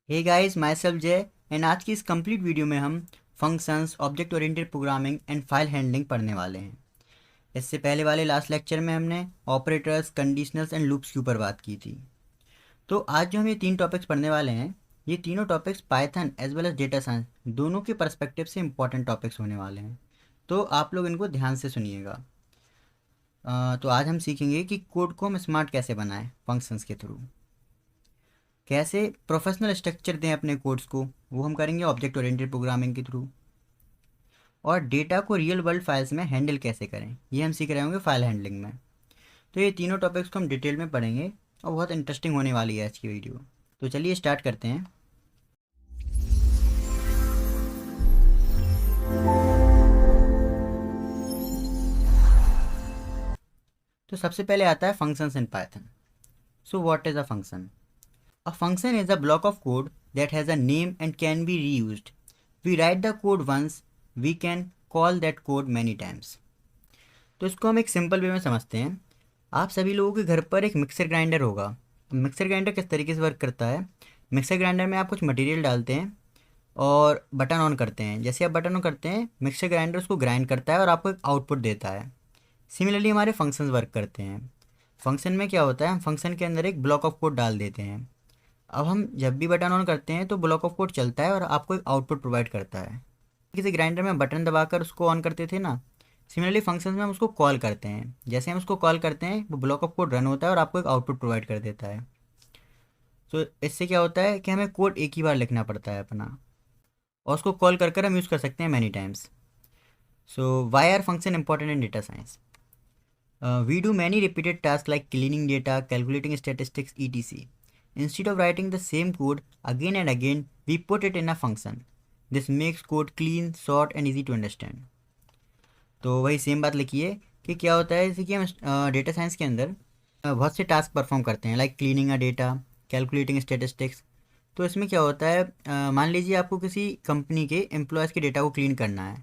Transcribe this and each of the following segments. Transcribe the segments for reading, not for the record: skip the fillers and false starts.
Hey guys, my self जय and आज की इस कंप्लीट वीडियो में हम functions, object oriented programming and file handling पढ़ने वाले हैं। इससे पहले वाले लास्ट लेक्चर में हमने ऑपरेटर्स, कंडीशनल्स एंड लूप्स के ऊपर बात की थी। तो आज जो हम ये 3 टॉपिक्स पढ़ने वाले हैं, ये तीनों topics Python as well as data science दोनों के पर्सपेक्टिव से इंपॉर्टेंट टॉपिक्स होने वाले हैं। तो आप लोग इनको ध्यान से सुनिएगा। तो आज हम सीखेंगे कि कोड को हम स्मार्ट कैसे बनाएं फंक्शंस के थ्रू, कैसे प्रोफेशनल स्ट्रक्चर दें अपने कोड्स को, वो हम करेंगे ऑब्जेक्ट ओरिएंटेड प्रोग्रामिंग के थ्रू। और डेटा को रियल वर्ल्ड फाइल्स में हैंडल कैसे करें, ये हम सीख रहे होंगे फाइल हैंडलिंग में। तो ये तीनों टॉपिक्स को हम डिटेल में पढ़ेंगे और बहुत इंटरेस्टिंग होने वाली है आज की वीडियो। तो चलिए स्टार्ट करते हैं। तो सबसे पहले आता है functions in Python. So what is a function? A function is a block of code that has a name and can be reused. We write the code once, we can call that code many times. तो इसको हम एक simple way में समझते हैं। आप सभी लोगों के घर पर एक मिक्सर ग्राइंडर होगा। मिक्सर ग्राइंडर किस तरीके से वर्क करता है? मिक्सर ग्राइंडर में आप कुछ मटेरियल डालते हैं और बटन ऑन करते हैं। जैसे आप बटन ऑन करते हैं, मिक्सर ग्राइंडर उसको ग्राइंड करता है और आपको एक आउटपुट देता है। सिमिलरली हमारे फंक्शंस वर्क करते हैं। फंक्शन में क्या होता है, हम फंक्शन के अंदर एक ब्लॉक ऑफ कोड डाल देते हैं। अब हम जब भी बटन ऑन करते हैं तो ब्लॉक ऑफ कोड चलता है और आपको एक आउटपुट प्रोवाइड करता है। किसी ग्राइंडर में बटन दबाकर उसको ऑन करते थे ना, सिमिलरली फंक्शंस में हम उसको कॉल करते हैं। जैसे हम उसको कॉल करते हैं, वो ब्लॉक ऑफ कोड रन होता है और आपको एक आउटपुट प्रोवाइड कर देता है। तो इससे क्या होता है कि हमें कोड एक ही बार लिखना पड़ता है अपना, और उसको कॉल कर कर हम यूज़ कर सकते हैं many times. So why are function important in data science? We do many repeated tasks like cleaning data, calculating statistics, etc. Instead of writing the same code again and again, we put it in a function. This makes code clean, short and easy to understand. तो वही same बात लिखी है कि क्या होता है, जैसे कि हम डेटा साइंस के अंदर बहुत से टास्क परफॉर्म करते हैं, like cleaning a data, calculating statistics. तो इसमें क्या होता है, मान लीजिए आपको किसी कंपनी के एम्प्लॉयज़ के डेटा को क्लीन करना है।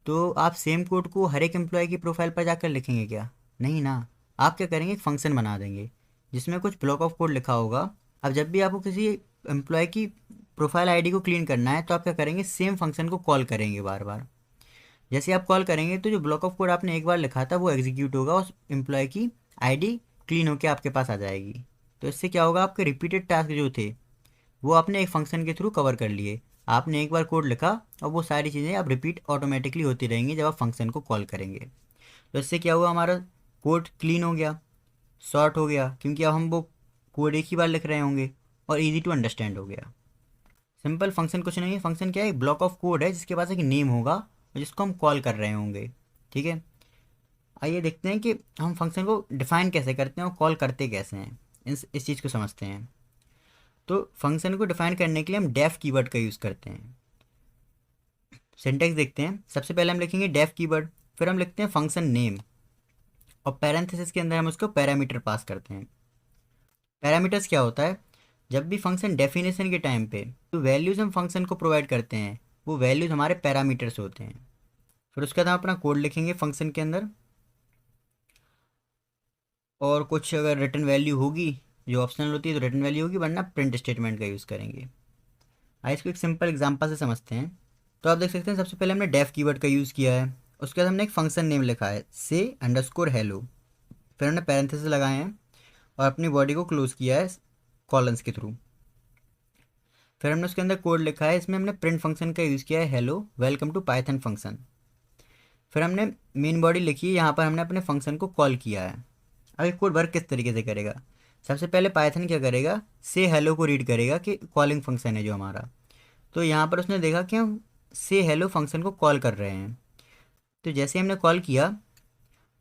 तो आप सेम कोड को हर एक एम्प्लॉय की प्रोफाइल पर जाकर लिखेंगे क्या? नहीं ना। आप क्या करेंगे, एक फ़ंक्शन बना देंगे जिसमें कुछ ब्लॉक ऑफ कोड लिखा होगा। अब जब भी आपको किसी एम्प्लॉय की प्रोफाइल आईडी को क्लीन करना है तो आप क्या करेंगे, सेम फंक्शन को कॉल करेंगे बार बार। जैसे आप कॉल करेंगे तो जो ब्लॉक ऑफ कोड आपने एक बार लिखा था वो एग्जीक्यूट होगा, उस एम्प्लॉय की आईडी क्लीन होकर आपके पास आ जाएगी। तो इससे क्या होगा, आपके रिपीटेड टास्क जो थे वो आपने एक फंक्शन के थ्रू कवर कर लिए। आपने एक बार कोड लिखा और वो सारी चीज़ें अब रिपीट ऑटोमेटिकली होती रहेंगी जब आप फंक्शन को कॉल करेंगे। तो इससे क्या हुआ, हमारा कोड क्लीन हो गया, शॉर्ट हो गया, क्योंकि अब हम वो कोड एक ही बार लिख रहे होंगे, और इजी टू अंडरस्टैंड हो गया। सिंपल फंक्शन कुछ नहीं है। फंक्शन क्या है, एक ब्लॉक ऑफ कोड है जिसके पास एक नेम होगा और जिसको हम कॉल कर रहे होंगे। ठीक है, आइए देखते हैं कि हम फंक्शन को डिफ़ाइन कैसे करते हैं और कॉल करते कैसे हैं। इस चीज़ को समझते हैं। तो फंक्शन को डिफाइन करने के लिए हम डेफ कीवर्ड का यूज़ करते हैं। सिंटैक्स देखते हैं। सबसे पहले हम लिखेंगे डेफ कीवर्ड, फिर हम लिखते हैं फंक्शन नेम, और पैरेंथेसिस के अंदर हम उसको पैरामीटर पास करते हैं। पैरामीटर्स क्या होता है, जब भी फंक्शन डेफिनेशन के टाइम पे तो वैल्यूज़ हम फंक्शन को प्रोवाइड करते हैं, वो वैल्यूज़ हमारे पैरामीटर्स होते हैं। फिर उसके बाद हम अपना कोड लिखेंगे फंक्शन के अंदर, और कुछ अगर रिटर्न वैल्यू होगी जो ऑप्शनल होती है तो रिटर्न वैल्यू होगी, वरना प्रिंट स्टेटमेंट का यूज़ करेंगे। आइए इसको एक सिंपल एग्जांपल से समझते हैं। तो आप देख सकते हैं, सबसे पहले हमने डेफ कीवर्ड का यूज़ किया है। उसके बाद हमने एक फंक्शन नेम लिखा है, से अंडरस्कोर हेलो। फिर हमने पैरेंथेसिस लगाए हैं और अपनी बॉडी को क्लोज किया है कॉलन्स के थ्रू। फिर हमने उसके अंदर कोड लिखा है, इसमें हमने प्रिंट फंक्शन का यूज़ किया है, hello welcome to Python function. फिर हमने मेन बॉडी लिखी है, यहाँ पर हमने अपने फंक्शन को कॉल किया है। अब ये कोड वर्क किस तरीके से करेगा, सबसे पहले पाइथन क्या करेगा, से हेलो को रीड करेगा कि कॉलिंग फंक्शन है जो हमारा। तो यहाँ पर उसने देखा कि हम से हेलो फंक्शन को कॉल कर रहे हैं। तो जैसे हमने कॉल किया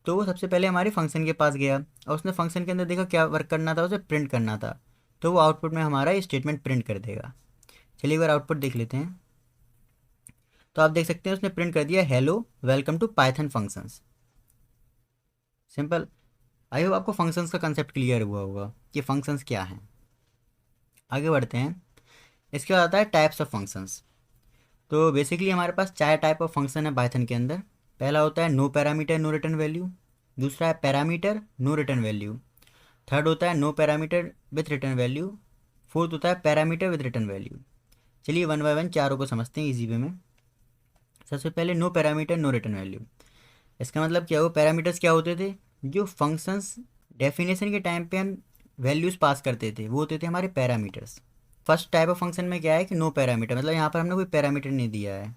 तो वो सबसे पहले हमारे फंक्शन के पास गया और उसने फंक्शन के अंदर देखा क्या वर्क करना था, उसे प्रिंट करना था। तो वो आउटपुट में हमारा ये स्टेटमेंट प्रिंट कर देगा। चलिए एक बार आउटपुट देख लेते हैं। तो आप देख सकते हैं उसने प्रिंट कर दिया, hello welcome to Python functions. Simple. I hope आपको फंक्शंस का कंसेप्ट क्लियर हुआ होगा कि फंक्शंस क्या हैं। आगे बढ़ते हैं। इसके बाद आता है टाइप्स ऑफ फंक्शंस। तो बेसिकली हमारे पास 4 टाइप ऑफ फंक्शन है पाइथन के अंदर। पहला होता है no parameter no return value, दूसरा है parameter no return value, third होता है no parameter with return value, fourth होता है पैरामीटर विद रिटर्न वैल्यू। चलिए वन बाय वन चारों को समझते हैं इजी वे में। सबसे पहले नो पैरामीटर नो रिटर्न वैल्यू। इसका मतलब क्या हुआ, पैरामीटर्स क्या होते थे, जो फंक्शंस डेफिनेशन के टाइम पे हम वैल्यूज़ पास करते थे वो होते थे हमारे parameters. First type of function में क्या है कि नो पैरामीटर, मतलब यहाँ पर हमने कोई पैरामीटर नहीं दिया है।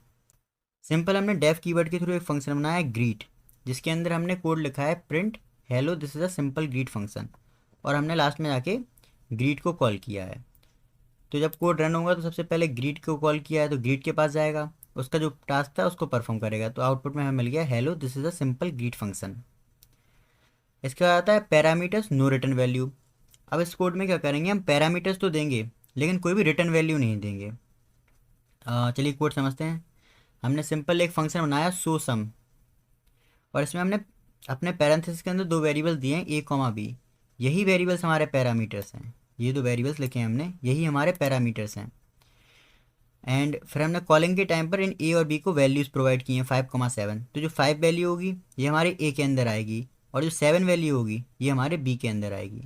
सिंपल हमने डेफ कीवर्ड के थ्रू एक फंक्शन बनाया है ग्रीट, जिसके अंदर हमने कोड लिखा है print hello this is a simple greet function, और हमने लास्ट में जाके ग्रीट को कॉल किया है। तो जब कोड रन होगा तो सबसे पहले ग्रीट को कॉल किया है तो ग्रीट के पास जाएगा, उसका जो टास्क था उसको परफॉर्म करेगा, तो आउटपुट में हमें मिल गया hello this is a simple greet function. इसके बाद आता है पैरामीटर्स नो रिटर्न वैल्यू। अब इस कोड में क्या करेंगे, हम पैरामीटर्स तो देंगे लेकिन कोई भी रिटर्न वैल्यू नहीं देंगे। चलिए कोड समझते हैं। हमने सिंपल एक फंक्शन बनाया सो सम, और इसमें हमने अपने पैरेंथेसिस के अंदर दो वेरिएबल दिए हैं ए कॉमा बी। यही वेरिएबल्स हमारे पैरामीटर्स हैं, ये दो वेरिएबल्स लिखे हैं हमने, यही हमारे पैरामीटर्स हैं। एंड फिर हमने कॉलिंग के टाइम पर इन ए और बी को वैल्यूज़ प्रोवाइड की हैं 5,7। तो जो 5 वैल्यू होगी ये हमारे ए के अंदर आएगी, और जो 7 वैल्यू होगी ये हमारे बी के अंदर आएगी।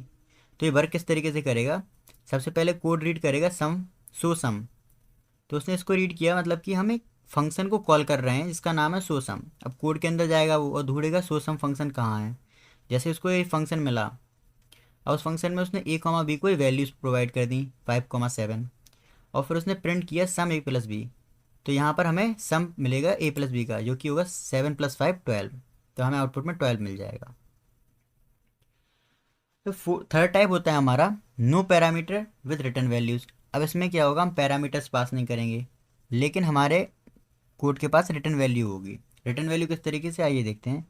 तो ये वर्क किस तरीके से करेगा, सबसे पहले कोड रीड करेगा सम सो सम, तो उसने इसको रीड किया, मतलब कि हम एक फंक्शन को कॉल कर रहे हैं जिसका नाम है सो सम। अब कोड के अंदर जाएगा वो और ढूंढेगा सो सम फंक्शन कहाँ है। जैसे उसको ये फंक्शन मिला और उस फंक्शन में उसने ए कॉमा बी को वैल्यूज़ प्रोवाइड कर दी 5,7, और फिर उसने प्रिंट किया सम ए प्लस बी। तो यहाँ पर हमें सम मिलेगा ए प्लस बी का, जो कि होगा 7 + 5 12, तो हमें आउटपुट में 12 मिल जाएगा। तो थर्ड टाइप होता है हमारा no parameter with return values. अब इसमें क्या होगा, हम पैरामीटर्स पास नहीं करेंगे लेकिन हमारे कोड के पास रिटर्न वैल्यू होगी। रिटर्न वैल्यू किस तरीके से, आइए देखते हैं।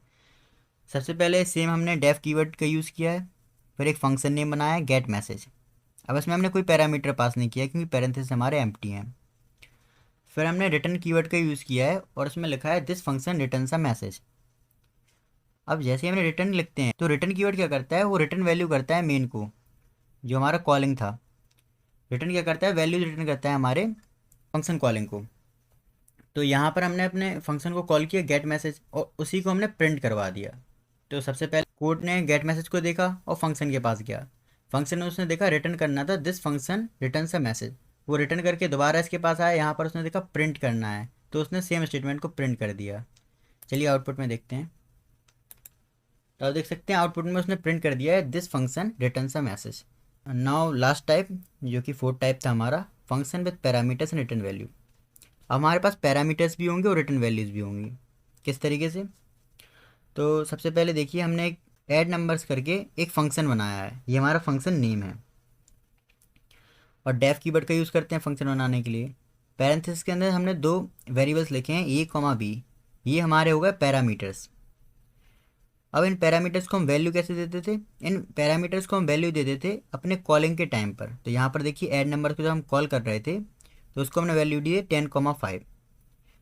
सबसे पहले सेम हमने डेफ कीवर्ड का यूज़ किया है, फिर एक फंक्शन नेम बनाया है गेट मैसेज। अब इसमें हमने कोई पैरामीटर पास नहीं किया क्योंकि पैरेंथेसिस हमारे एम्प्टी हैं। फिर हमने रिटर्न कीवर्ड का यूज़ किया है और उसमें लिखा है this function return a message. अब जैसे ही हमने रिटर्न लिखते हैं तो रिटर्न कीवर्ड क्या करता है, वो रिटर्न वैल्यू करता है मेन को, जो हमारा कॉलिंग था। रिटर्न क्या करता है, वैल्यू रिटर्न करता है हमारे फंक्शन कॉलिंग को। तो यहाँ पर हमने अपने फंक्शन को कॉल किया गेट मैसेज, और उसी को हमने प्रिंट करवा दिया। तो सबसे पहले कोड ने गेट मैसेज को देखा और फंक्शन के पास गया। फंक्शन ने उसने देखा रिटर्न करना था this function return a message, वो रिटर्न करके दोबारा इसके पास आया, यहाँ पर उसने देखा प्रिंट करना है तो उसने सेम स्टेटमेंट को प्रिंट कर दिया। चलिए आउटपुट में देखते हैं। तो आप देख सकते हैं आउटपुट में उसने प्रिंट कर दिया है this function return a message. Now last type, जो कि फोर्थ टाइप था हमारा, function with parameters and return value. अब हमारे पास पैरामीटर्स भी होंगे और रिटर्न वैल्यूज़ भी होंगी। किस तरीके से, तो सबसे पहले देखिए हमने एक ऐड नंबर्स करके एक फंक्शन बनाया है, ये हमारा फंक्शन नेम है, और डेफ कीवर्ड का यूज़ करते हैं फंक्शन बनाने के लिए। पैरेंथेसिस के अंदर हमने दो वेरिएबल्स लिखे हैं ए कॉमा बी, ये हमारे हो गए पैरामीटर्स। अब इन पैरामीटर्स को हम वैल्यू कैसे देते थे, इन पैरामीटर्स को हम वैल्यू देते थे अपने कॉलिंग के टाइम पर। तो यहाँ पर देखिए ऐड नंबर को जब हम कॉल कर रहे थे तो उसको हमने वैल्यू दी है 10,5।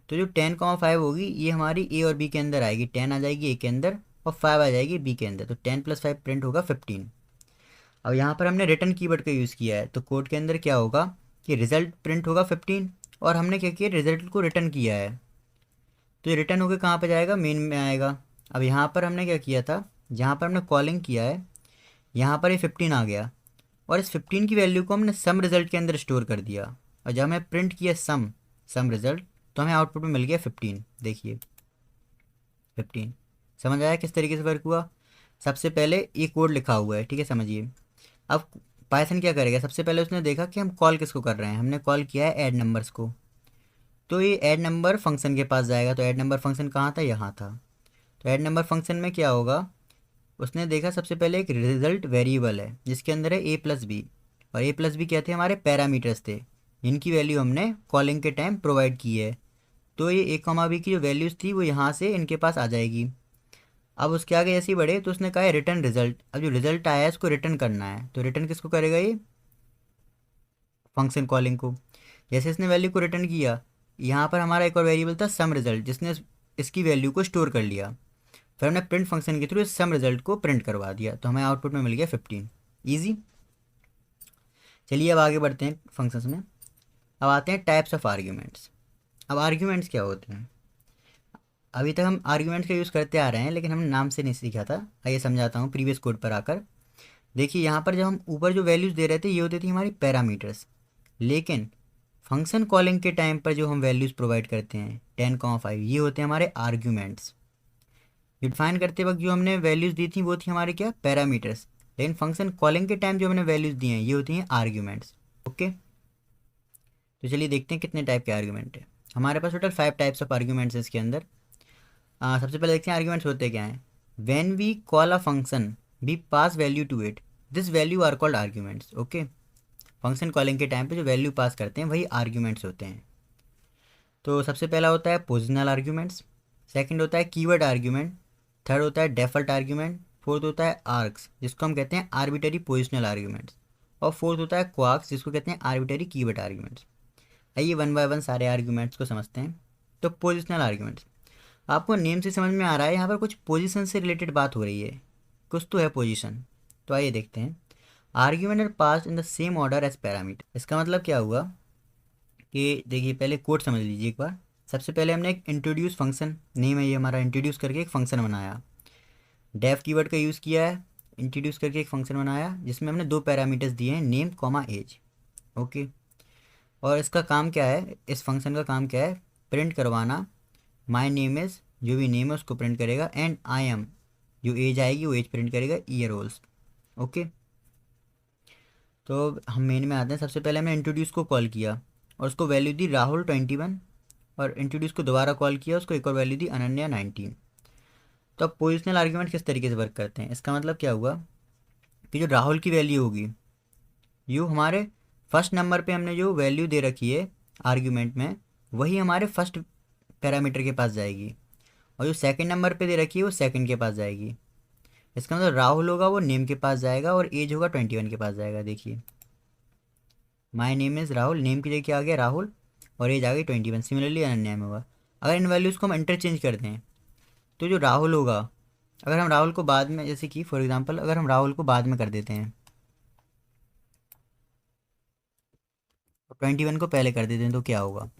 तो जो 10,5 होगी ये हमारी ए और बी के अंदर आएगी, 10 आ जाएगी ए के अंदर और 5 आ जाएगी बी के अंदर, तो 10 + 5 प्रिंट होगा 15। अब यहाँ पर हमने रिटर्न कीवर्ड का यूज़ किया है, तो कोड के अंदर क्या होगा कि रिजल्ट प्रिंट होगा 15, और हमने क्या किया, रिजल्ट को रिटर्न किया है, तो ये रिटर्न होकर कहाँ पर जाएगा, मेन में आएगा। अब यहाँ पर हमने क्या किया था, जहाँ पर हमने कॉलिंग किया है यहाँ पर ये 15 आ गया, और इस 15 की वैल्यू को हमने सम रिजल्ट के अंदर स्टोर कर दिया, और जब हमें प्रिंट किया सम रिजल्ट तो हमें आउटपुट में मिल गया 15। देखिए 15, समझ आया किस तरीके से वर्क हुआ। सबसे पहले ये कोड लिखा हुआ है, ठीक है, समझिए। अब पाइथन क्या करेगा, सबसे पहले उसने देखा कि हम कॉल किसको कर रहे हैं, हमने कॉल किया है ऐड नंबर्स को, तो ये ऐड नंबर फंक्शन के पास जाएगा। तो ऐड नंबर फंक्शन कहाँ था, यहाँ था। तो ऐड नंबर फंक्शन में क्या होगा, उसने देखा सबसे पहले एक रिजल्ट वेरिएबल है जिसके अंदर है ए प्लस बी, और ए प्लस बी क्या थे, हमारे पैरामीटर्स थे, इनकी वैल्यू हमने कॉलिंग के टाइम प्रोवाइड की है। तो ये ए कॉमा बी की जो वैल्यूज़ थी वो यहाँ से इनके पास आ जाएगी। अब उसके आगे जैसे ही बढ़े तो उसने कहा है रिटर्न रिजल्ट। अब जो रिजल्ट आया है इसको रिटर्न करना है, तो रिटर्न किसको करेगा, ये फंक्शन कॉलिंग को। जैसे इसने वैल्यू को रिटर्न किया, यहाँ पर हमारा एक और वेरिएबल था सम रिजल्ट, जिसने इसकी वैल्यू को स्टोर कर लिया। फिर हमने प्रिंट फंक्शन के थ्रू इस सम रिजल्ट को प्रिंट करवा दिया, तो हमें आउटपुट में मिल गया 15। ईजी। चलिए अब आगे बढ़ते हैं फंक्शंस में। अब आते हैं टाइप्स ऑफ आर्ग्यूमेंट्स। अब आर्ग्यूमेंट्स क्या होते हैं, अभी तक हम आर्ग्यूमेंट्स का यूज़ करते आ रहे हैं लेकिन हमने नाम से नहीं सीखा था, आइए समझाता हूँ प्रीवियस कोड पर आकर। देखिए यहाँ पर जब हम ऊपर जो वैल्यूज़ दे रहे थे ये होती थी हमारी पैरामीटर्स, लेकिन फंक्शन कॉलिंग के टाइम पर जो हम वैल्यूज़ प्रोवाइड करते हैं 10,5 ये होते हैं हमारे आर्ग्यूमेंट्स। डिफाइन करते वक्त जो हमने वैल्यूज़ दी थी वो थी हमारे क्या, पैरामीटर्स, लेकिन फंक्शन कॉलिंग के टाइम जो हमने वैल्यूज़ दी हैं ये होती हैं आर्ग्यूमेंट्स। ओके, तो चलिए देखते हैं कितने टाइप के आर्ग्यूमेंट है। हमारे पास टोटल 5 टाइप्स ऑफ आर्ग्यूमेंट्स है इसके अंदर। सबसे पहले देखते हैं आर्ग्यूमेंट्स होते क्या हैं। When we call a function we pass value to it, this value are called arguments. Okay, function calling के टाइम पे जो वैल्यू पास करते हैं वही आर्ग्यूमेंट्स होते हैं। तो सबसे पहला होता है पोजिशनल आर्ग्यूमेंट्स, सेकंड होता है कीवर्ड आर्ग्यूमेंट, थर्ड होता है डेफॉल्ट आर्ग्यूमेंट, फोर्थ होता है आर्क्स जिसको हम कहते हैं आर्बिटरी पोजिशनल आर्ग्यूमेंट्स, और फोर्थ होता है क्वार्क्स जिसको कहते हैं आर्बिटरी कीवर्ड आर्ग्यूमेंट्स। आइए वन बाय वन सारे आर्ग्यूमेंट्स को समझते हैं। तो पोजिशनल आर्ग्यूमेंट्स, आपको नेम से समझ में आ रहा है यहाँ पर कुछ पोजीशन से रिलेटेड बात हो रही है, कुछ तो है पोजीशन। तो आइए देखते हैं। Argument are passed in the same order as parameter, इसका मतलब क्या हुआ कि देखिए पहले कोड समझ लीजिए एक बार। सबसे पहले हमने एक इंट्रोड्यूस फंक्शन, नेम है ये हमारा, इंट्रोड्यूस करके एक फंक्शन बनाया, डेफ कीवर्ड का यूज़ किया है, इंट्रोड्यूस करके एक फंक्शन बनाया जिसमें हमने 2 पैरामीटर्स दिए हैं, नेम कॉमा एज। ओके, और इसका काम क्या है, इस फंक्शन का काम क्या है, प्रिंट करवाना माई नेम इज़, जो भी नेम है उसको प्रिंट करेगा, एंड आई एम, जो एज आएगी वो एज प्रिंट करेगा, ईयर ओल्स। ओके, तो हम मेन में आते हैं। सबसे पहले हमने इंट्रोड्यूस को कॉल किया और उसको वैल्यू दी राहुल 21, और इंट्रोड्यूस को दोबारा कॉल किया, उसको एक और वैल्यू दी अनन्या 19। तो अब पोजिशनल आर्ग्यूमेंट किस तरीके से वर्क करते हैं, इसका मतलब क्या हुआ कि जो राहुल की वैल्यू होगी, जो हमारे फर्स्ट नंबर पे हमने जो वैल्यू दे रखी है आर्ग्यूमेंट में, वही हमारे फर्स्ट पैरामीटर के पास जाएगी, और जो सेकंड नंबर पे दे रखी है वो सेकंड के पास जाएगी। इसका मतलब राहुल होगा वो नेम के पास जाएगा, और एज होगा 21 के पास जाएगा। देखिए my name is Rahul, name की जगह क्या आ गया राहुल, और एज आ गई 21। सिमिलरली अनन्या में होगा। अगर इन वैल्यूज़ को हम इंटरचेंज कर दें तो जो राहुल होगा, अगर हम राहुल को बाद में, जैसे कि फॉर एग्जांपल अगर हम राहुल को बाद में कर देते हैं और 21 को पहले कर देते हैं तो क्या होगा।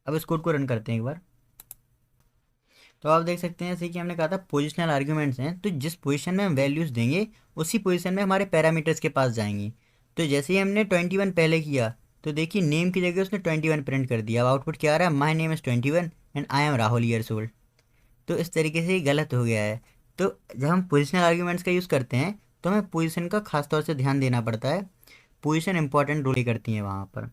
अब इस कोड को रन करते हैं एक बार। तो आप देख सकते हैं जैसे कि हमने कहा था पोजिशनल आर्ग्यूमेंट्स हैं, तो जिस पोजीशन में हम वैल्यूज़ देंगे उसी पोजीशन में हमारे पैरामीटर्स के पास जाएंगी। तो जैसे ही हमने 21 पहले किया तो देखिए नेम की जगह उसने 21 प्रिंट कर दिया। अब आउटपुट क्या आ रहा है, my name is 21 and I M Rahul years old. तो इस तरीके से ये गलत हो गया है। तो जब हम पोजिशनल आर्ग्यूमेंट्स का यूज़ करते हैं तो हमें पोजीशन का खास तौर से ध्यान देना पड़ता है, पोजीशन इंपॉर्टेंट रोल करती है वहाँ पर।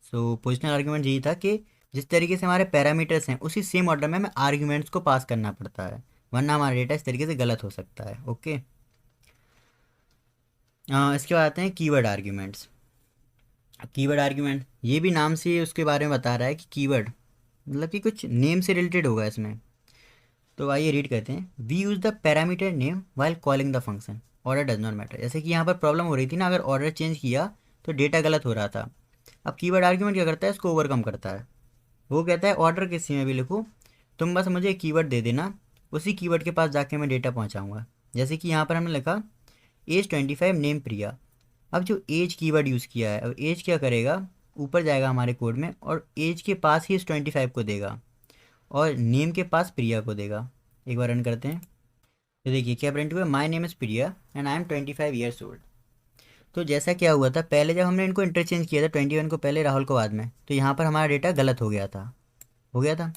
सो पोजिशनल आर्ग्यूमेंट यही था कि जिस तरीके से हमारे पैरामीटर्स हैं उसी सेम ऑर्डर में हमें आर्ग्यूमेंट्स को पास करना पड़ता है, वरना हमारा डेटा इस तरीके से गलत हो सकता है। ओके, इसके बाद आते हैं कीवर्ड आर्ग्यूमेंट्स। कीवर्ड आर्ग्यूमेंट, ये भी नाम से उसके बारे में बता रहा है कि कीवर्ड मतलब कि कुछ नेम से रिलेटेड होगा इसमें। तो आइए रीड करते हैं। We use the parameter name while calling the function, order does not matter. जैसे कि यहाँ पर प्रॉब्लम हो रही थी ना, अगर ऑर्डर चेंज किया तो डेटा गलत हो रहा था। अब कीवर्ड आर्ग्यूमेंट क्या करता है, इसको ओवरकम करता है। वो कहता है ऑर्डर किसी में भी लिखो, तुम बस मुझे कीवर्ड दे देना, उसी कीवर्ड के पास जाके मैं डेटा पहुंचाऊंगा। जैसे कि यहाँ पर हमने लिखा एज 25 नेम प्रिया। अब जो एज कीवर्ड यूज़ किया है, अब एज क्या करेगा, ऊपर जाएगा हमारे कोड में और एज के पास ही इस 25 को देगा और नेम के पास प्रिया को देगा। एक बार रन करते हैं तो देखिए क्या प्रिंट हुआ, my name is Priya and I M 25 years old. तो जैसा क्या हुआ था, पहले जब हमने इनको इंटरचेंज किया था 21 को पहले राहुल को बाद में, तो यहाँ पर हमारा डेटा गलत हो गया था।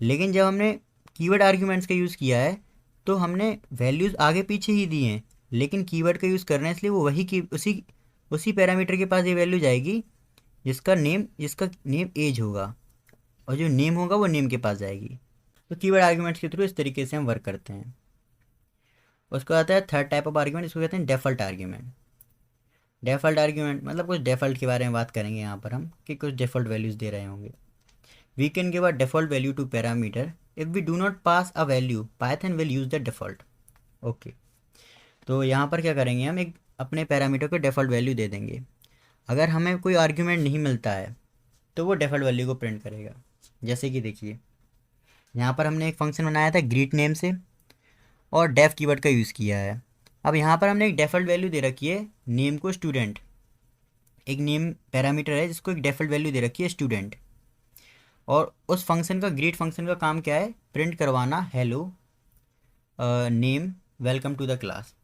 लेकिन जब हमने कीवर्ड आर्ग्यूमेंट्स का यूज़ किया है तो हमने वैल्यूज़ आगे पीछे ही दी हैं, लेकिन कीवर्ड का यूज़ करना है इसलिए वो वही की उसी पैरामीटर के पास ये वैल्यू जाएगी जिसका नेम एज होगा, और जो नेम होगा वो नेम के पास जाएगी। तो कीवर्ड आर्ग्यूमेंट्स के थ्रू इस तरीके से हम वर्क करते हैं। उसको आता है थर्ड टाइप ऑफ आर्ग्यूमेंट, इसको कहते हैं डेफॉल्ट आर्ग्यूमेंट। डेफॉल्ट आर्ग्यूमेंट मतलब कुछ डेफॉल्ट के बारे में बात करेंगे यहाँ पर हम, कि कुछ डेफॉल्ट वैल्यूज़ दे रहे होंगे। We can give a default value to parameter if we do not pass a value, Python will use the default। Okay, तो यहाँ पर क्या करेंगे, हम एक अपने पैरामीटर को डिफ़ॉल्ट वैल्यू दे देंगे। अगर हमें कोई आर्ग्यूमेंट नहीं मिलता है तो वो डिफ़ॉल्ट वैल्यू को प्रिंट करेगा। जैसे कि देखिए यहाँ पर हमने एक फंक्शन बनाया था ग्रीट नेम से और डेफ कीवर्ड का यूज़ किया है। अब यहाँ पर हमने एक डिफ़ॉल्ट वैल्यू दे रखी है नेम को स्टूडेंट, एक नेम पैरामीटर है जिसको एक डिफ़ॉल्ट वैल्यू दे रखी है स्टूडेंट। और उस फंक्शन का ग्रीट फंक्शन का काम क्या है, प्रिंट करवाना hello name welcome to the class,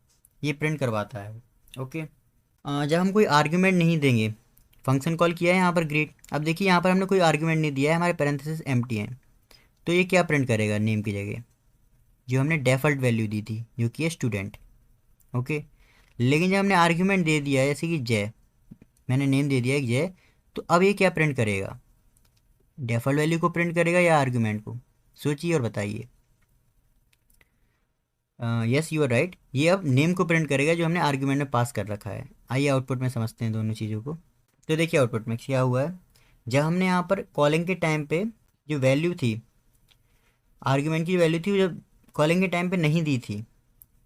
ये प्रिंट करवाता है। ओके। जब हम कोई आर्ग्यूमेंट नहीं देंगे, फंक्शन कॉल किया है यहाँ पर ग्रीट, अब देखिए यहाँ पर हमने कोई आर्ग्यूमेंट नहीं दिया है, हमारे पैरेंथेसिस एम्प्टी हैं, तो ये क्या प्रिंट करेगा नेम की जगह, जो हमने डिफ़ॉल्ट वैल्यू दी थी जो कि है स्टूडेंट। ओके। लेकिन जब हमने आर्ग्यूमेंट दे दिया है जैसे कि जय, मैंने नेम दे दिया है जय, तो अब ये क्या प्रिंट करेगा, डिफ़ॉल्ट वैल्यू को प्रिंट करेगा या आर्ग्यूमेंट को, सोचिए और बताइए। यस यू आर राइट, ये अब नेम को प्रिंट करेगा जो हमने आर्ग्यूमेंट में पास कर रखा है। आइए आउटपुट में समझते हैं दोनों चीज़ों को। तो देखिए आउटपुट में क्या हुआ है, जब हमने यहाँ पर कॉलिंग के टाइम पे जो वैल्यू थी, आर्ग्यूमेंट की वैल्यू थी, जब कॉलिंग के टाइम पे नहीं दी थी,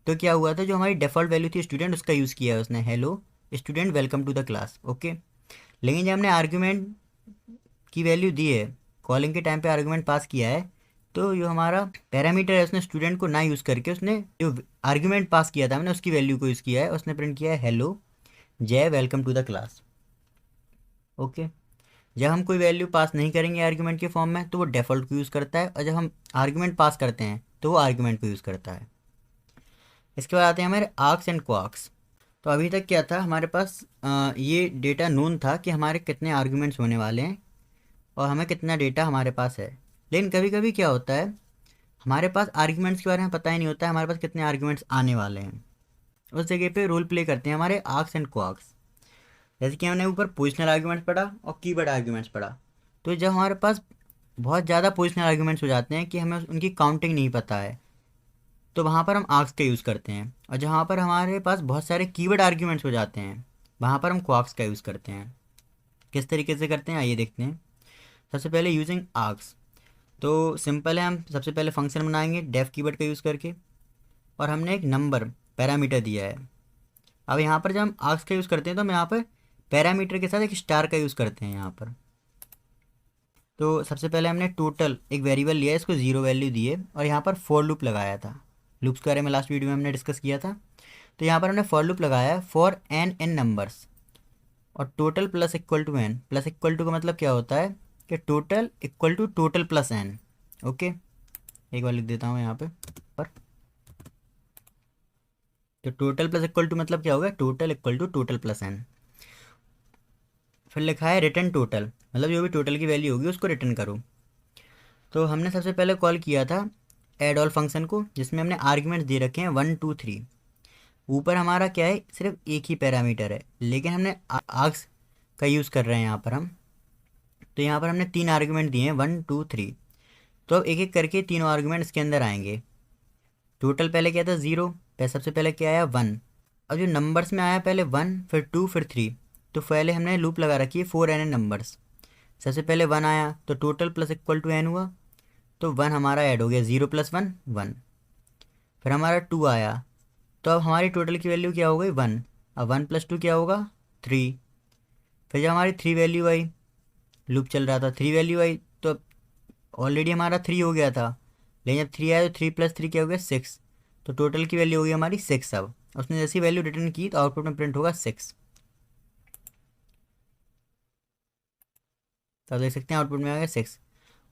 तो क्या हुआ था, जो हमारी डिफ़ॉल्ट वैल्यू थी स्टूडेंट, उसका यूज़ किया है उसने, hello student welcome to the class. Okay. लेकिन जब हमने आर्ग्यूमेंट की वैल्यू दी है, कॉलिंग के टाइम पे आर्ग्यूमेंट पास किया है, तो जो हमारा पैरामीटर है उसने स्टूडेंट को ना यूज़ करके उसने जो आर्ग्यूमेंट पास किया था हमने उसकी वैल्यू को यूज़ किया है, उसने प्रिंट किया है हेलो जय welcome to the class. Okay. जब हम कोई वैल्यू पास नहीं करेंगे आर्ग्यूमेंट के फॉर्म में, तो वो डिफ़ॉल्ट को यूज़ करता है, और जब हम आर्ग्यूमेंट पास करते हैं तो वो आर्ग्यूमेंट को यूज़ करता है। इसके बाद आते हैं हमारे आर्क्स एंड क्वार्क्स। तो अभी तक क्या था, हमारे पास ये डेटा नोन था कि हमारे कितने आर्ग्यूमेंट्स होने वाले हैं और हमें कितना डेटा हमारे पास है। लेकिन कभी कभी क्या होता है, हमारे पास आर्ग्यूमेंट्स के बारे में पता ही नहीं होता है हमारे पास कितने आर्ग्यूमेंट्स आने वाले हैं। उस जगह पे रोल प्ले करते हैं हमारे आर्क्स एंड क्वार्क्स। जैसे कि हमने ऊपर पोजिशनल आर्ग्यूमेंट्स पढ़ा और कीवर्ड आर्ग्यूमेंट्स पढ़ा, तो जब हमारे पास बहुत ज़्यादा पोजिशनल आर्ग्यूमेंट्स हो जाते हैं कि हमें उनकी काउंटिंग नहीं पता है, तो वहाँ पर हम आर्क्स का यूज़ करते हैं। और जहाँ पर हमारे पास बहुत सारे कीवर्ड आर्ग्यूमेंट्स हो जाते हैं, वहाँ पर हम क्वार्क्स का यूज़ करते हैं। किस तरीके से करते हैं आइए देखते हैं। सबसे पहले यूजिंग आर्क्स, तो सिंपल है, हम सबसे पहले फंक्शन बनाएंगे डेफ कीवर्ड का यूज़ करके, और हमने एक नंबर पैरामीटर दिया है। अब यहाँ पर जब हम आर्क्स का यूज़ करते हैं तो हम यहाँ पर पैरामीटर के साथ एक स्टार का यूज़ करते हैं यहाँ पर। तो सबसे पहले हमने टोटल एक वेरिएबल लिया है, इसको 0 वैल्यू दी है, और यहाँ पर फॉर लूप लगाया था। लूप्स के बारे में लास्ट वीडियो में हमने डिस्कस किया था। तो यहाँ पर हमने फॉर लूप लगाया है फॉर एन नंबर्स, और total plus equal to n, plus equal to का मतलब क्या होता है कि total equal to total plus n. Okay, एक बार लिख देता हूँ यहाँ पर। तो टोटल प्लस इक्वल टू मतलब क्या होगा, total equal to total plus n. फिर लिखा है रिटर्न टोटल, मतलब जो भी टोटल की वैल्यू होगी उसको रिटर्न करो। तो हमने सबसे पहले कॉल किया था एड ऑल फंक्शन को, जिसमें हमने आर्ग्यूमेंट्स दे रखे हैं 1 2 3। ऊपर हमारा क्या है, सिर्फ एक ही पैरामीटर है, लेकिन हमने आर्क्स का यूज़ कर रहे हैं यहाँ पर हम। तो यहाँ पर हमने 3 आर्ग्यूमेंट दिए हैं 1 2 3। तो अब एक एक करके तीनों आर्ग्यूमेंट इसके अंदर आएंगे। टोटल पहले क्या था 0, सबसे पहले क्या आया 1। अब जो नंबर्स में आया पहले 1 फिर 2 फिर 3, तो पहले हमने लूप लगा रखी है 4 एन नंबर्स। सबसे पहले 1 आया तो total plus equal to n हुआ, तो 1 हमारा ऐड हो गया, 0 + 1 1। फिर हमारा 2 आया, तो अब हमारी टोटल की वैल्यू क्या हो गई 1। अब 1 + 2 क्या होगा 3। फिर जब हमारी 3 वैल्यू आई, लूप चल रहा था, 3 वैल्यू आई, तो ऑलरेडी हमारा 3 हो गया था, लेकिन जब 3 आया तो 3 + 3 क्या हो गया 6। तो टोटल की वैल्यू हो गई हमारी 6। अब उसने जैसी वैल्यू रिटर्न की तो आउटपुट में प्रिंट होगा 6। तो आप देख सकते हैं आउटपुट में आ गया 6।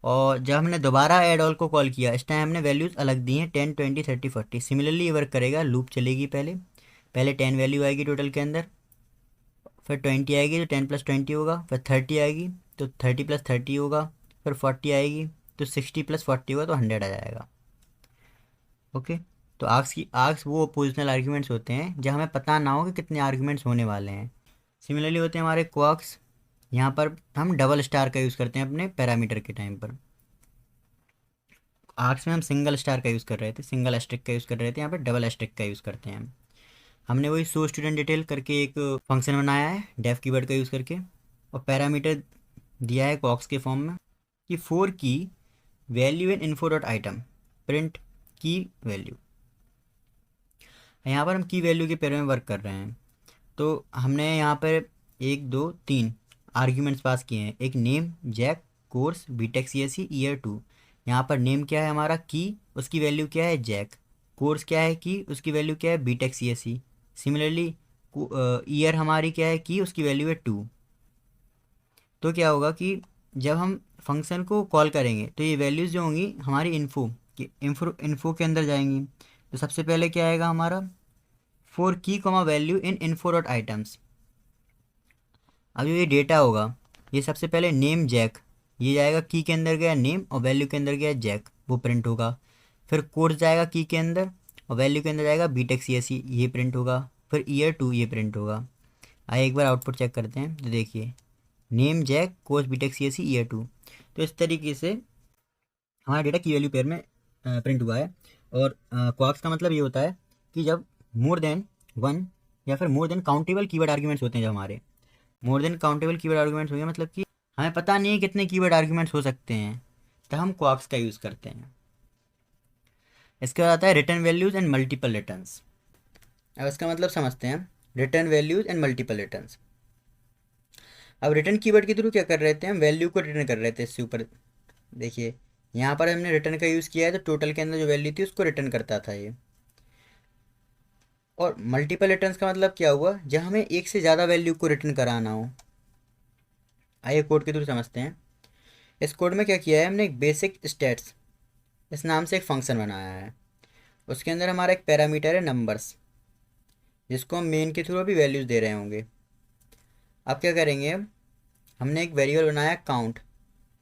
और जब हमने दोबारा एड ऑल को कॉल किया, इस टाइम हमने वैल्यूज़ अलग दी हैं 10 20 30 40। सिमिलरली ये वर्क करेगा, लूप चलेगी, पहले पहले 10 वैल्यू आएगी टोटल के अंदर, फिर 20 आएगी तो 10 + 20 होगा, फिर 30 आएगी तो 30 + 30 होगा, फिर 40 आएगी तो 60 + 40 होगा, तो 100 आ जाएगा। ओके। तो आर्क्स वो पोजिशनल आर्ग्यूमेंट्स होते हैं जहाँ हमें पता ना हो कि कितने आर्ग्यूमेंट्स होने वाले हैं। सिमिलरली होते हैं हमारे क्वार्क्स, यहाँ पर हम डबल स्टार का यूज़ करते हैं अपने पैरामीटर के टाइम पर। आर्क्स में हम सिंगल स्टार का यूज़ कर रहे थे, सिंगल एस्ट्रिक का यूज़ कर रहे थे, यहाँ पर डबल एस्ट्रिक का यूज़ करते हैं हम। हमने वही शो स्टूडेंट डिटेल करके एक फंक्शन बनाया है डेफ कीवर्ड का यूज़ करके, और पैरामीटर दिया है क्वार्क्स के फॉर्म में कि 4 की value in info dot item print की वैल्यू। यहाँ पर हम की वैल्यू के पेयर में वर्क कर रहे हैं। तो हमने यहाँ पर 1 2 3 आर्ग्यूमेंट्स पास किए हैं, एक name Jack course B Tech CSE year 2। यहाँ पर नेम क्या है हमारा की, उसकी वैल्यू क्या है जैक, कोर्स क्या है की, उसकी वैल्यू क्या है बीटेक CSE। सिमिलरली ईयर हमारी क्या है की, उसकी वैल्यू है 2। तो क्या होगा कि जब हम फंक्शन को कॉल करेंगे तो ये वैल्यूज़ जो होंगी हमारी इन्फो के अंदर जाएंगी। तो सबसे पहले क्या आएगा हमारा, फोर की comma value in info dot items. अब जो ये डेटा होगा, ये सबसे पहले नेम जैक, ये जाएगा की के अंदर गया नेम और वैल्यू के अंदर गया जैक, वो प्रिंट होगा। फिर कोड जाएगा की के अंदर और वैल्यू के अंदर जाएगा बीटेक सी एस सी, ये प्रिंट होगा। फिर ईयर 2 ये प्रिंट होगा। आइए एक बार आउटपुट चेक करते हैं। तो देखिए name Jack course B Tech C S C year 2। तो इस तरीके से हमारा डेटा की वैल्यू पेयर में प्रिंट हुआ है। और क्वार्क्स का मतलब ये होता है कि जब मोर देन वन या फिर more than countable keyword arguments होते हैं, जब हमारे more than countable keyword arguments होंगे, मतलब कि हमें पता नहीं है कितने कीवर्ड आर्ग्यूमेंट्स हो सकते हैं, तो हम क्वार्क्स का यूज़ करते हैं। इसके बाद आता है return values and multiple returns. अब इसका मतलब समझते हैं, return values and multiple returns. अब रिटर्न कीवर्ड के थ्रू क्या कर रहे थे, हम वैल्यू को रिटर्न कर रहे थे। इससे ऊपर देखिए यहाँ पर हमने रिटर्न का यूज़ किया है, तो टोटल के अंदर जो वैल्यू थी उसको रिटर्न करता था ये। और मल्टीपल रिटर्न्स का मतलब क्या हुआ, जब हमें एक से ज़्यादा वैल्यू को रिटर्न कराना हो। आइए कोड के थ्रू समझते हैं। इस कोड में क्या किया है हमने, एक बेसिक स्टैट्स इस नाम से एक फंक्शन बनाया है। उसके अंदर हमारा एक पैरामीटर है नंबर्स, जिसको हम मेन के थ्रू अभी वैल्यूज़ दे रहे होंगे। अब क्या करेंगे, हमने एक वेरिएबल बनाया काउंट,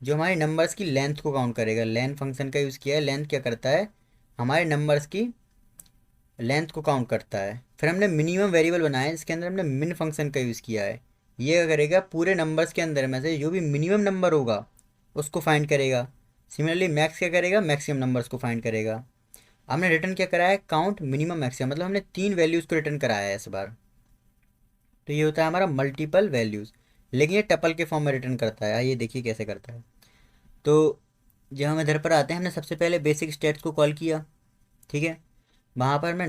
जो हमारे नंबर्स की लेंथ को काउंट करेगा। लेंथ फंक्शन का यूज़ किया है। लेंथ क्या करता है, हमारे नंबर्स की लेंथ को काउंट करता है। फिर हमने मिनिमम वेरिएबल बनाया है, जिसके अंदर हमने मिन फंक्शन का यूज़ किया है। ये क्या करेगा, पूरे नंबर्स के अंदर में से जो भी मिनिमम नंबर होगा उसको फाइंड करेगा। सिमिलरली मैक्स क्या करेगा, मैक्सिमम नंबर्स को फाइंड करेगा। हमने रिटर्न क्या कराया है, काउंट मिनिमम मैक्सिमम, मतलब हमने 3 वैल्यूज़ को रिटर्न कराया है इस बार। तो ये होता है हमारा मल्टीपल वैल्यूज़, लेकिन ये टपल के फॉर्म में रिटर्न करता है। आइए देखिए कैसे करता है। तो जब हम इधर पर आते हैं, हमने सबसे पहले बेसिक स्टेट्स को कॉल किया, ठीक है। वहाँ पर हमने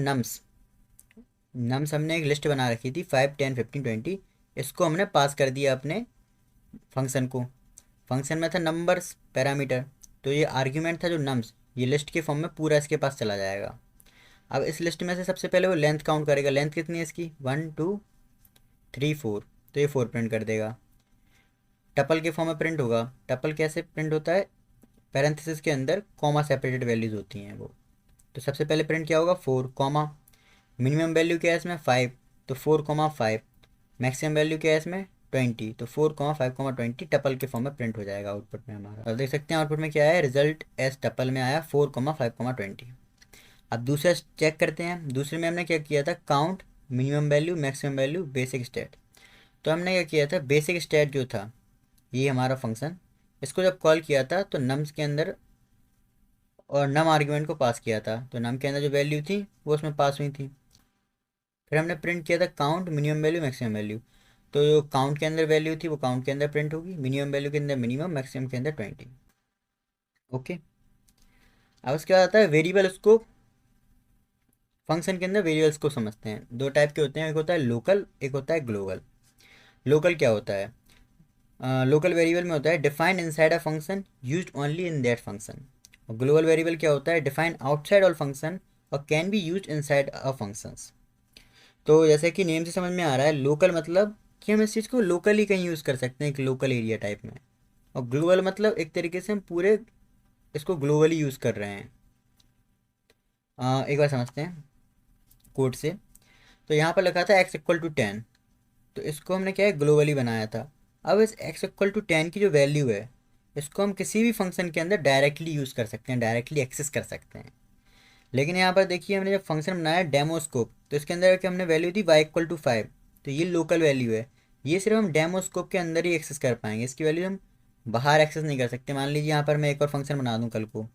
नम्स हमने एक लिस्ट बना रखी थी 5, 10, 15, 20। इसको हमने पास कर दिया अपने फंक्शन को। फंक्शन में था नंबर्स पैरामीटर, तो ये आर्ग्यूमेंट था जो नम्स, ये लिस्ट के फॉर्म में पूरा इसके पास चला जाएगा। अब इस लिस्ट में से सबसे पहले वो लेंथ काउंट करेगा। लेंथ कितनी है इसकी, 1, 2, 3, 4, तो ये 4 प्रिंट कर देगा। टपल के फॉर्म में प्रिंट होगा। टपल कैसे प्रिंट होता है, पैरेंथेसिस के अंदर कॉमा सेपरेटेड वैल्यूज़ होती हैं वो। तो सबसे पहले प्रिंट क्या होगा, 4 कॉमा, मिनिमम वैल्यू क्या है इसमें 5, तो 4, 5। मैक्सिमम वैल्यू क्या है इसमें 20, तो 4, 5, 20 टपल के फॉर्म में प्रिंट हो जाएगा आउटपुट में हमारा। और देख सकते हैं आउटपुट में क्या है, रिजल्ट एस टपल में आया 4, 5, 20। अब दूसरा चेक करते हैं। दूसरे में हमने क्या किया था, count minimum value maximum value basic state. तो हमने क्या किया था, बेसिक स्टेट जो था ये हमारा फंक्शन, इसको जब कॉल किया था तो नम्स के अंदर और नम आर्ग्यूमेंट को पास किया था, तो नम के अंदर जो वैल्यू थी वो उसमें पास हुई थी। फिर हमने प्रिंट किया था count minimum value maximum value, तो जो काउंट के अंदर वैल्यू थी वो काउंट के अंदर प्रिंट होगी, मिनिमम वैल्यू के अंदर मिनिमम, मैक्सिमम के अंदर 20। ओके। अब उसके बाद आता है वेरिएबल स्कोप। फंक्शन के अंदर वेरिएबल्स को समझते हैं। दो टाइप के होते हैं, एक होता है लोकल, एक होता है ग्लोबल। लोकल क्या होता है, लोकल वेरिएबल में होता है defined inside a function used only in that function. और ग्लोबल वेरिएबल क्या होता है, डिफाइंड आउटसाइड ऑल फंक्शन और can be used inside a functions. तो जैसे कि नेम से समझ में आ रहा है, लोकल मतलब कि हम इस चीज़ को लोकली कहीं यूज़ कर सकते हैं, एक लोकल एरिया टाइप में। और ग्लोबल मतलब एक तरीके से हम पूरे इसको ग्लोबली यूज़ कर रहे हैं। एक बार समझते हैं कोड से। तो यहाँ पर लिखा था x = 10, तो इसको हमने क्या है ग्लोबली बनाया था। अब इस x = 10 की जो वैल्यू है, इसको हम किसी भी फंक्शन के अंदर डायरेक्टली यूज़ कर सकते हैं, डायरेक्टली एक्सेस कर सकते हैं। लेकिन यहाँ पर देखिए हमने जब फंक्शन बनाया डेमोस्कोप, तो इसके अंदर कि हमने वैल्यू दी y = 5, तो ये लोकल वैल्यू है। ये सिर्फ हम डेमोस्कोप के अंदर ही एक्सेस कर पाएंगे, इसकी वैल्यू हम बाहर एक्सेस नहीं कर सकते। मान लीजिए यहाँ पर मैं एक और फंक्शन बना दूँ कल को,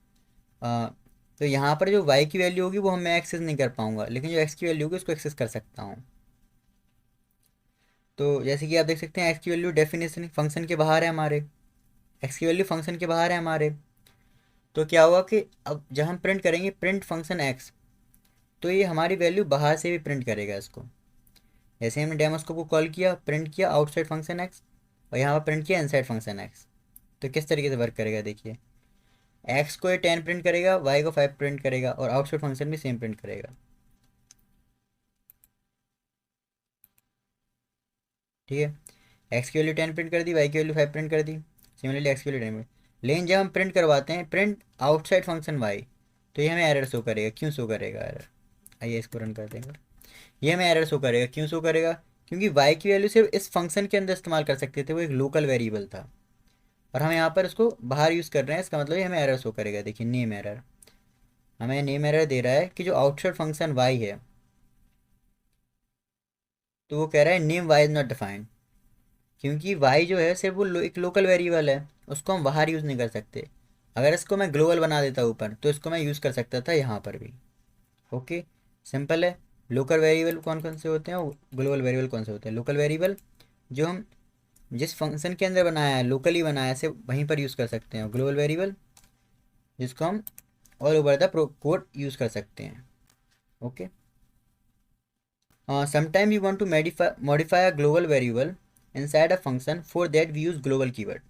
तो यहाँ पर जो y की वैल्यू होगी वो मैं एक्सेस नहीं कर पाऊँगा, लेकिन जो x की वैल्यू होगी उसको एक्सेस कर सकता हूँ। तो जैसे कि आप देख सकते हैं x की वैल्यू डेफिनेशन फंक्शन के बाहर है हमारे, x की वैल्यू फंक्शन के बाहर है हमारे। तो क्या हुआ कि अब जब हम प्रिंट करेंगे प्रिंट फंक्शन x, तो ये हमारी वैल्यू बाहर से भी प्रिंट करेगा इसको। जैसे हमने डेमोस्कोप को कॉल किया, प्रिंट किया आउटसाइड फंक्शन x, और यहाँ पर प्रिंट किया इनसाइड फंक्शन x। तो किस तरीके से वर्क करेगा देखिए, x को ये 10 प्रिंट करेगा, y को 5 प्रिंट करेगा, और आउटसाइड फंक्शन भी सेम प्रिंट करेगा। ठीक है, x की वैल्यू 10 प्रिंट कर दी, y की वैल्यू 5 प्रिंट कर दी। सिमिलरली एक्स के लिए टाइम, लेकिन जब हम प्रिंट करवाते हैं प्रिंट आउटसाइड फंक्शन वाई, तो ये हमें एरर शो करेगा। क्यों शो करेगा एरर? आइए इसको रन करते हैं। ये हमें एरर शो करेगा। क्यों शो करेगा? क्योंकि वाई की वैल्यू सिर्फ इस फंक्शन के अंदर इस्तेमाल कर सकते थे, वो एक लोकल वेरिएबल था, और हम यहाँ पर इसको बाहर यूज़ कर रहे हैं। इसका मतलब ये हमें एरर शो करेगा। देखिए नेम एरर, हमें नेम एरर दे रहा है कि जो आउटसाइड फंक्शन वाई है, तो वो कह रहा है name y is not defined, क्योंकि वाई जो है सिर्फ वो एक लोकल वेरिएबल है, उसको हम बाहर यूज़ नहीं कर सकते। अगर इसको मैं ग्लोबल बना देता ऊपर, तो इसको मैं यूज़ कर सकता था यहाँ पर भी। ओके, सिंपल है। लोकल वेरिएबल कौन कौन से होते हैं, ग्लोबल वेरिएबल कौन से होते हैं? लोकल वेरिएबल जो हम जिस फंक्शन के अंदर बनाया है, लोकली बनाया है, से वहीं पर यूज़ कर सकते हैं। ग्लोबल वेरिएबल जिसको हम all over the code use कर सकते हैं। Okay, sometime you want to modify a global variable inside a function, for that we use global keyword.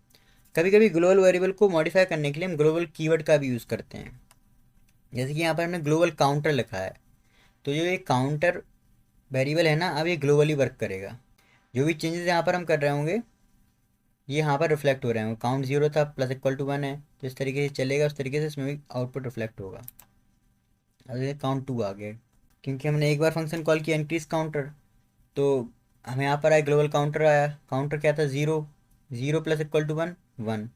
कभी कभी ग्लोबल वेरिएबल को मॉडिफाई करने के लिए हम ग्लोबल कीवर्ड का भी यूज़ करते हैं। जैसे कि यहाँ पर हमने ग्लोबल काउंटर लिखा है, तो जो ये काउंटर वेरिएबल है ना, अब ये ग्लोबली वर्क करेगा। जो भी चेंजेस यहाँ पर हम कर रहे होंगे, ये यहाँ पर रिफ्लेक्ट हो रहे हैं। काउंट 0 था, प्लस इक्वल टू 1 है, जिस तरीके से चलेगा उस तरीके से इसमें भी आउटपुट रिफ्लेक्ट होगा। अब ये काउंट 2 आ गया, क्योंकि हमने एक बार फंक्शन कॉल किया इंक्रीज काउंटर, तो हमें यहाँ पर आया ग्लोबल काउंटर आया। काउंटर क्या था? 0, 0 प्लस इक्वल टू 1, 1।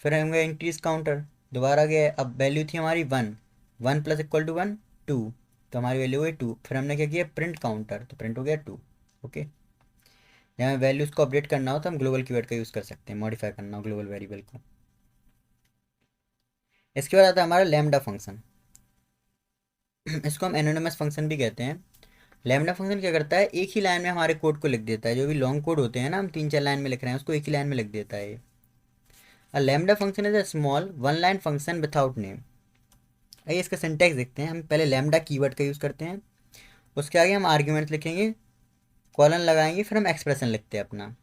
फिर हम गए इंक्रीज काउंटर, दोबारा गए, अब वैल्यू थी हमारी 1, 1 प्लस इक्वल टू 1, 2, तो हमारी वैल्यू हुई 2। फिर हमने क्या किया? प्रिंट काउंटर, तो प्रिंट हो गया 2। ओके, जब हमें वैल्यूज़ को अपडेट करना हो तो हम ग्लोबल कीवर्ड का यूज़ कर सकते हैं, मॉडिफाई करना हो ग्लोबल वेरिएबल को। इसके बाद आता है हमारा लैम्डा फंक्शन। इसको हम एनोनिमस फंक्शन भी कहते हैं। लैम्डा फंक्शन क्या करता है? एक ही लाइन में हमारे कोड को लिख देता है। जो भी लॉन्ग कोड होते हैं ना, हम 3-4 लाइन में लिख रहे हैं, उसको एक ही लाइन में लिख देता है। A lambda function is a small one line function without name. आइए इसका सिंटैक्स देखते हैं। हम पहले लैम्डा कीवर्ड का यूज़ करते हैं, उसके आगे हम आर्ग्यूमेंट लिखेंगे, कॉलन लगाएंगे, फिर हम एक्सप्रेशन लिखते हैं अपना।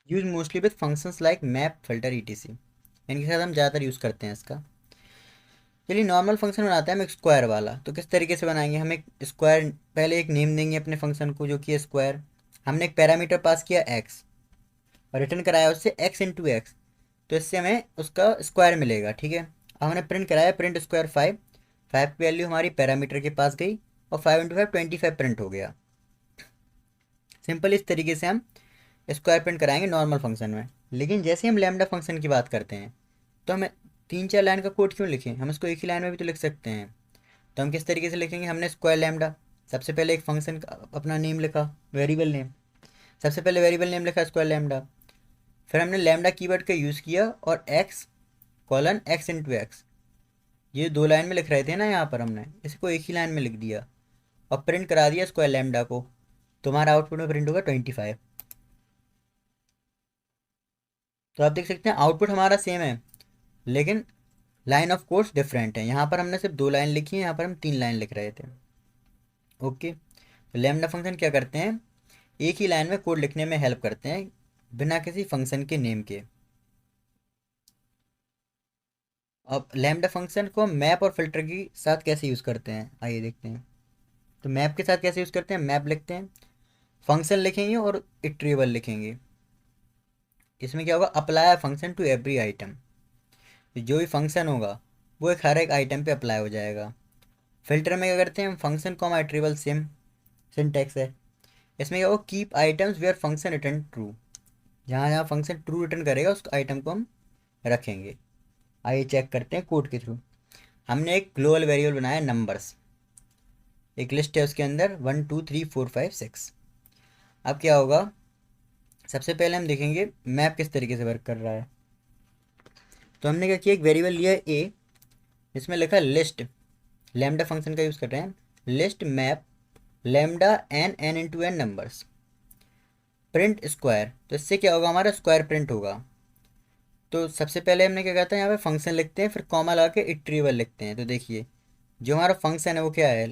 Use mostly with functions like map, filter, etc, इनके साथ हम ज़्यादातर यूज़ करते हैं इसका। चलिए नॉर्मल फंक्शन बनाते हैं हम एक स्क्वायर वाला। तो किस तरीके से बनाएंगे? हम एक स्क्वायर, पहले एक नेम देंगे अपने फंक्शन को जो कि है स्क्वायर। हमने एक पैरामीटर पास किया एक्स, और रिटर्न कराया उससे एक्स इंटू एक्स, तो इससे हमें उसका स्क्वायर मिलेगा। ठीक है, अब हमने प्रिंट कराया प्रिंट स्क्वायर 5, 5 की वैल्यू हमारी पैरामीटर के पास गई, और 5 इंटू 5 25 प्रिंट हो गया। सिंपल इस तरीके से हम स्क्वायर प्रिंट कराएंगे नॉर्मल फंक्शन में। लेकिन जैसे हम लैम्डा फंक्शन की बात करते हैं, तो हमें 3-4 लाइन का कोड क्यों लिखें? हम इसको एक ही लाइन में भी तो लिख सकते हैं। तो हम किस तरीके से लिखेंगे? हमने स्क्वायर लैम्डा, सबसे पहले एक फंक्शन का अपना नेम लिखा, वेरिएबल नेम, सबसे पहले वेरिएबल नेम लिखा स्क्वायर लैम्डा, फिर हमने लैम्डा कीवर्ड का यूज़ किया, और x colon x into x, ये 2 लाइन में लिख रहे थे ना, यहाँ पर हमने इसको एक ही लाइन में लिख दिया और प्रिंट करा दिया स्क्वायर लैम्डा को। तुम्हारा आउटपुट में प्रिंट होगा 25। तो आप देख सकते हैं आउटपुट हमारा सेम है, लेकिन लाइन ऑफ कोड्स डिफरेंट है। यहाँ पर हमने सिर्फ 2 लाइन लिखी है, यहाँ पर हम 3 लाइन लिख रहे थे। ओके, तो लैम्डा फंक्शन क्या करते हैं? एक ही लाइन में कोड लिखने में हेल्प करते हैं, बिना किसी फंक्शन के नेम के। अब लैम्डा फंक्शन को मैप और फिल्टर के साथ कैसे यूज़ करते हैं, आइए देखते हैं। तो मैप के साथ कैसे यूज़ करते हैं? मैप लिखते हैं, फंक्शन लिखेंगे और इटरेबल लिखेंगे। इसमें क्या होगा? Apply function to every item, जो भी फंक्शन होगा वो एक हर एक आइटम पे अप्लाई हो जाएगा। फिल्टर में क्या करते हैं? हम function comma iterable same syntax है। इसमें क्या होगा? Keep items where function return true, जहाँ जहाँ फंक्शन ट्रू रिटर्न करेगा उस आइटम को हम रखेंगे। आइए चेक करते हैं कोड के थ्रू। हमने एक ग्लोबल वेरिएबल बनाया नंबर्स, एक लिस्ट है उसके अंदर 1 2 3 4 5 6। अब क्या होगा? सबसे पहले हम देखेंगे मैप किस तरीके से वर्क कर रहा है। तो हमने क्या किया? एक वेरिएबल लिया ए, इसमें लिखा लिस्ट, लैम्डा फंक्शन का यूज़ कर रहे हैं, list map lambda n into n numbers, print square. तो इससे क्या होगा? हमारा स्क्वायर प्रिंट होगा। तो सबसे पहले हमने क्या कहता है, यहाँ पे फंक्शन लिखते हैं, फिर कॉमा लगा के इटरेबल लिखते हैं। तो देखिए जो हमारा फंक्शन है वो क्या है?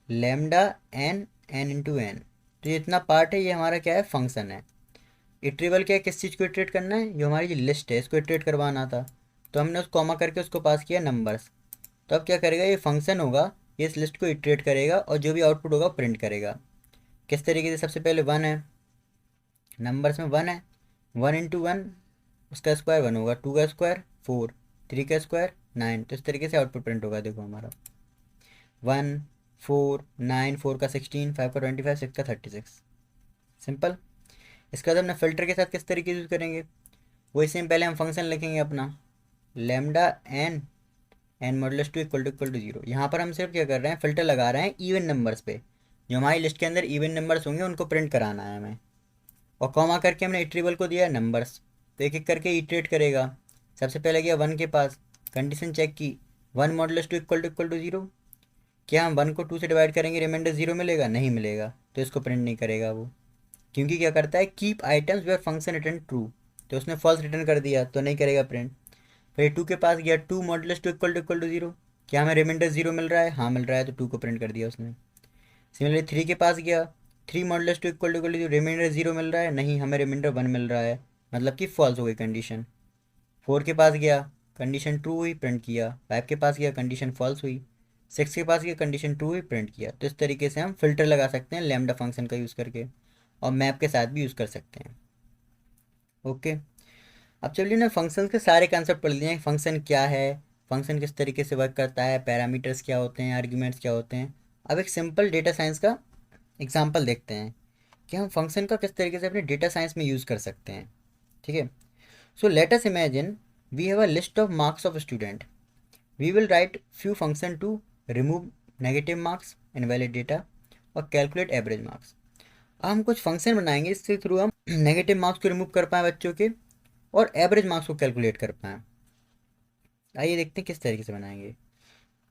Lambda n into n. तो ये इतना पार्ट है, ये हमारा क्या है? फंक्शन है। इटरेबल क्या है? किस चीज़ को इटरेट करना है? जो हमारी जो लिस्ट है इसको इटरेट करवाना था, तो हमने उस कॉमा करके उसको पास किया नंबर्स। तो अब क्या करेगा? ये फंक्शन होगा, ये इस लिस्ट को इटरेट करेगा और जो भी आउटपुट होगा प्रिंट करेगा। किस तरीके से? सबसे पहले 1 है, नंबर्स में 1 है, 1 इंटू 1 उसका स्क्वायर 1 होगा, 2 का स्क्वायर 4, 3 का स्क्वायर 9। तो इस तरीके से आउटपुट प्रिंट होगा। देखो हमारा 1 4 9, 4 का 16, 5 का 25, 6 का 36। सिंपल। इसके बाद हमने फिल्टर के साथ किस तरीके यूज़ करेंगे, वही सेम। पहले हम फंक्शन लिखेंगे अपना lambda n modulus two equal to 0। यहाँ पर हम सिर्फ क्या कर रहे हैं, फिल्टर लगा रहे हैं इवन नंबर्स पे। जो हमारी लिस्ट के अंदर इवन नंबर्स होंगे उनको प्रिंट कराना है हमें। और कॉमा करके हमने इटरेबल को दिया है नंबर्स, तो एक एक करके इटरेट करेगा। सबसे पहले गया 1 के पास, कंडीशन चेक की, 1 मॉडुलस टू इक्वल टू 0। क्या हम 1 को 2 से डिवाइड करेंगे रिमाइंडर 0 मिलेगा? नहीं मिलेगा, तो इसको प्रिंट नहीं करेगा वो। क्योंकि क्या करता है, keep items where function return true. तो उसने फॉल्स रिटर्न कर दिया, तो नहीं करेगा प्रिंट। फिर 2 के पास गया, 2 मॉडुलस टू इक्वल टू 0। क्या हमें रिमाइंडर 0 मिल रहा है? हाँ मिल रहा है, तो 2 को प्रिंट कर दिया उसने। सिमिलरली 3 के पास गया, 3 modulus two equal to 0, remainder 0 मिल रहा है? नहीं, हमें रिमाइंडर 1 मिल रहा है, मतलब कि फॉल्स हो गई कंडीशन। 4 के पास गया, कंडीशन ट्रू हुई, प्रिंट किया। 5 के पास गया, कंडीशन फॉल्स हुई। 6 के पास गया, कंडीशन ट्रू हुई, प्रिंट किया। तो इस तरीके से हम फिल्टर लगा सकते हैं लैम्डा फंक्शन का यूज़ करके, और मैप के साथ भी यूज़ कर सकते हैं। ओके। अब चलिए ना, फंक्शंस के सारे कंसेप्ट पढ़ लिए हैं। फंक्शन क्या है, फंक्शन किस तरीके से वर्क करता है, पैरामीटर्स क्या होते हैं, आर्ग्यूमेंट्स क्या होते हैं। अब एक सिंपल डेटा साइंस का एग्जांपल देखते हैं कि हम फंक्शन का किस तरीके से अपने डेटा साइंस में यूज़ कर सकते हैं। ठीक है। So let us imagine we have a list of marks of student. We will write few function to remove negative marks, invalid data, और कैलकुलेट एवरेज मार्क्स। अब हम कुछ फंक्शन बनाएंगे इसके थ्रू हम नेगेटिव मार्क्स को रिमूव कर पाएँ बच्चों के, और एवरेज मार्क्स को कैलकुलेट कर पाएँ। आइए देखते हैं किस तरीके से बनाएंगे।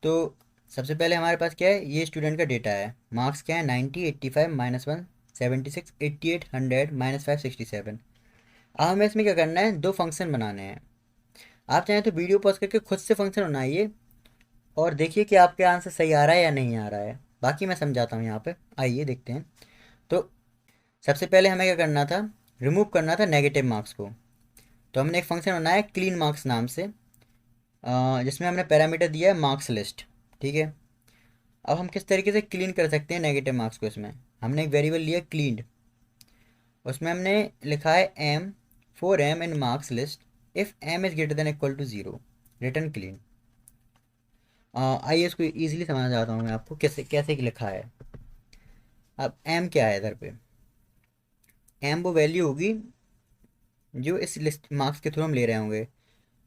तो सबसे पहले हमारे पास क्या है, ये स्टूडेंट का डेटा है। मार्क्स क्या है, 90, 85, -1, 76, 88, 100, -5, 67। अब हमें इसमें क्या करना है, दो फंक्शन बनाने हैं। आप चाहें तो वीडियो पॉज करके खुद से फंक्शन बनाइए और देखिए कि आपके आंसर सही आ रहा है या नहीं आ रहा है। बाकी मैं समझाता हूँ यहाँ पे, आइए देखते हैं। तो सबसे पहले हमें क्या करना था, रिमूव करना था नेगेटिव मार्क्स को। तो हमने एक फंक्शन बनाया क्लीन मार्क्स नाम से, जिसमें हमने पैरामीटर दिया है मार्क्स लिस्ट। ठीक है। अब हम किस तरीके से क्लीन कर सकते हैं नेगेटिव मार्क्स को, इसमें हमने एक वेरिएबल लिया क्लीन्ड। उसमें हमने लिखा है m, for m in marks list if m is greater than equal to 0, return clean. आइए इसको ईजिली समझना चाहता हूँ मैं आपको, कैसे कैसे लिखा है। अब एम क्या है इधर पे, एम वो वैल्यू होगी जो इस लिस्ट मार्क्स के थ्रू हम ले रहे होंगे।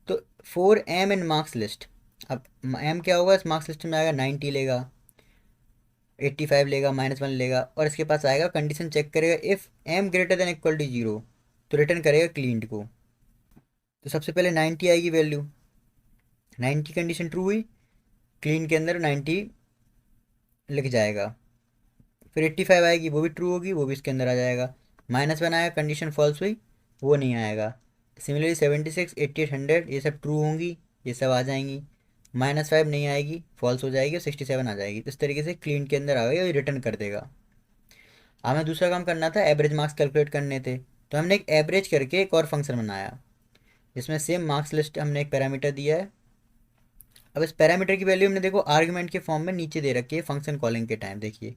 तो four M in marks list, अब एम क्या होगा, इस मार्क्स लिस्ट में आएगा 90 लेगा, 85 लेगा, -1 लेगा, और इसके पास आएगा कंडीशन चेक करेगा if m greater than equal to 0, तो रिटर्न करेगा क्लीन्ड को। तो सबसे पहले 90 आएगी वैल्यू, 90 कंडीशन ट्रू हुई, क्लीन के अंदर 90 लिख जाएगा। फिर 85 आएगी, वो भी ट्रू होगी, वो भी इसके अंदर आ जाएगा। -1 आया, कंडीशन फॉल्स हुई, वो नहीं आएगा। सिमिलरली 76, 88, 100 ये सब ट्रू होंगी, ये सब आ जाएंगी। -5 नहीं आएगी, फॉल्स हो जाएगी, और 67 आ जाएगी। इस तरीके से क्लीन के अंदर आ गई और ये रिटर्न कर देगा। हमें दूसरा काम करना था, एवरेज मार्क्स कैलकुलेट करने थे। तो हमने एक एवरेज करके एक और फंक्शन बनाया, जिसमें सेम मार्क्स लिस्ट हमने एक पैरामीटर दिया है। अब इस पैरामीटर की वैल्यू हमने देखो आर्गुमेंट के फॉर्म में नीचे दे रखी है फंक्शन कॉलिंग के टाइम। देखिए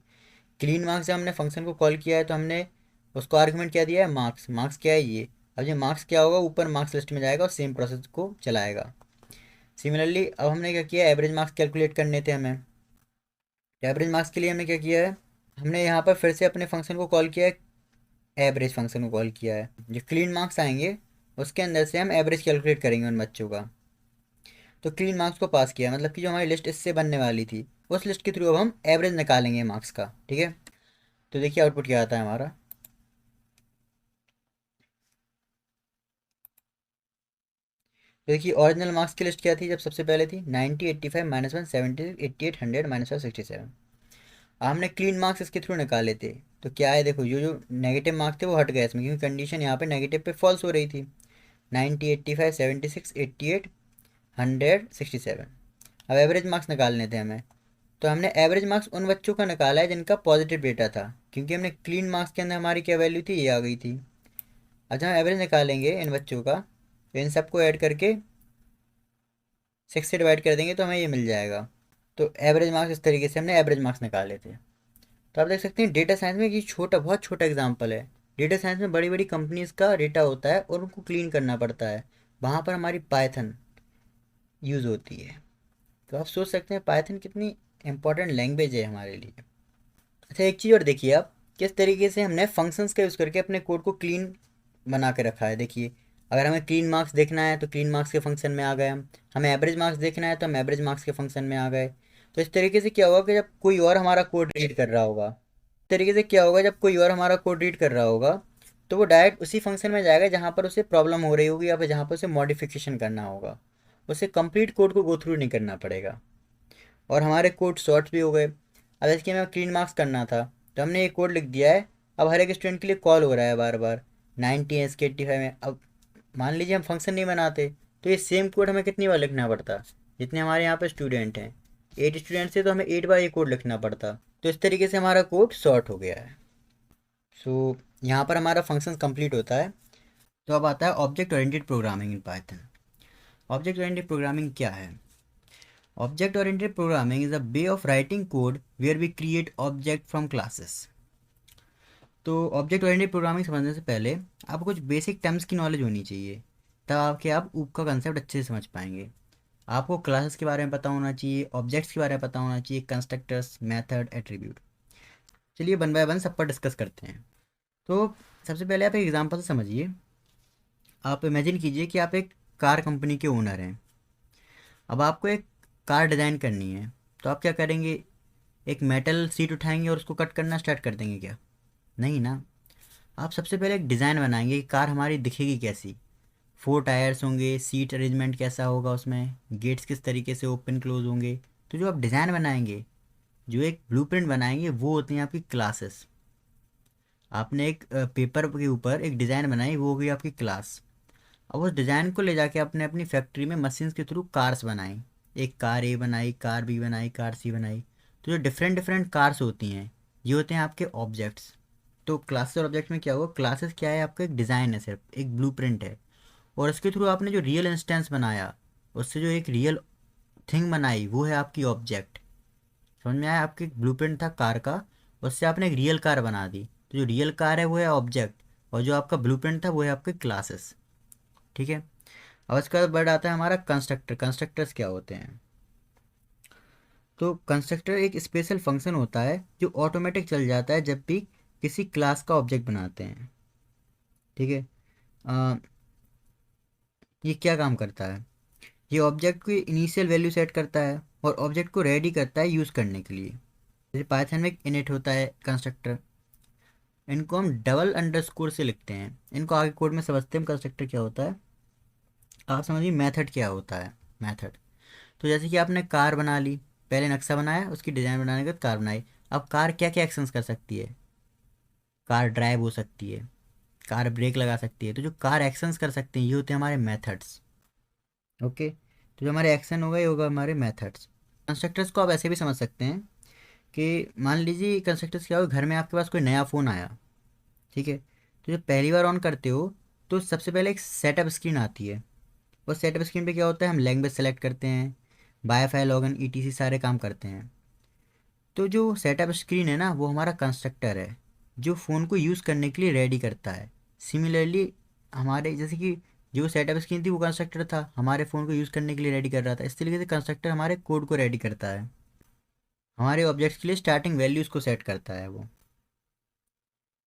क्लीन मार्क्स जब हमने फंक्शन को कॉल किया है तो हमने उसको आर्गुमेंट क्या दिया है, मार्क्स। मार्क्स क्या है ये, अब ये मार्क्स क्या होगा, ऊपर मार्क्स लिस्ट में जाएगा और सेम प्रोसेस को चलाएगा। सिमिलरली अब हमने क्या किया, एवरेज मार्क्स कैलकुलेट करने थे हमें। एवरेज मार्क्स के लिए हमने क्या किया है, हमने यहाँ पर फिर से अपने फंक्शन को कॉल किया है, एवरेज फंक्शन को कॉल किया है। जो क्लीन मार्क्स आएंगे उसके अंदर से हम एवरेज कैलकुलेट करेंगे उन बच्चों का। तो क्लीन मार्क्स को पास किया, मतलब कि जो हमारी लिस्ट इससे बनने वाली थी उस लिस्ट के थ्रू अब हम एवरेज निकालेंगे मार्क्स का। ठीक है। तो देखिए आउटपुट क्या आता है हमारा। तो देखिए ओरिजिनल मार्क्स की लिस्ट क्या थी, जब सबसे पहले थी 90, 85, -1, 76, 88, 100, -5, 67। हमने क्लीन मार्क्स इसके थ्रू निकाले थे। तो क्या है, देखो जो जो नेगेटिव मार्क्स थे वो हट गए इसमें, क्योंकि कंडीशन यहाँ पे नेगेटिव पे फॉल्स हो रही थी। 90, 85, 76, 88, 100, 67। अब एवरेज मार्क्स निकालने थे हमें। तो हमने एवरेज मार्क्स उन बच्चों का निकाला है जिनका पॉजिटिव डेटा था, क्योंकि हमने क्लीन मार्क्स के अंदर हमारी क्या वैल्यू थी, ये आ गई थी। अब जब हम एवरेज निकालेंगे इन बच्चों का, तो इन सबको ऐड करके 6 से डिवाइड कर देंगे तो हमें ये मिल जाएगा। तो एवरेज मार्क्स इस तरीके से हमने एवरेज मार्क्स निकाले थे। तो आप देख सकते हैं डेटा साइंस में ये छोटा, बहुत छोटा एग्जाम्पल है, डेटा साइंस में बड़ी बड़ी कंपनीज का डेटा होता है और उनको क्लीन करना पड़ता है, वहाँ पर हमारी पाइथन यूज़ होती है। तो आप सोच सकते हैं पाइथन कितनी इंपॉर्टेंट लैंग्वेज है हमारे लिए। अच्छा, एक चीज़ और देखिए आप, किस तरीके से हमने फंक्शंस का यूज़ करके अपने कोड को क्लीन बना के रखा है। देखिए, अगर हमें क्लीन मार्क्स देखना है तो क्लीन मार्क्स के फंक्शन में आ गए हम, हमें एवरेज मार्क्स देखना है तो हम एवरेज मार्क्स के फंक्शन में आ गए। तो इस तरीके से क्या होगा कि जब कोई और हमारा कोड रीड कर रहा होगा, इस तरीके से क्या होगा, जब कोई और हमारा कोड रीड कर रहा होगा तो वो डायरेक्ट उसी फंक्शन में जाएगा जहाँ पर उसे प्रॉब्लम हो रही होगी या फिर जहाँ पर उसे मॉडिफिकेशन करना होगा। उसे कंप्लीट कोड को गो थ्रू नहीं करना पड़ेगा और हमारे कोड शॉर्ट भी हो गए। अब जैसे कि हमें क्लीन मार्क्स करना था तो हमने ये कोड लिख दिया है, अब हर एक स्टूडेंट के लिए कॉल हो रहा है बार बार 90 एस के 85 में। अब मान लीजिए हम फंक्शन नहीं बनाते तो ये सेम कोड हमें कितनी बार लिखना पड़ता, जितने हमारे यहाँ पे स्टूडेंट हैं 8 स्टूडेंट्स थे तो हमें 8 बार ये कोड लिखना पड़ता। तो इस तरीके से हमारा कोड शॉर्ट हो गया है। सो यहाँ पर हमारा फंक्शन कंप्लीट होता है। तो अब आता है object oriented programming in Python. Object oriented programming क्या है? Object oriented programming is a way of writing code where we create object from classes. तो ऑब्जेक्ट ओरिएंटेड प्रोग्रामिंग समझने से पहले आपको कुछ बेसिक टर्म्स की नॉलेज होनी चाहिए, तब आपके आप ऊप का कंसेप्ट अच्छे से समझ पाएंगे। आपको क्लासेस के बारे में पता होना चाहिए, ऑब्जेक्ट्स के बारे में पता होना चाहिए, कंस्ट्रक्टर्स, मेथड, एट्रीब्यूट। चलिए वन बाय वन सब पर डिस्कस करते हैं। तो सबसे पहले आप एक एग्जांपल से समझिए। आप इमेजिन कीजिए कि आप एक कार कंपनी के ओनर हैं। अब आपको एक कार डिज़ाइन करनी है, तो आप क्या करेंगे? एक मेटल सीट उठाएंगे और उसको कट करना स्टार्ट कर देंगे क्या? नहीं ना। आप सबसे पहले एक डिज़ाइन बनाएंगे कि कार हमारी दिखेगी कैसी, 4 टायर्स होंगे, सीट अरेंजमेंट कैसा होगा, उसमें गेट्स किस तरीके से ओपन क्लोज होंगे। तो जो आप डिज़ाइन बनाएंगे, जो एक ब्लूप्रिंट बनाएंगे, वो होती हैं आपकी क्लासेस। आपने एक पेपर के ऊपर एक डिज़ाइन बनाई, वो होगी आपकी क्लास। अब उस डिज़ाइन को ले जाके आपने अपनी फैक्ट्री में मशीन के थ्रू कार्स बनाई। एक कार ए बनाई, कार बी बनाई, कार सी बनाई। तो जो डिफरेंट डिफरेंट कार्स होती हैं, ये होते हैं आपके ऑब्जेक्ट्स। तो क्लासेस और ऑब्जेक्ट में क्या होगा? क्लासेस क्या है? आपका एक डिज़ाइन है, सिर्फ एक ब्लूप्रिंट है। और इसके थ्रू आपने जो रियल इंस्टेंस बनाया, उससे जो एक रियल थिंग बनाई, वो है आपकी ऑब्जेक्ट। समझ में आया? आपकी एक ब्लूप्रिंट था कार का, उससे आपने एक रियल कार बना दी, तो जो रियल कार है वो है ऑब्जेक्ट, और जो आपका ब्लूप्रिंट था वो है आपके क्लासेस। ठीक है। अब इसके बाद वर्ड आता है हमारा कंस्ट्रक्टर। कंस्ट्रक्टर्स क्या होते हैं? तो कंस्ट्रक्टर एक स्पेशल फंक्शन होता है जो ऑटोमेटिक चल जाता है जब भी किसी क्लास का ऑब्जेक्ट बनाते हैं। ठीक है। अ, ये क्या काम करता है? ये ऑब्जेक्ट की इनिशियल वैल्यू सेट करता है और ऑब्जेक्ट को रेडी करता है यूज़ करने के लिए। जैसे पाइथन में एक इनिट होता है कंस्ट्रक्टर, इनको हम डबल अंडरस्कोर से लिखते हैं। इनको आगे कोड में समझते हैं कंस्ट्रक्टर क्या होता है। आप समझिए मेथड क्या होता है। मेथड, तो जैसे कि आपने कार बना ली, पहले नक्शा बनाया, उसकी डिज़ाइन बनाने के बाद कार बनाई। अब कार क्या क्या एक्शंस कर सकती है? कार ड्राइव हो सकती है, कार ब्रेक लगा सकती है। तो जो कार एक्शंस कर सकते हैं, ये होते हैं हमारे मेथड्स। ओके। तो जो हमारे एक्शन होगा, ये होगा हमारे मेथड्स। कंस्ट्रक्टर्स को आप ऐसे भी समझ सकते हैं कि मान लीजिए कंस्ट्रक्टर्स क्या हो, घर में आपके पास कोई नया फ़ोन आया। ठीक है। तो जब पहली बार ऑन करते हो तो सबसे पहले एक सेटअप स्क्रीन आती है। उस सेटअप स्क्रीन पे क्या होता है? हम लैंग्वेज सेलेक्ट करते हैं, वाईफाई लॉगिन ईटीसी सारे काम करते हैं। तो जो सेटअप स्क्रीन है ना, वो हमारा कंस्ट्रक्टर है जो फ़ोन को यूज़ करने के लिए रेडी करता है। सिमिलरली हमारे जैसे कि जो सेटअप स्क्रीन थी वो कंस्ट्रक्टर था, हमारे फ़ोन को यूज़ करने के लिए रेडी कर रहा था। इस तरीके से कंस्ट्रक्टर हमारे कोड को रेडी करता है, हमारे ऑब्जेक्ट्स के लिए स्टार्टिंग वैल्यूज़ को सेट करता है वो।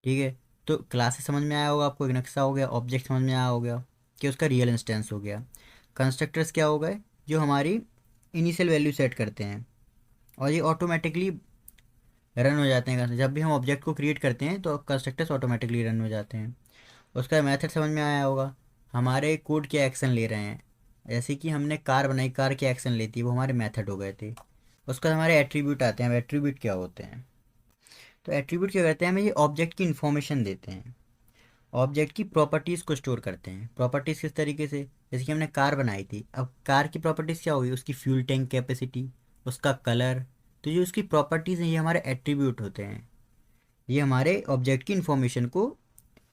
ठीक है। तो क्लासेस समझ में आया होगा आपको, एक नक्शा हो गया, ऑब्जेक्ट समझ में आया होगा कि उसका रियल इंस्टेंस हो गया। कंस्ट्रक्टर्स क्या हो गए? जो हमारी इनिशियल वैल्यू सेट करते हैं और ये ऑटोमेटिकली रन हो जाते हैं। जब भी हम ऑब्जेक्ट को क्रिएट करते हैं तो कंस्ट्रक्टर्स ऑटोमेटिकली रन हो जाते हैं। उसका मेथड समझ में आया होगा, हमारे कोड के एक्शन ले रहे हैं। जैसे कि हमने कार बनाई, कार के एक्शन लेती है, वो हमारे मेथड हो गए थे। उसका हमारे एट्रीब्यूट आते हैं। एट्रीब्यूट क्या होते हैं? तो एट्रीब्यूट क्या करते हैं? हमें ये ऑब्जेक्ट की इन्फॉर्मेशन देते हैं, ऑब्जेक्ट की प्रॉपर्टीज़ को स्टोर करते हैं। प्रॉपर्टीज़ किस तरीके से? जैसे कि हमने कार बनाई थी, अब कार की प्रॉपर्टीज़ क्या होगी? उसकी फ्यूल टैंक कैपेसिटी, उसका कलर। तो जो उसकी प्रॉपर्टीज़ हैं, ये हमारे एट्रीब्यूट होते हैं। ये हमारे ऑब्जेक्ट की इन्फॉर्मेशन को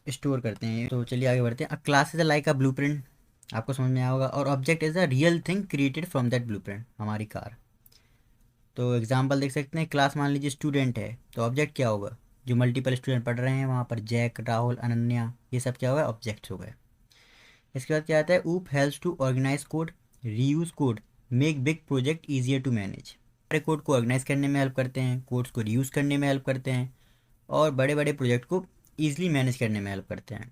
स्टोर करते हैं। तो चलिए आगे बढ़ते हैं। अ class is a like a blueprint, आपको समझ में आया होगा, और object is a real thing created from that blueprint, हमारी कार। तो एग्जांपल देख सकते हैं, क्लास मान लीजिए स्टूडेंट है, तो ऑब्जेक्ट क्या होगा? जो मल्टीपल स्टूडेंट पढ़ रहे हैं वहाँ पर जैक, राहुल, अनन्या, ये सब क्या हो गए, ऑब्जेक्ट्स हो गए। इसके बाद क्या आता है, OOP helps to organise code, reuse code, make big project easier to manage. बड़े कोड को ऑर्गेनाइज करने में हेल्प करते हैं, कोड्स को रीयूज़ करने में हेल्प करते हैं, और बड़े बड़े प्रोजेक्ट को ईजिली मैनेज करने में हेल्प करते हैं।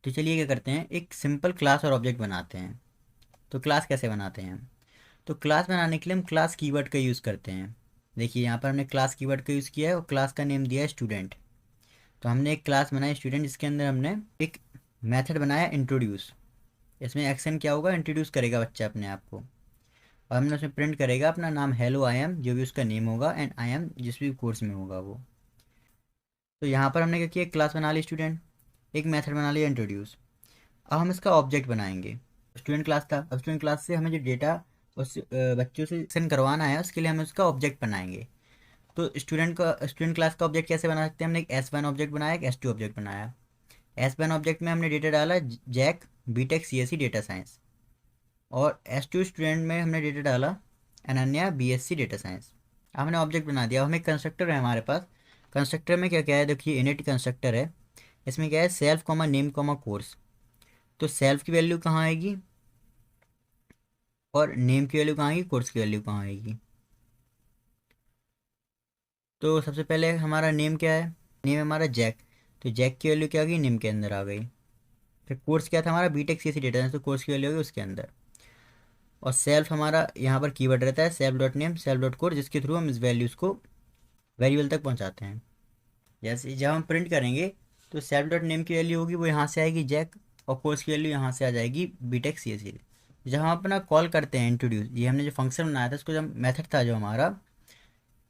तो चलिए क्या करते हैं, एक सिंपल क्लास और ऑब्जेक्ट बनाते हैं। तो क्लास कैसे बनाते हैं, तो क्लास बनाने के लिए हम क्लास कीवर्ड का यूज़ करते हैं। देखिए यहाँ पर हमने क्लास कीवर्ड का यूज़ किया है और क्लास का नेम दिया है स्टूडेंट। तो हमने एक क्लास बनाई स्टूडेंट, जिसके अंदर हमने एक मेथड बनाया इंट्रोड्यूस। इसमें एक्शन क्या होगा, इंट्रोड्यूस करेगा बच्चा अपने आप को, और हमने उसमें प्रिंट करेगा अपना नाम, हेलो आई एम, जो भी उसका नेम होगा, एंड आई एम जिस भी कोर्स में होगा वो। तो यहाँ पर हमने क्या किया, क्लास बना ली स्टूडेंट, एक मेथड बना लिया इंट्रोड्यूस। अब हम इसका ऑब्जेक्ट बनाएंगे। स्टूडेंट क्लास था, अब स्टूडेंट क्लास से हमें जो डेटा उस बच्चों से सेंड करवाना है, उसके लिए हम उसका ऑब्जेक्ट बनाएंगे। तो स्टूडेंट क्लास का ऑब्जेक्ट कैसे बना सकते हैं, हमने एक S1 ऑब्जेक्ट बनाया, एक S2 ऑब्जेक्ट बनाया। S1 ऑब्जेक्ट में हमने डेटा डाला Jack, B Tech, CSE, data science, और S2 स्टूडेंट में हमने डेटा डाला अनन्या, BSc, डेटा साइंस। अब हमने ऑब्जेक्ट बना दिया। हमें कंस्ट्रक्टर है हमारे पास, कंस्ट्रक्टर में क्या क्या है, देखिए इनिट कंस्ट्रक्टर है, इसमें क्या है, self comma name comma course. तो सेल्फ की वैल्यू कहाँ आएगी और नेम की वैल्यू कहाँ आएगी, कोर्स की वैल्यू कहाँ आएगी। तो सबसे पहले हमारा नेम क्या है, नेम हमारा जैक, तो जैक की वैल्यू क्या आ गई, नेम के अंदर आ गई। फिर कोर्स क्या था हमारा, बीटेक, CSE, डेटा साइंस, तो कोर्स की वैल्यू होगी उसके अंदर। और सेल्फ हमारा यहाँ पर कीवर्ड रहता है self dot name, self dot course, जिसके थ्रू हम इस वैल्यूज़ को वेरिएबल तक पहुँचाते हैं। जैसे जब हम प्रिंट करेंगे तो सेल्फ डॉट नेम की वैल्यू होगी वो यहाँ से आएगी जैक, और कोर्स की वैल्यू यहाँ से आ जाएगी बीटेक, CSE। जब हम अपना कॉल करते हैं इंट्रोड्यूस, ये हमने जो फंक्शन बनाया था उसको, जब मेथड था जो हमारा,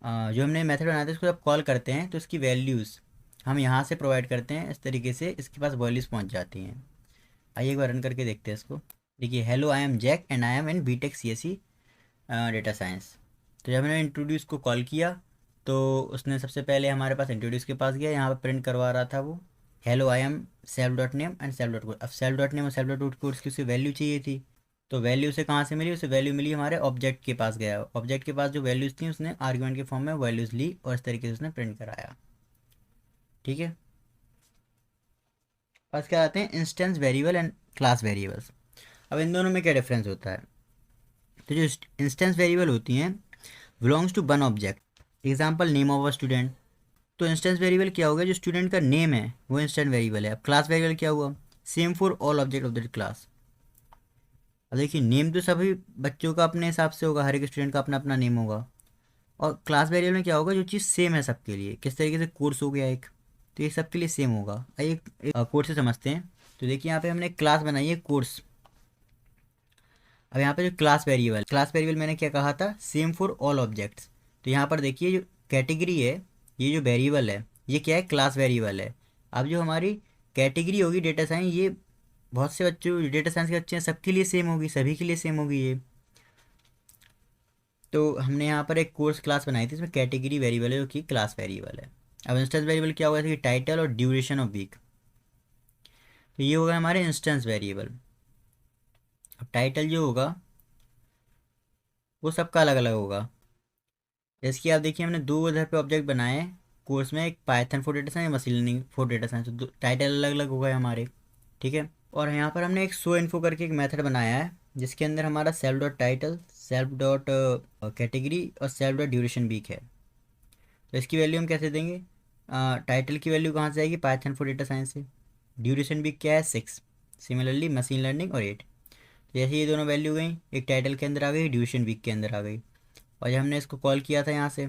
जो हमने मेथड बनाया था उसको जब कॉल करते हैं तो इसकी वैल्यूज़ हम यहाँ से प्रोवाइड करते हैं। इस तरीके से इसके पास वैल्यूज़ पहुँच जाती हैं। आइए एक बार रन करके देखते हैं इसको। देखिए, hello I am Jack and I am in B Tech, CSE, data science. तो जब मैंने इंट्रोड्यूस को कॉल किया तो उसने सबसे पहले हमारे पास इंट्रोड्यूस के पास गया, यहाँ पर प्रिंट करवा रहा था वो hello I am self dot name and self dot course. अब सेल्फ डॉट नेम और सेल्फ डॉट कोर्स की उसे वैल्यू चाहिए थी, तो वैल्यू उसे कहाँ से मिली, उसे वैल्यू मिली हमारे ऑब्जेक्ट के पास गया, ऑब्जेक्ट के पास जो वैल्यूज़ थी उसने आर्ग्यूमेंट के फॉर्म में वैल्यूज़ ली और इस तरीके से उसने प्रिंट कराया। ठीक है, बस क्या आते हैं instance variable and class variables. अब इन दोनों में क्या डिफरेंस होता है, तो जो इंस्टेंस वेरिएबल होती हैं belongs to one object, example name of a student. तो इंस्टेंस वेरिएबल क्या होगा, जो स्टूडेंट का नेम है वो इंस्टेंट वेरिएबल है। अब क्लास वेरिएबल क्या हुआ, same for all object of that class. अब देखिए, नेम तो सभी बच्चों का अपने हिसाब से होगा, हर एक स्टूडेंट का अपना अपना नेम होगा। और क्लास वेरिएबल में क्या होगा, जो चीज़ सेम है सबके लिए, किस तरीके से कोर्स हो गया एक, तो ये सबके लिए सेम होगा। आइए कोर्स से समझते हैं। तो देखिए यहाँ पे हमने एक क्लास बनाई है कोर्स। अब यहाँ पे जो क्लास वेरिएबल मैंने क्या कहा था, सेम फॉर ऑल ऑब्जेक्ट्स। तो यहाँ पर देखिए जो कैटेगरी है, ये जो वेरिएबल है ये क्या है, क्लास वेरिएबल है। अब जो हमारी कैटेगरी होगी डेटा साइंस, ये बहुत से बच्चों, डेटा साइंस के बच्चे हैं, सबके लिए सेम होगी, सभी के लिए सेम होगी ये। तो हमने यहाँ पर एक कोर्स क्लास बनाई थी, इसमें कैटेगरी वेरिएबल है जो कि क्लास वेरिएबल है। अब इंस्टेंस वेरिएबल क्या होगा, जैसे कि टाइटल और ड्यूरेशन ऑफ वीक, तो ये होगा हमारे इंस्टेंस वेरिएबल। अब टाइटल जो होगा वो सबका अलग अलग होगा। जैसे कि आप देखिए, हमने दो इधर पे ऑब्जेक्ट बनाए हैं कोर्स में, एक Python for data science, machine learning for data science, तो टाइटल अलग अलग हो गए हमारे। ठीक है, और यहाँ पर हमने एक शो इन्फो करके एक मेथड बनाया है, जिसके अंदर हमारा self dot title, self dot category और सेल्फ डॉट ड्यूरेशन वीक है। तो इसकी वैल्यू हम कैसे देंगे, टाइटल की वैल्यू कहाँ से आएगी, पाइथन फॉर डेटा साइंस से। ड्यूरेशन वीक क्या है, 6। सिमिलरली मशीन लर्निंग और 8। जैसे ये दोनों वैल्यू गई, एक टाइटल के अंदर आ गई, ड्यूरेशन वीक के अंदर आ गई। और जब हमने इसको कॉल किया था यहाँ से,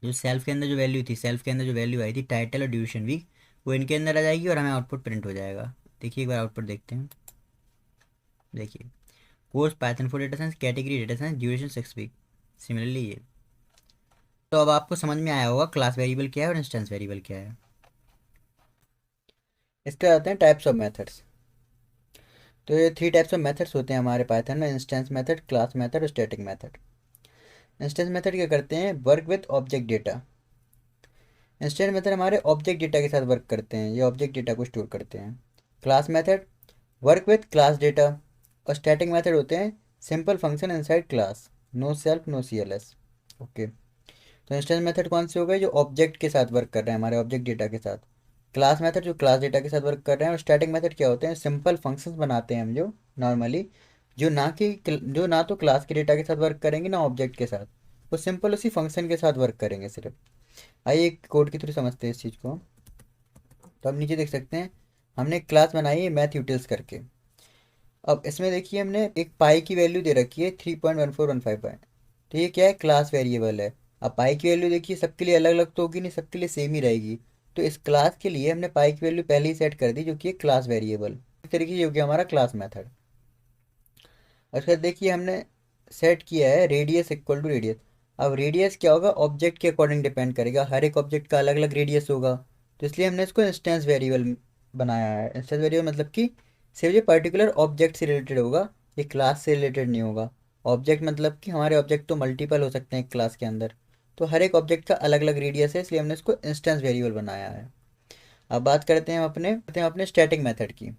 जो सेल्फ के अंदर जो वैल्यू थी, सेल्फ के अंदर जो वैल्यू आई थी टाइटल और ड्यूरेशन वीक, वो इनके अंदर आ जाएगी और हमें आउटपुट प्रिंट हो जाएगा। देखिए एक बार आउटपुट देखते हैं। देखिए, course Python for data science, category data science, duration 6 week, similarly ये। तो अब आपको समझ में आया होगा क्लास वेरिएबल क्या है और इंस्टेंस वेरिएबल क्या है। इसके आते हैं टाइप्स ऑफ मेथड्स। तो ये 3 टाइप्स ऑफ मेथड्स होते हैं हमारे पाइथन में, इंस्टेंस मेथड, क्लास मेथड और स्टैटिक मेथड। इंस्टेंस मेथड क्या करते हैं, work with object data. Instance method हमारे ऑब्जेक्ट डेटा के साथ वर्क करते हैं, ये ऑब्जेक्ट डेटा को स्टोर करते हैं। Class method work with class data, और स्टैटिक मेथड होते हैं simple function inside class, no self no CLS। Okay, तो इंस्टेंस मेथड कौन से हो गए, जो ऑब्जेक्ट के साथ वर्क कर रहे हैं, हमारे ऑब्जेक्ट डेटा के साथ। क्लास मेथड जो क्लास डेटा के साथ वर्क कर रहे हैं। और स्टैटिक मेथड क्या होते हैं, सिंपल फंक्शंस बनाते हैं हम जो नॉर्मली, जो ना तो क्लास के डेटा के साथ वर्क करेंगे ना ऑब्जेक्ट के साथ, वो सिंपल उसी फंक्शन के साथ वर्क करेंगे सिर्फ। आइए एक कोड के थ्रू समझते हैं इस चीज़ को। तो हम नीचे देख सकते हैं हमने एक क्लास बनाई है मैथ यूटिल्स करके। अब इसमें देखिए हमने एक पाई की वैल्यू दे रखी है 3.14155। तो ये क्या है, क्लास वेरिएबल है। अब पाई की वैल्यू देखिए सबके लिए अलग अलग तो होगी नहीं, सबके लिए सेम ही रहेगी। तो इस क्लास के लिए हमने पाई की वैल्यू पहले ही सेट कर दी, जो कि है क्लास वेरिएबल। इस तरीके से हो गया हमारा क्लास मेथड। और फिर देखिए हमने सेट किया है रेडियस इक्वल टू रेडियस। अब रेडियस क्या होगा, ऑब्जेक्ट के अकॉर्डिंग डिपेंड करेगा, हर एक ऑब्जेक्ट का अलग अलग रेडियस होगा। तो इसलिए हमने इसको इंस्टेंस वेरिएबल बनाया है। इंस्टेंस वेरिएबल मतलब कि सिर्फ ये पर्टिकुलर ऑब्जेक्ट से रिलेटेड होगा, ये क्लास से रिलेटेड नहीं होगा। ऑब्जेक्ट मतलब कि हमारे ऑब्जेक्ट तो मल्टीपल हो सकते हैं क्लास के अंदर, तो हर एक ऑब्जेक्ट का अलग अलग रेडियस है, इसलिए हमने इसको इंस्टेंस वेरिएबल बनाया है। अब बात करते हैं अपने स्टैटिक मेथड की।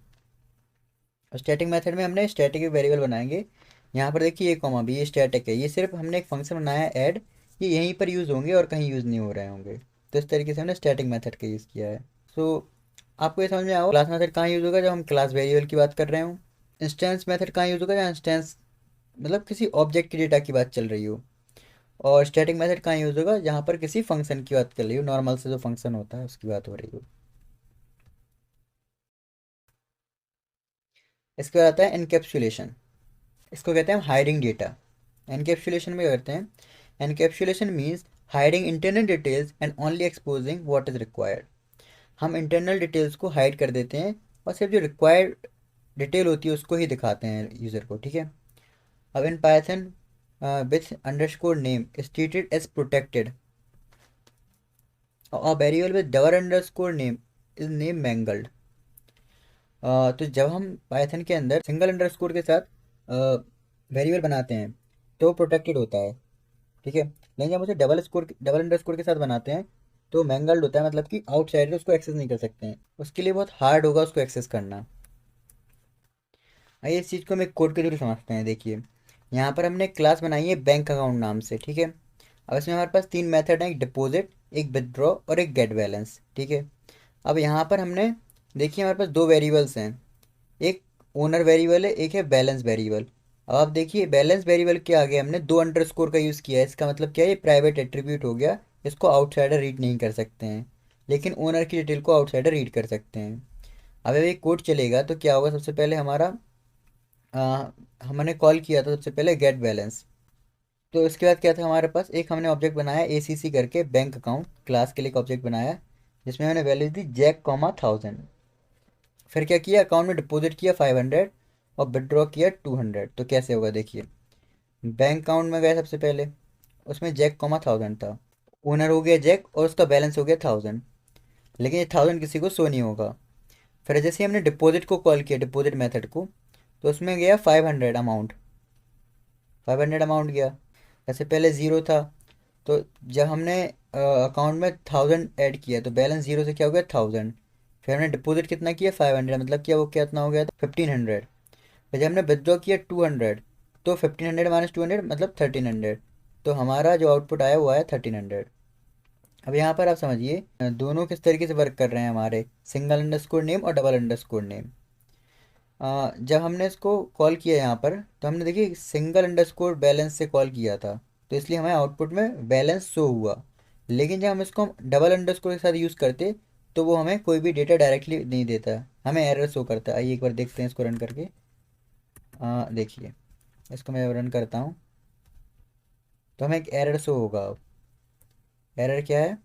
स्टैटिक मेथड में हमने स्टैटिक वेरिएबल बनाएंगे। यहाँ पर देखिए ये कॉमा भी, ये स्टैटिक है, ये सिर्फ हमने एक फंक्शन बनाया है ऐड, ये यहीं पर यूज़ होंगे और कहीं यूज़ नहीं हो रहे होंगे। तो इस तरीके से हमने स्टैटिक मेथड का यूज़ किया है। सो आपको ये समझ में आओ, क्लास मेथड कहाँ यूज़ होगा, जब हम क्लास वेरिएबल की बात कर रहे हो। इंस्टेंस मेथड कहाँ यूज़ होगा, जहाँ इंस्टेंस मतलब किसी ऑब्जेक्ट की डेटा की बात चल रही हो। और स्टैटिक मेथड कहाँ यूज़ होगा, जहाँ पर किसी फंक्शन की बात कर रही हो, नॉर्मल से जो फंक्शन होता है उसकी बात हो रही हो। इसके बाद आता है एनकेप्सुलेशन। इसको कहते हैं हम हाइडिंग डेटा। एनकेप्सुलेशन में क्या करते हैं, encapsulation means hiding internal details and only exposing what is required. हम इंटरनल डिटेल्स को हाइड कर देते हैं और सिर्फ जो रिक्वायर्ड डिटेल होती है उसको ही दिखाते हैं यूज़र को, ठीक है। अब in Python with underscore name is treated as protected, और variable with double underscore name is name mangled. तो जब हम पाइथन के अंदर सिंगल अंडरस्कोर के साथ वेरिएबल बनाते हैं तो प्रोटेक्टेड होता है, ठीक है। लेकिन जब उसे डबल अंडरस्कोर के साथ बनाते हैं तो मैंगल्ड होता है, मतलब कि आउटसाइडर उसको एक्सेस नहीं कर सकते हैं, उसके लिए बहुत हार्ड होगा उसको एक्सेस करना। आइए इस चीज़ को हम एक कोड के थ्रू समझते हैं। देखिए यहाँ पर हमने एक क्लास बनाई है बैंक अकाउंट नाम से, ठीक है। अब इसमें हमारे पास तीन मेथड हैं, एक डिपॉजिट, एक विदड्रॉ और एक गेट बैलेंस, ठीक है। अब यहाँ पर हमने देखिए हमारे पास दो वेरिएबल्स हैं, एक ओनर वेरिएबल है, एक है बैलेंस वेरिएबल। अब आप देखिए बैलेंस वेरिएबल के आगे हमने दो अंडरस्कोर का यूज़ किया है, इसका मतलब क्या है, ये प्राइवेट एट्रीब्यूट हो गया, इसको आउटसाइडर रीड नहीं कर सकते हैं। लेकिन ओनर की डिटेल को आउटसाइडर रीड कर सकते हैं। अब ये कोड चलेगा तो क्या होगा, सबसे पहले हमारा हमने कॉल किया था सबसे पहले गेट बैलेंस। तो इसके बाद क्या था, हमारे पास एक हमने ऑब्जेक्ट बनाया ACC करके, बैंक अकाउंट क्लास के लिए एक ऑब्जेक्ट बनाया, जिसमें हमने वैल्यू दी जैक 1000। फिर क्या किया, अकाउंट में डिपॉजिट किया 500 और विड्रॉ किया 200। तो कैसे होगा देखिए, बैंक अकाउंट में गए सबसे पहले, उसमें जैक 1000 था, ओनर हो गया जैक और उसका बैलेंस हो गया 1000, लेकिन ये 1000 किसी को शो नहीं होगा। फिर जैसे हमने डिपॉजिट को कॉल किया, डिपॉजिट मेथड को, तो उसमें गया 500 अमाउंट गया। जैसे पहले ज़ीरो था, तो जब हमने अकाउंट में 1000 ऐड किया तो बैलेंस ज़ीरो से क्या हो गया 1000। फिर हमने डिपॉजिट कितना किया 500, मतलब क्या वो कितना हो गया था 1500। फिर जब हमने विदड्रॉ किया 200, तो 1500 माइनस 200 मतलब 1300। तो हमारा जो आउटपुट आया वो आया 1300। अब यहाँ पर आप समझिए दोनों किस तरीके से वर्क कर रहे हैं, हमारे सिंगल अंडरस्कोर नेम और डबल अंडरस्कोर नेम। जब हमने इसको कॉल किया यहाँ पर, तो हमने देखिए सिंगल अंडरस्कोर बैलेंस से कॉल किया था, तो इसलिए हमें आउटपुट में बैलेंस शो हुआ। लेकिन जब हम इसको डबल अंडरस्कोर के साथ यूज़ करते तो वो हमें कोई भी डेटा डायरेक्टली नहीं देता, हमें एरर शो करता है। आइए एक बार देखते हैं इसको रन करके। देखिए इसको मैं रन करता हूँ तो हमें एक एरर शो होगा। एरर क्या है,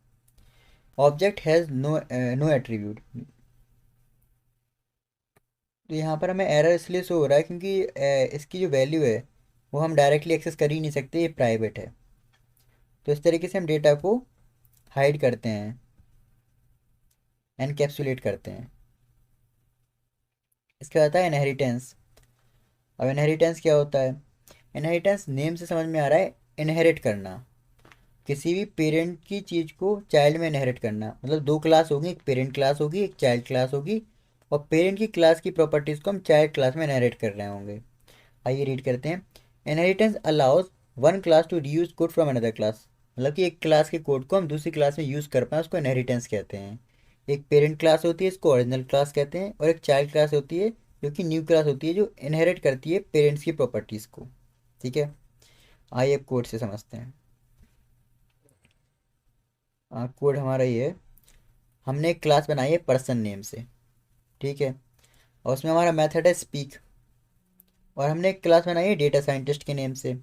ऑब्जेक्ट हैज़ नो एट्रीब्यूट। तो यहाँ पर हमें एरर इसलिए शो हो रहा है क्योंकि इसकी जो वैल्यू है वो हम डायरेक्टली एक्सेस कर ही नहीं सकते, ये प्राइवेट है। तो इस तरीके से हम डेटा को हाइड करते हैं, एनकैप्सुलेट करते हैं। इसके बाद आता है इनहेरिटेंस। अब इनहेरिटेंस क्या होता है, इनहेरिटेंस नेम से समझ में आ रहा है, इनहेरिट करना, किसी भी पेरेंट की चीज़ को चाइल्ड में इनहेरिट करना। मतलब दो क्लास होगी, एक पेरेंट क्लास होगी एक चाइल्ड क्लास होगी, और पेरेंट की क्लास की प्रॉपर्टीज़ को हम चाइल्ड क्लास में इनहेरिट कर रहे होंगे। आइए रीड करते हैं। Inheritance allows one class to reuse code from another class. मतलब कि एक क्लास के कोड को हम दूसरी क्लास में यूज़ कर पाएँ, उसको इनहेरिटेंस कहते हैं। एक पेरेंट क्लास होती है, इसको ओरिजिनल क्लास कहते हैं, और एक चाइल्ड क्लास होती है जो कि न्यू क्लास होती है, जो इनहेरिट करती है पेरेंट्स की प्रॉपर्टीज़ को। ठीक है, आइए अब कोड से समझते हैं। कोड हमारा ये है, हमने एक क्लास बनाई है पर्सन नेम से। ठीक है, और उसमें हमारा मेथड है स्पीक, और हमने एक क्लास बनाई है डेटा साइंटिस्ट के नेम से,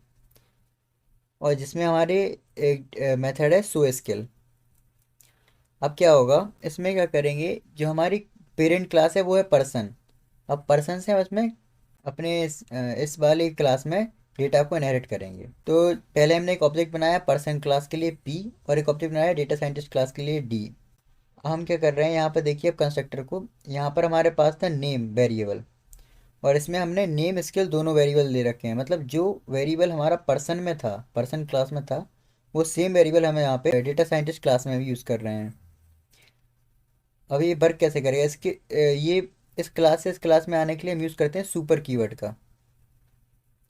और जिसमें हमारे एक मेथड है सो स्किल। अब क्या होगा, इसमें क्या करेंगे, जो हमारी पेरेंट क्लास है वो है पर्सन। अब पर्सन से हम इसमें अपने इस वाली क्लास में डेटा को इनहेरिट करेंगे। तो पहले हमने एक ऑब्जेक्ट बनाया पर्सन क्लास के लिए पी, और एक ऑब्जेक्ट बनाया डेटा साइंटिस्ट क्लास के लिए डी। हम क्या कर रहे हैं, यहाँ पर देखिए अब कंस्ट्रक्टर को, यहाँ पर हमारे पास था नेम वेरिएबल, और इसमें हमने नेम स्किल दोनों वेरिएबल दे रखे हैं। मतलब जो वेरिएबल हमारा पर्सन में था, पर्सन क्लास में था, वो सेम वेरिएबल हमें यहाँ पे डेटा साइंटिस्ट क्लास में भी यूज़ कर रहे हैं। अब ये वर्क कैसे करेगा, इसके ये इस क्लास से इस क्लास में आने के लिए हम यूज़ करते हैं सुपर कीवर्ड का।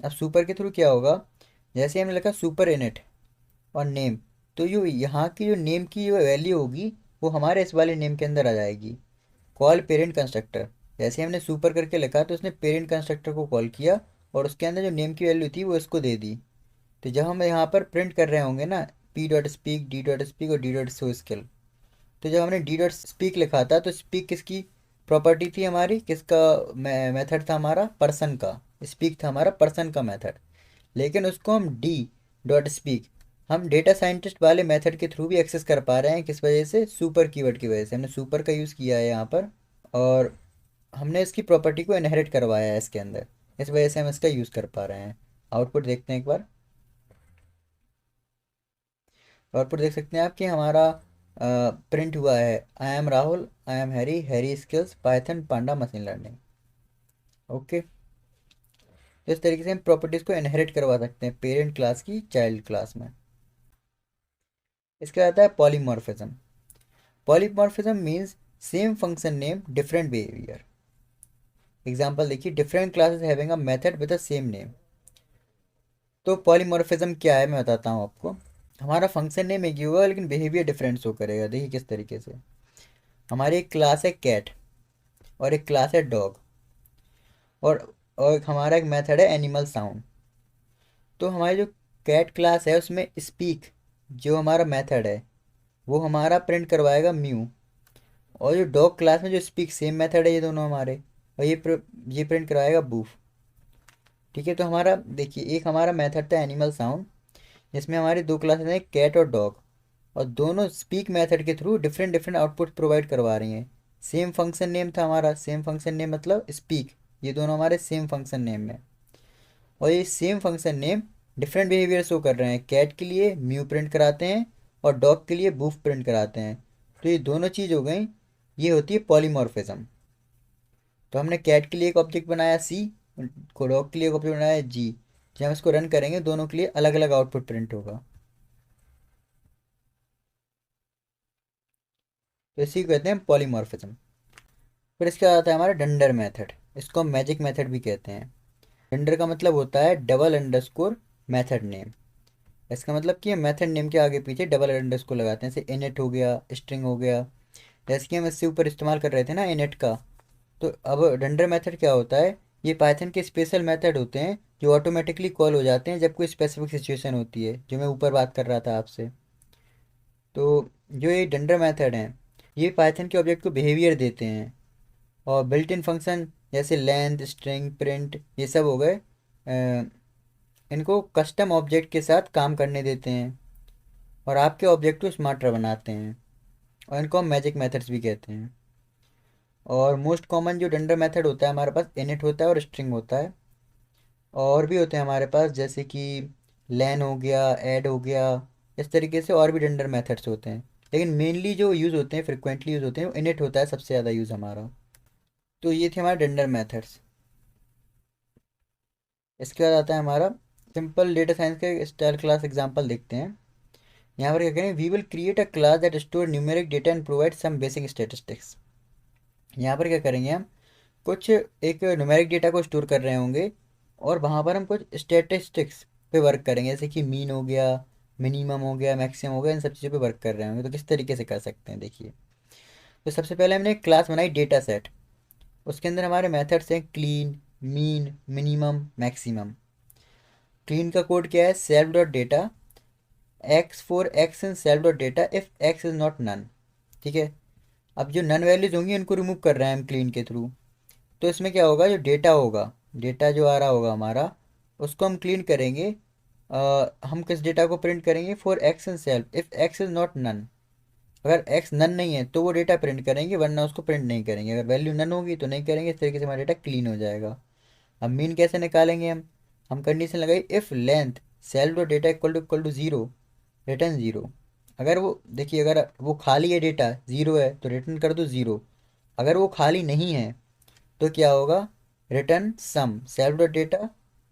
अब सुपर के थ्रू क्या होगा, जैसे हमने लिखा सुपर इनिट और नेम, तो जो यहाँ की जो नेम की जो वैल्यू होगी वो हमारे इस वाले नेम के अंदर आ जाएगी। कॉल पेरेंट कंस्ट्रक्टर, जैसे हमने सुपर करके लिखा तो उसने पेरेंट कंस्ट्रक्टर को कॉल किया, और उसके अंदर जो नेम की वैल्यू थी वो इसको दे दी। तो जब हम यहाँ पर प्रिंट कर रहे होंगे ना, P dot speak, D dot speak और डी डॉट शो स्किल, तो जब हमने डी डॉट स्पीक लिखा था तो स्पीक किसकी प्रॉपर्टी थी हमारी, किसका मेथड था हमारा, पर्सन का। स्पीक था हमारा पर्सन का मेथड, लेकिन उसको हम डी डॉट स्पीक हम डेटा साइंटिस्ट वाले मेथड के थ्रू भी एक्सेस कर पा रहे हैं। किस वजह से, सुपर कीवर्ड की वजह से हमने सुपर का यूज़ किया है यहाँ पर, और हमने इसकी प्रॉपर्टी को इनहेरिट करवाया है इसके अंदर, इस वजह से हम इसका यूज़ कर पा रहे हैं। आउटपुट देखते हैं एक बार। आउटपुट देख सकते हैं आप कि हमारा प्रिंट हुआ है, I am Rahul, I am Harry, Harry skills Python Panda machine learning. Okay, तो इस तरीके से हम प्रॉपर्टीज़ को इनहेरिट करवा सकते हैं पेरेंट क्लास की चाइल्ड क्लास में। इसके बाद आता है polymorphism. Polymorphism means same function name different behaviour. Example देखिए, different classes having a method with the same name. तो पॉलीमॉर्फिज्म क्या है मैं बताता हूँ आपको। हमारा फंक्शन नेम एक ही होगा लेकिन बिहेवियर डिफरेंट शो करेगा। देखिए किस तरीके से, हमारी एक क्लास है कैट, और एक क्लास है डॉग, और हमारा एक मेथड है एनिमल साउंड। तो हमारी जो कैट क्लास है उसमें स्पीक जो हमारा मेथड है वो हमारा प्रिंट करवाएगा म्यू, और जो डॉग क्लास में जो स्पीक सेम मेथड है, ये दोनों हमारे, और ये प्रिंट करवाएगा बूफ। ठीक है, तो हमारा देखिए एक हमारा मेथड था एनिमल साउंड, जिसमें हमारी दो क्लासेस हैं कैट और डॉग, और दोनों स्पीक मेथड के through different different output provide करवा रही हैं। सेम फंक्शन नेम था हमारा, सेम फंक्शन नेम मतलब स्पीक, ये दोनों हमारे सेम फंक्शन नेम में, और ये same function name different behaviour show कर रहे हैं। कैट के लिए म्यू प्रिंट कराते हैं और डॉग के लिए बूफ प्रिंट कराते हैं। तो ये दोनों चीज़ हो गई, ये होती है पॉलीमॉर्फिज्म। तो हमने कैट के लिए एक ऑब्जेक्ट बनाया सी, डॉग के लिए एक ऑब्जेक्ट बनाया जी। जब हम इसको रन करेंगे दोनों के लिए अलग अलग आउटपुट प्रिंट होगा। तो इसी को कहते हैं पॉलीमॉर्फिज्म। फिर इसके बाद आता है हमारा डंडर मेथड, इसको हम मैजिक मेथड भी कहते हैं। डंडर का मतलब होता है डबल अंडरस्कोर मेथड नेम। इसका मतलब कि हम मेथड नेम के आगे पीछे डबल अंडरस्कोर लगाते हैं, जैसे इनिट हो गया, स्ट्रिंग हो गया। जैसे कि हम इससे ऊपर इस्तेमाल कर रहे थे ना इनिट का, तो अब डंडर मेथड क्या होता है, ये पाइथन के स्पेशल मेथड होते हैं जो ऑटोमेटिकली कॉल हो जाते हैं जब कोई स्पेसिफिक सिचुएशन होती है, जो मैं ऊपर बात कर रहा था आपसे। तो जो ये डंडर मेथड हैं, ये पाइथन के ऑब्जेक्ट को बिहेवियर देते हैं, और बिल्ट इन फंक्शन जैसे लेंथ, स्ट्रिंग, प्रिंट, ये सब हो गए, इनको कस्टम ऑब्जेक्ट के साथ काम करने देते हैं, और आपके ऑब्जेक्ट को स्मार्टर बनाते हैं, और इनको हम मैजिक मेथड्स भी कहते हैं। और मोस्ट कॉमन जो डंडर मेथड होता है हमारे पास इनिट होता है और स्ट्रिंग होता है, और भी होते हैं हमारे पास जैसे कि लेन हो गया, ऐड हो गया, इस तरीके से और भी डंडर मेथड्स होते हैं। लेकिन मेनली जो यूज़ होते हैं, फ्रिक्वेंटली यूज़ होते हैं, इनिट होता है सबसे ज़्यादा यूज़ हमारा। तो ये थे हमारे डंडर मेथड्स। इसके बाद आता है हमारा सिंपल डेटा साइंस के स्टाइल क्लास एग्जांपल देखते हैं। यहाँ पर क्या करें, we will create a class that store numeric data and provide some basic statistics. यहाँ पर क्या करेंगे, हम कुछ एक न्यूमेरिक डेटा को स्टोर कर रहे होंगे, और वहाँ पर हम कुछ स्टेटिस्टिक्स पे वर्क करेंगे, जैसे कि मीन हो गया, मिनिमम हो गया, मैक्सिमम हो गया, इन सब चीज़ों पे वर्क कर रहे होंगे। तो किस तरीके से कर सकते हैं देखिए। तो सबसे पहले हमने एक क्लास बनाई डेटा सेट, उसके अंदर हमारे मेथड्स हैं clean, mean, minimum, maximum. Clean का कोड क्या है, self dot data x for x in self dot data if x is not none. ठीक है, अब जो नन वैल्यूज होंगी उनको रिमूव कर रहे हैं हम क्लीन के थ्रू। तो इसमें क्या होगा, जो डेटा होगा, डेटा जो आ रहा होगा हमारा, उसको हम क्लीन करेंगे। हम किस डेटा को प्रिंट करेंगे, for x in self if x is not none. अगर एक्स नन नहीं है तो वो डेटा प्रिंट करेंगे, वरना उसको प्रिंट नहीं करेंगे। अगर वैल्यू नन होगी तो नहीं करेंगे। इस तरीके से हमारा डेटा क्लीन हो जाएगा। अब मीन कैसे निकालेंगे हम कंडीशन लगाई, if length self dot data equal to zero, return zero. अगर वो देखिए, अगर वो खाली है, डेटा ज़ीरो है तो रिटर्न कर दो ज़ीरो। अगर वो खाली नहीं है तो क्या होगा, return sum self dot data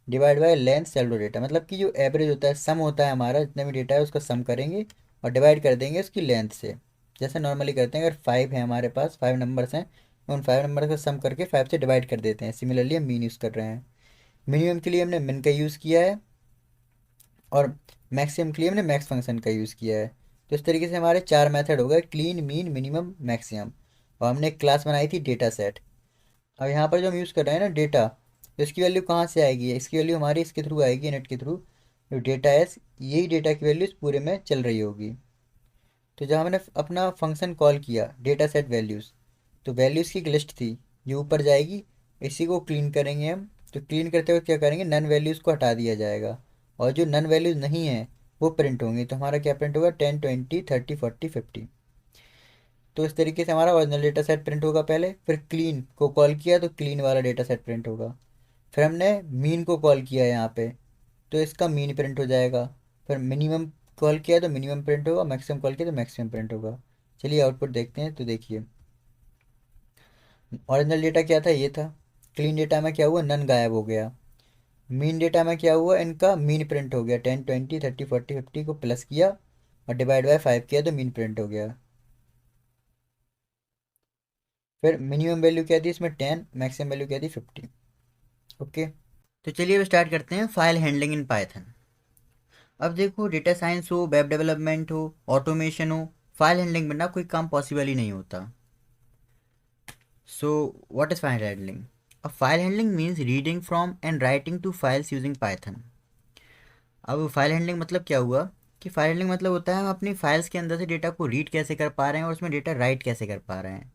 divide by length self dot data. मतलब कि जो एवरेज होता है, सम होता है हमारा, जितना भी डेटा है उसका सम करेंगे और डिवाइड कर देंगे उसकी लेंथ से, जैसे नॉर्मली करते हैं। अगर फाइव है हमारे पास, फाइव नंबर्स हैं, उन फाइव नंबर का सम करके फाइव से डिवाइड कर देते हैं। सिमिलरली हम मीन यूज़ कर रहे हैं। मिनिमम के लिए हमने मिन का यूज़ किया है, और मैक्सिमम के लिए हमने मैक्स फंक्शन का यूज़ किया है। तो इस तरीके से हमारे चार मेथड हो गए, क्लीन, मीन, मिनिमम, मैक्सिमम। और हमने एक क्लास बनाई थी डेटा सेट। अब यहाँ पर जो हम यूज़ कर रहे हैं ना डेटा, तो इसकी वैल्यू कहाँ से आएगी, इसकी वैल्यू हमारी इसके थ्रू आएगी, नेट के थ्रू। जो डेटा है, यही डेटा की वैल्यू इस पूरे में चल रही होगी। तो जब हमने अपना फंक्शन कॉल किया डेटा सेट वैल्यूज़, तो वैल्यूज़ की एक लिस्ट थी जो ऊपर जाएगी। इसी को क्लीन करेंगे हम। तो क्लीन करते हुए क्या करेंगे, नन वैल्यूज़ को हटा दिया जाएगा, और जो नन वैल्यूज़ नहीं है वो प्रिंट होंगी। तो हमारा क्या प्रिंट होगा, 10, 20, 30, 40, 50। तो इस तरीके से हमारा ओरिजिनल डेटा सेट प्रिंट होगा पहले, फिर क्लीन को कॉल किया तो क्लीन वाला डेटा सेट प्रिंट होगा। फिर हमने मीन को कॉल किया यहाँ पे, तो इसका मीन प्रिंट हो जाएगा। फिर मिनिमम कॉल किया तो मिनिमम प्रिंट होगा, मैक्सिमम कॉल किया तो मैक्सिमम प्रिंट होगा। चलिए आउटपुट देखते हैं। तो देखिए, ओरिजिनल डेटा क्या था, ये था। क्लीन डेटा में क्या हुआ, नन गायब हो गया। मीन डेटा में क्या हुआ, इनका मीन प्रिंट हो गया। 10, 20, 30, 40, 50 को प्लस किया और डिवाइड बाय 5 किया तो मीन प्रिंट हो गया। फिर मिनिमम वैल्यू क्या थी इसमें, 10, मैक्सिमम वैल्यू क्या थी, 50। ओके, तो चलिए अब स्टार्ट करते हैं फाइल हैंडलिंग इन पाइथन। अब देखो, डेटा साइंस हो, वेब डेवलपमेंट हो, ऑटोमेशन हो, फाइल हैंडलिंग बिना कोई काम पॉसिबल ही नहीं होता। So what is file handling? अब file handling means reading from and writing to files using Python. अब फाइल हैंडलिंग मतलब क्या हुआ, कि फाइल हैंडलिंग मतलब होता है हम अपनी फाइल्स के अंदर से डेटा को रीड कैसे कर पा रहे हैं और उसमें डेटा राइट कैसे कर पा रहे हैं।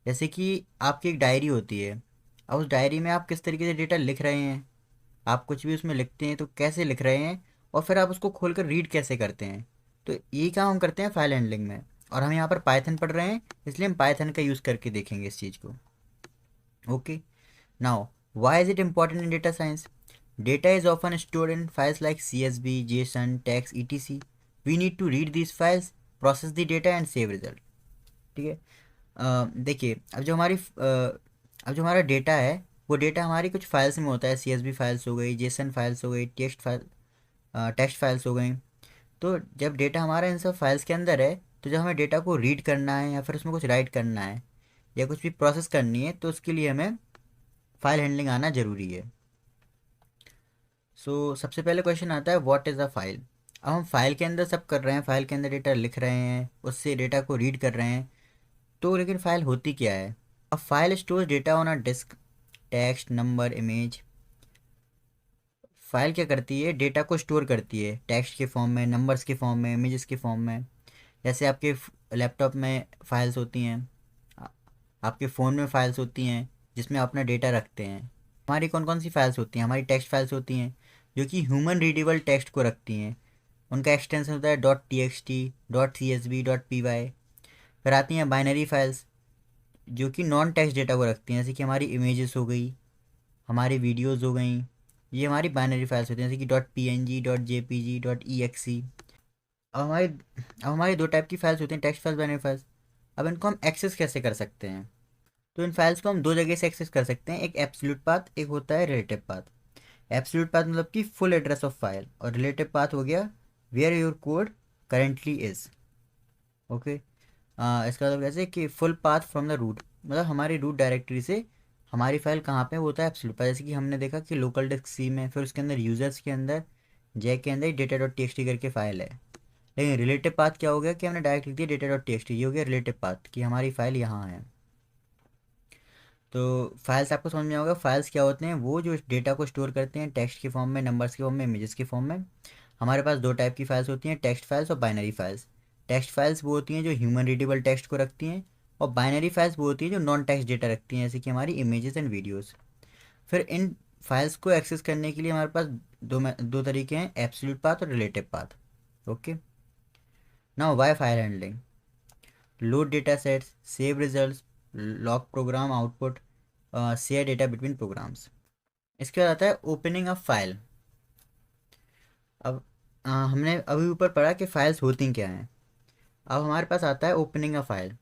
जैसे कि आपकी एक डायरी होती है, अब उस डायरी में आप किस तरीके से डेटा लिख रहे हैं, आप कुछ भी उसमें लिखते हैं तो कैसे लिख रहे हैं, और फिर आप उसको खोलकर रीड कैसे करते हैं। तो ये काम हम करते हैं फाइल हैंडलिंग में। और हम यहाँ पर पाइथन पढ़ रहे हैं, इसलिए हम पाइथन का यूज़ करके देखेंगे इस चीज़ को। Okay, now why is it important in data science? Data is often stored in files like CSV, JSON, text, etc. We need to read these files, process the data and save result. ठीक है। देखिए, अब जो हमारा data है, वो data हमारी कुछ फाइल्स में होता है। CSV फाइल्स हो गई, JSON फाइल्स हो गई, टेक्स्ट फाइल्स हो गई। तो जब डेटा हमारा इन सब फाइल्स के अंदर है, तो जब हमें डेटा को रीड करना है या फिर उसमें कुछ राइट करना है या कुछ भी प्रोसेस करनी है, तो उसके लिए हमें फाइल हैंडलिंग आना ज़रूरी है। सबसे पहले क्वेश्चन आता है, व्हाट इज़ अ फाइल? अब हम फाइल के अंदर सब कर रहे हैं, फाइल के अंदर डेटा लिख रहे हैं, उससे डेटा को रीड कर रहे हैं। तो लेकिन फाइल होती क्या है? अब file store data on a disk, text, number, image. File क्या करती है, डेटा को स्टोर करती है टेक्स्ट के फॉर्म में, नंबर्स के फॉर्म में, इमेजेस के फॉर्म में। जैसे आपके लैपटॉप में फाइल्स होती हैं, आ- आपके फ़ोन में फाइल्स होती हैं जिसमें आप अपना डेटा रखते हैं। हमारी कौन कौन सी फाइल्स होती हैं, हमारी टेक्स्ट फाइल्स होती हैं जो कि ह्यूमन रीडेबल टेक्स्ट को रखती हैं। उनका एक्सटेंशन होता है dot T X T, dot C S B, dot P Y. फिर आती हैं बाइनरी फाइल्स जो कि नॉन टेक्स्ट डेटा को रखती हैं, जैसे कि हमारी इमेजेस हो गई, हमारी वीडियोज़ हो गई। ये हमारी बाइनरी फाइल्स होती हैं, जैसे कि dot P N G, dot J P G, dot E X C. अब हमारी अब हमारी दो टाइप की फाइल्स होती हैं, टेक्स्ट फाइल्स, बाइनरी फाइल्स। अब इनको हम एक्सेस कैसे कर सकते हैं? तो इन फाइल्स को हम दो जगह से एक्सेस कर सकते हैं, एक एब्सोल्यूट पाथ, एक होता है रिलेटिव पाथ। एब्सोल्यूट पाथ मतलब कि फुल एड्रेस ऑफ फाइल, और रिलेटिव पाथ हो गया where your code currently is. Okay, इसका मतलब कैसे कि full path from the root, मतलब हमारी रूट डायरेक्टरी से हमारी फाइल कहाँ पे है, वो होता है एब्सोल्यूट पाथ। जैसे कि हमने देखा कि लोकल डिस्क सी में, फिर उसके अंदर यूज़र्स के अंदर जैक के अंदर डेटा डॉट टी करके फाइल है। लेकिन रिलेटिव पाथ क्या हो गया कि हमने डायरेक्ट लिख दिया डेटा डॉट टी, ये हो गया रिलेटिव पाथ कि हमारी फाइल यहाँ है। तो फाइल्स आपको समझ में होगा, फाइल्स क्या होते हैं, वो जो डेटा को स्टोर करते हैं टेक्स्ट के फॉर्म में, नंबर्स के फॉर्म में, इमेजेस के फॉर्म में। हमारे पास दो टाइप की फाइल्स होती हैं, टेक्स्ट फाइल्स और बाइनरी फाइल्स। टेक्स्ट फाइल्स वो होती हैं जो ह्यूमन रीडेबल टेक्स्ट को रखती हैं, और बाइनरी फाइल्स वो होती हैं जो नॉन टेक्स्ट डेटा रखती हैं, जैसे कि हमारी इमेजेस एंड वीडियोज़। फिर इन फाइल्स को एक्सेस करने के लिए हमारे पास दो तरीके हैं, एब्सोल्यूट पाथ और relative path. Okay, now why file handling, load data sets, save results, log program output, share data between programs. इसके बाद आता है ओपनिंग ऑफ फाइल। अब हमने अभी ऊपर पढ़ा कि फाइल्स होती क्या हैं। अब हमारे पास आता है opening of file.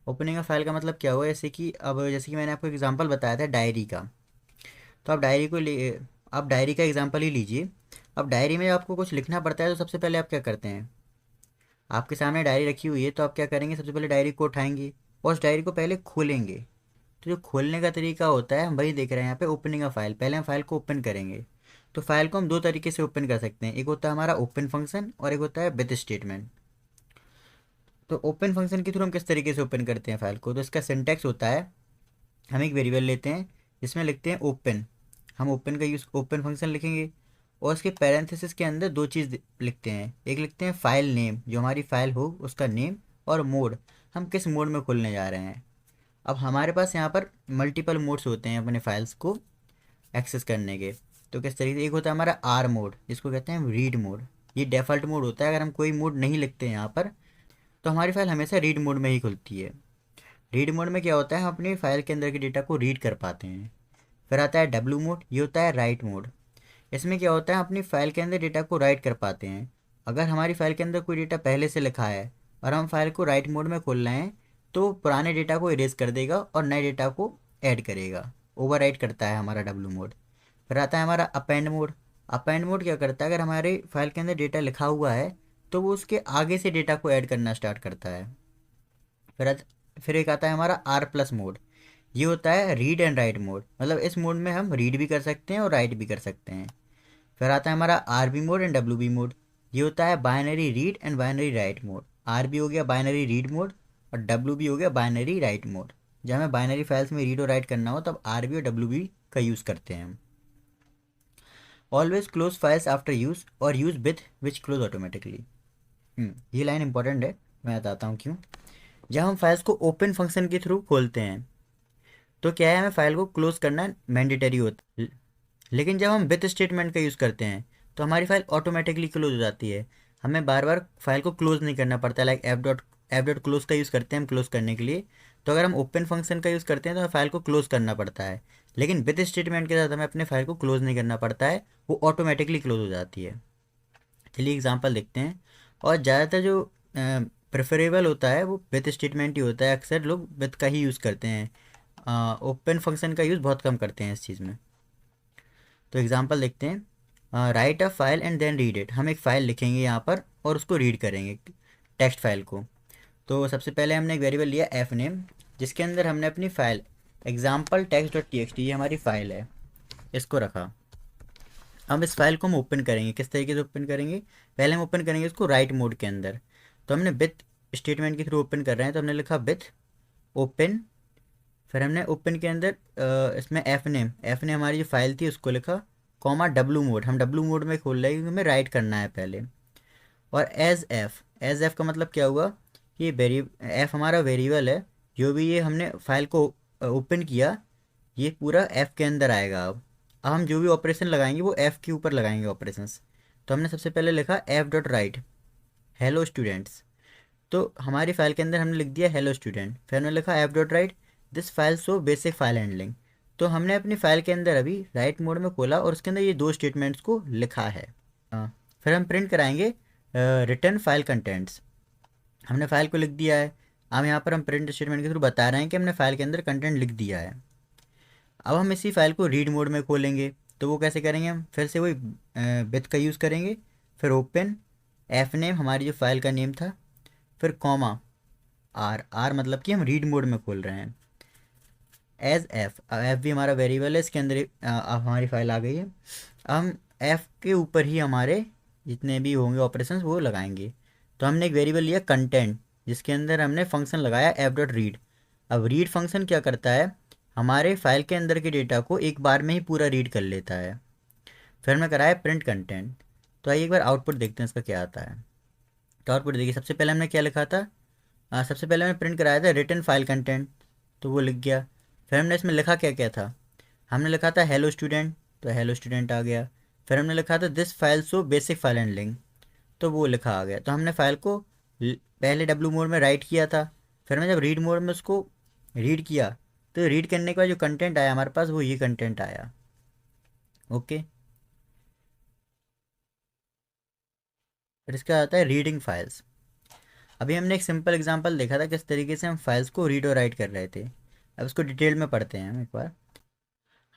Opening of file का मतलब क्या हुआ, जैसे कि मैंने आपको एग्जांपल बताया था डायरी का। तो आप डायरी का एग्जांपल ही लीजिए। अब डायरी में आपको कुछ लिखना पड़ता है, तो सबसे पहले आप क्या करते हैं, आपके सामने डायरी रखी हुई है, तो आप क्या करेंगे, सबसे पहले डायरी को उठाएंगे और उस डायरी को पहले खोलेंगे। तो जो खोलने का तरीका होता है हम वही देख रहे हैं यहाँ पे, ओपनिंग अ फाइल। पहले हम फाइल को ओपन करेंगे। तो फाइल को हम दो तरीके से ओपन कर सकते हैं, एक होता है हमारा ओपन फंक्शन और एक होता है विथ स्टेटमेंट। तो ओपन फंक्शन के थ्रू हम किस तरीके से ओपन करते हैं फाइल को, तो इसका सिंटैक्स होता है, हम एक वेरिएबल लेते हैं जिसमें लिखते हैं ओपन। हम ओपन का यूज़, ओपन फंक्शन लिखेंगे और उसके पैरेंथेसिस के अंदर दो चीज़ लिखते हैं, एक लिखते हैं फाइल नेम, जो हमारी फाइल हो उसका नेम, और मोड, हम किस मोड में खोलने जा रहे हैं। अब हमारे पास यहाँ पर मल्टीपल मोड्स होते हैं अपने फाइल्स को एक्सेस करने के। तो किस तरीके से, एक होता है हमारा आर मोड, जिसको कहते हैं रीड मोड। ये डिफ़ॉल्ट मोड होता है, अगर हम कोई मोड नहीं लिखते हैं यहाँ पर तो हमारी फाइल हमेशा रीड मोड में ही खुलती है। रीड मोड में क्या होता है, हम अपनी फाइल के अंदर के डेटा को रीड कर पाते हैं। फिर आता है डब्ल्यू मोड, ये होता है राइट मोड। इसमें क्या होता है, हम अपनी फाइल के अंदर डेटा को राइट कर पाते हैं। अगर हमारी फाइल के अंदर कोई डेटा पहले से लिखा है और हम फाइल को राइट मोड में खोल रहे हैं, तो पुराने डेटा को इरेज कर देगा और नए डेटा को ऐड करेगा, ओवर राइट करता है हमारा डब्ल्यू मोड। फिर आता है हमारा अपेंड मोड। अपेंड मोड क्या करता है, अगर हमारे फाइल के अंदर डेटा लिखा हुआ है तो वो उसके आगे से डेटा को ऐड करना स्टार्ट करता है। फिर एक आता है हमारा आर प्लस मोड। ये होता है रीड एंड राइट मोड, मतलब इस मोड में हम रीड भी कर सकते हैं और राइट भी कर सकते हैं। फिर आता है हमारा R B mode and W B mode. ये होता है binary read and binary write mode. R B हो गया बाइनरी रीड मोड और डब्ल्यू बी हो गया बाइनरी राइट मोड। जब हमें बाइनरी फाइल्स में रीड और राइट करना हो तब आर बी और डब्ल्यू बी का यूज़ करते हैं हम। Always close files after use और use with which close automatically. ये लाइन इंपॉर्टेंट है, मैं बताता हूँ क्यों। जब हम फाइल्स को ओपन फंक्शन के थ्रू खोलते हैं तो क्या है, हमें फाइल को क्लोज करना मैंडेटरी होता है। लेकिन जब हम विथ स्टेटमेंट का यूज़ करते हैं तो हमारी फाइल ऑटोमेटिकली क्लोज हो जाती है, हमें बार बार फाइल को क्लोज नहीं करना पड़ता। लाइक एफ डॉट क्लोज का यूज़ करते हैं हम क्लोज करने के लिए, तो अगर हम ओपन फंक्शन का यूज़ करते हैं तो हमें फाइल को क्लोज करना पड़ता है। लेकिन विथ स्टेटमेंट के साथ हमें अपने फाइल को क्लोज नहीं करना पड़ता है, वो ऑटोमेटिकली क्लोज हो जाती है। चलिए एग्जांपल देखते हैं। और ज़्यादातर जो प्रेफरेबल होता है वो विथ स्टेटमेंट ही होता है, अक्सर लोग विथ का ही यूज़ करते हैं, ओपन फंक्शन का यूज़ बहुत कम करते हैं इस चीज़ में। तो एग्जांपल देखते हैं, write a file and then read it. हम एक फ़ाइल लिखेंगे यहाँ पर और उसको रीड करेंगे, टेक्स्ट फाइल को। तो सबसे पहले हमने एक वेरिएबल लिया एफ नेम, जिसके अंदर हमने अपनी file example text dot T X T, ये हमारी फ़ाइल है, इसको रखा। अब इस फाइल को हम ओपन करेंगे, किस तरीके से ओपन करेंगे, पहले हम ओपन करेंगे इसको राइट मोड के अंदर। तो हमने विथ स्टेटमेंट के थ्रू ओपन कर रहे हैं, तो हमने लिखा विथ ओपन। फिर हमने ओपन के अंदर इसमें एफ ने हमारी जो फाइल थी उसको लिखा, कॉमा डब्लू मोड, हम डब्लू मोड में खोल रहे हैं क्योंकि हमें राइट करना है पहले। और एज एफ का मतलब क्या हुआ, ये एफ हमारा वेरिएबल है, जो भी ये हमने फाइल को ओपन किया ये पूरा एफ़ के अंदर आएगा। अब हम जो भी ऑपरेशन लगाएंगे वो एफ़ के ऊपर लगाएंगे ऑपरेशंस। तो हमने सबसे पहले लिखा F dot right hello students, तो हमारी फाइल के अंदर हमने लिख दिया हेलो स्टूडेंट। फिर हमने लिखा F dot right this file so basic file handling. तो हमने अपनी फाइल के अंदर अभी राइट मोड में खोला और उसके अंदर ये दो स्टेटमेंट्स को लिखा है। फिर हम प्रिंट कराएंगे रिटर्न फाइल कंटेंट्स। हमने फाइल को लिख दिया है, अब यहाँ पर हम प्रिंट स्टेटमेंट के थ्रू बता रहे हैं कि हमने फाइल के अंदर कंटेंट लिख दिया है। अब हम इसी फाइल को रीड मोड में खोलेंगे, तो वो कैसे करेंगे, हम फिर से वही विथ का यूज़ करेंगे। फिर ओपन एफ नेम हमारी जो फाइल का नेम था, फिर कॉमा आर मतलब कि हम रीड मोड में खोल रहे हैं। एज एफ भी हमारा वेरिएबल है, इसके अंदर अब हमारी फाइल आ गई है। अब हम एफ के ऊपर ही हमारे जितने भी होंगे ऑपरेशंस वो लगाएंगे। तो हमने एक वेरिएबल लिया कंटेंट, जिसके अंदर हमने फंक्शन लगाया एफ डॉट रीड। अब रीड फंक्शन क्या करता है, हमारे फाइल के अंदर के डेटा को एक बार में ही पूरा रीड कर लेता है। फिर हमने कराया प्रिंट कंटेंट। तो आइए एक बार आउटपुट देखते हैं इसका क्या आता है। तो आउटपुट देखिए, सबसे पहले हमने क्या लिखा था, सबसे पहले हमने प्रिंट कराया था रिटन फाइल कंटेंट, तो वो लिख गया। फिर हमने इसमें लिखा क्या क्या था, हमने लिखा था हेलो स्टूडेंट, तो हेलो स्टूडेंट आ गया। फिर हमने लिखा था this file so basic file handling, तो वो लिखा आ गया। तो हमने फाइल को पहले डब्ल्यू मोड में राइट किया था, फिर हमने जब रीड मोड में उसको रीड किया, तो रीड करने के बाद जो कंटेंट आया हमारे पास वो ये कंटेंट आया। ओके, फिर इसका आता है रीडिंग फाइल्स। अभी हमने एक सिंपल एग्जांपल देखा था किस तरीके से हम फाइल्स को रीड और राइट कर रहे थे। अब इसको डिटेल में पढ़ते हैं हम एक बार।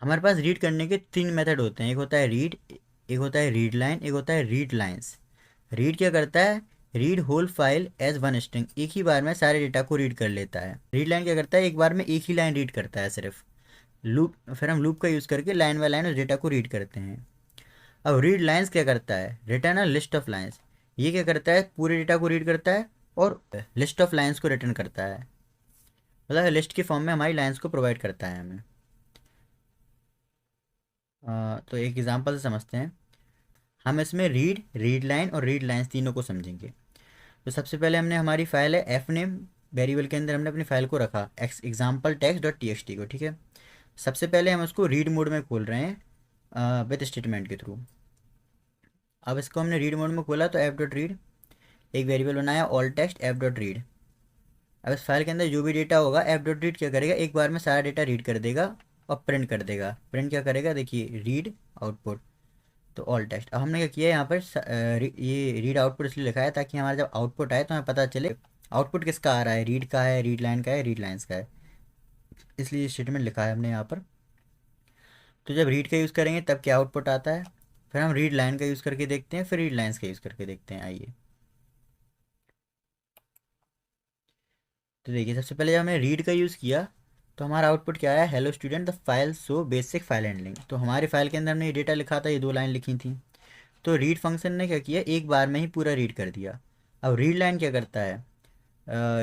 हमारे पास रीड करने के 3 मेथड होते हैं, एक होता है रीड, एक होता है रीड लाइन, एक होता है रीड लाइंस। रीड क्या करता है, read whole file as one string, एक ही बार में सारे डेटा को रीड कर लेता है। रीड लाइन क्या करता है, एक बार में एक ही लाइन रीड करता है सिर्फ। लूप, फिर हम लूप का यूज़ करके लाइन बाय लाइन उस डेटा को रीड करते हैं। अब रीड लाइंस क्या करता है, return a list of lines, ये क्या करता है, पूरे डेटा को रीड करता है और लिस्ट ऑफ लाइंस को रिटर्न करता है, मतलब लिस्ट के फॉर्म में हमारी लाइंस को प्रोवाइड करता है हमें। तो एक एग्जांपल से समझते हैं। हम इसमें रीड, रीड लाइन और रीड लाइंस तीनों को समझेंगे। तो सबसे पहले हमने हमारी फाइल है एफ नेम वेरिएबल के अंदर हमने अपनी फाइल को रखा example text dot T X T को, ठीक है। सबसे पहले हम उसको रीड मोड में खोल रहे हैं विथ स्टेटमेंट के थ्रू। अब इसको हमने रीड मोड में खोला तो एफ डॉट रीड, एक वेरिएबल बनाया all text F dot read. अब इस फाइल के अंदर जो भी डेटा होगा एफ डॉट रीड क्या करेगा, एक बार में सारा डेटा रीड कर देगा और प्रिंट कर देगा। प्रिंट क्या करेगा, देखिए रीड आउटपुट, तो ऑल टेक्स्ट। अब हमने क्या किया यहाँ पर ये रीड आउटपुट इसलिए लिखा है ताकि हमारा जब आउटपुट आए तो हमें पता चले आउटपुट किसका आ रहा है, रीड का है, रीड लाइन का है, रीड लाइन्स का है, इसलिए स्टेटमेंट लिखा है हमने यहाँ पर। तो जब रीड का यूज़ करेंगे तब क्या आउटपुट आता है, फिर हम रीड लाइन का यूज़ करके देखते हैं, फिर रीड लाइन्स का यूज़ करके देखते हैं। आइए तो देखिए, सबसे पहले जब हमने रीड का यूज़ किया तो हमारा आउटपुट क्या आया, hello student the file so basic file handling. तो हमारी फाइल के अंदर हमने ये डेटा लिखा था, ये 2 लाइन लिखी थी। तो रीड फंक्शन ने क्या किया, एक बार में ही पूरा रीड कर दिया। अब रीड लाइन क्या करता है,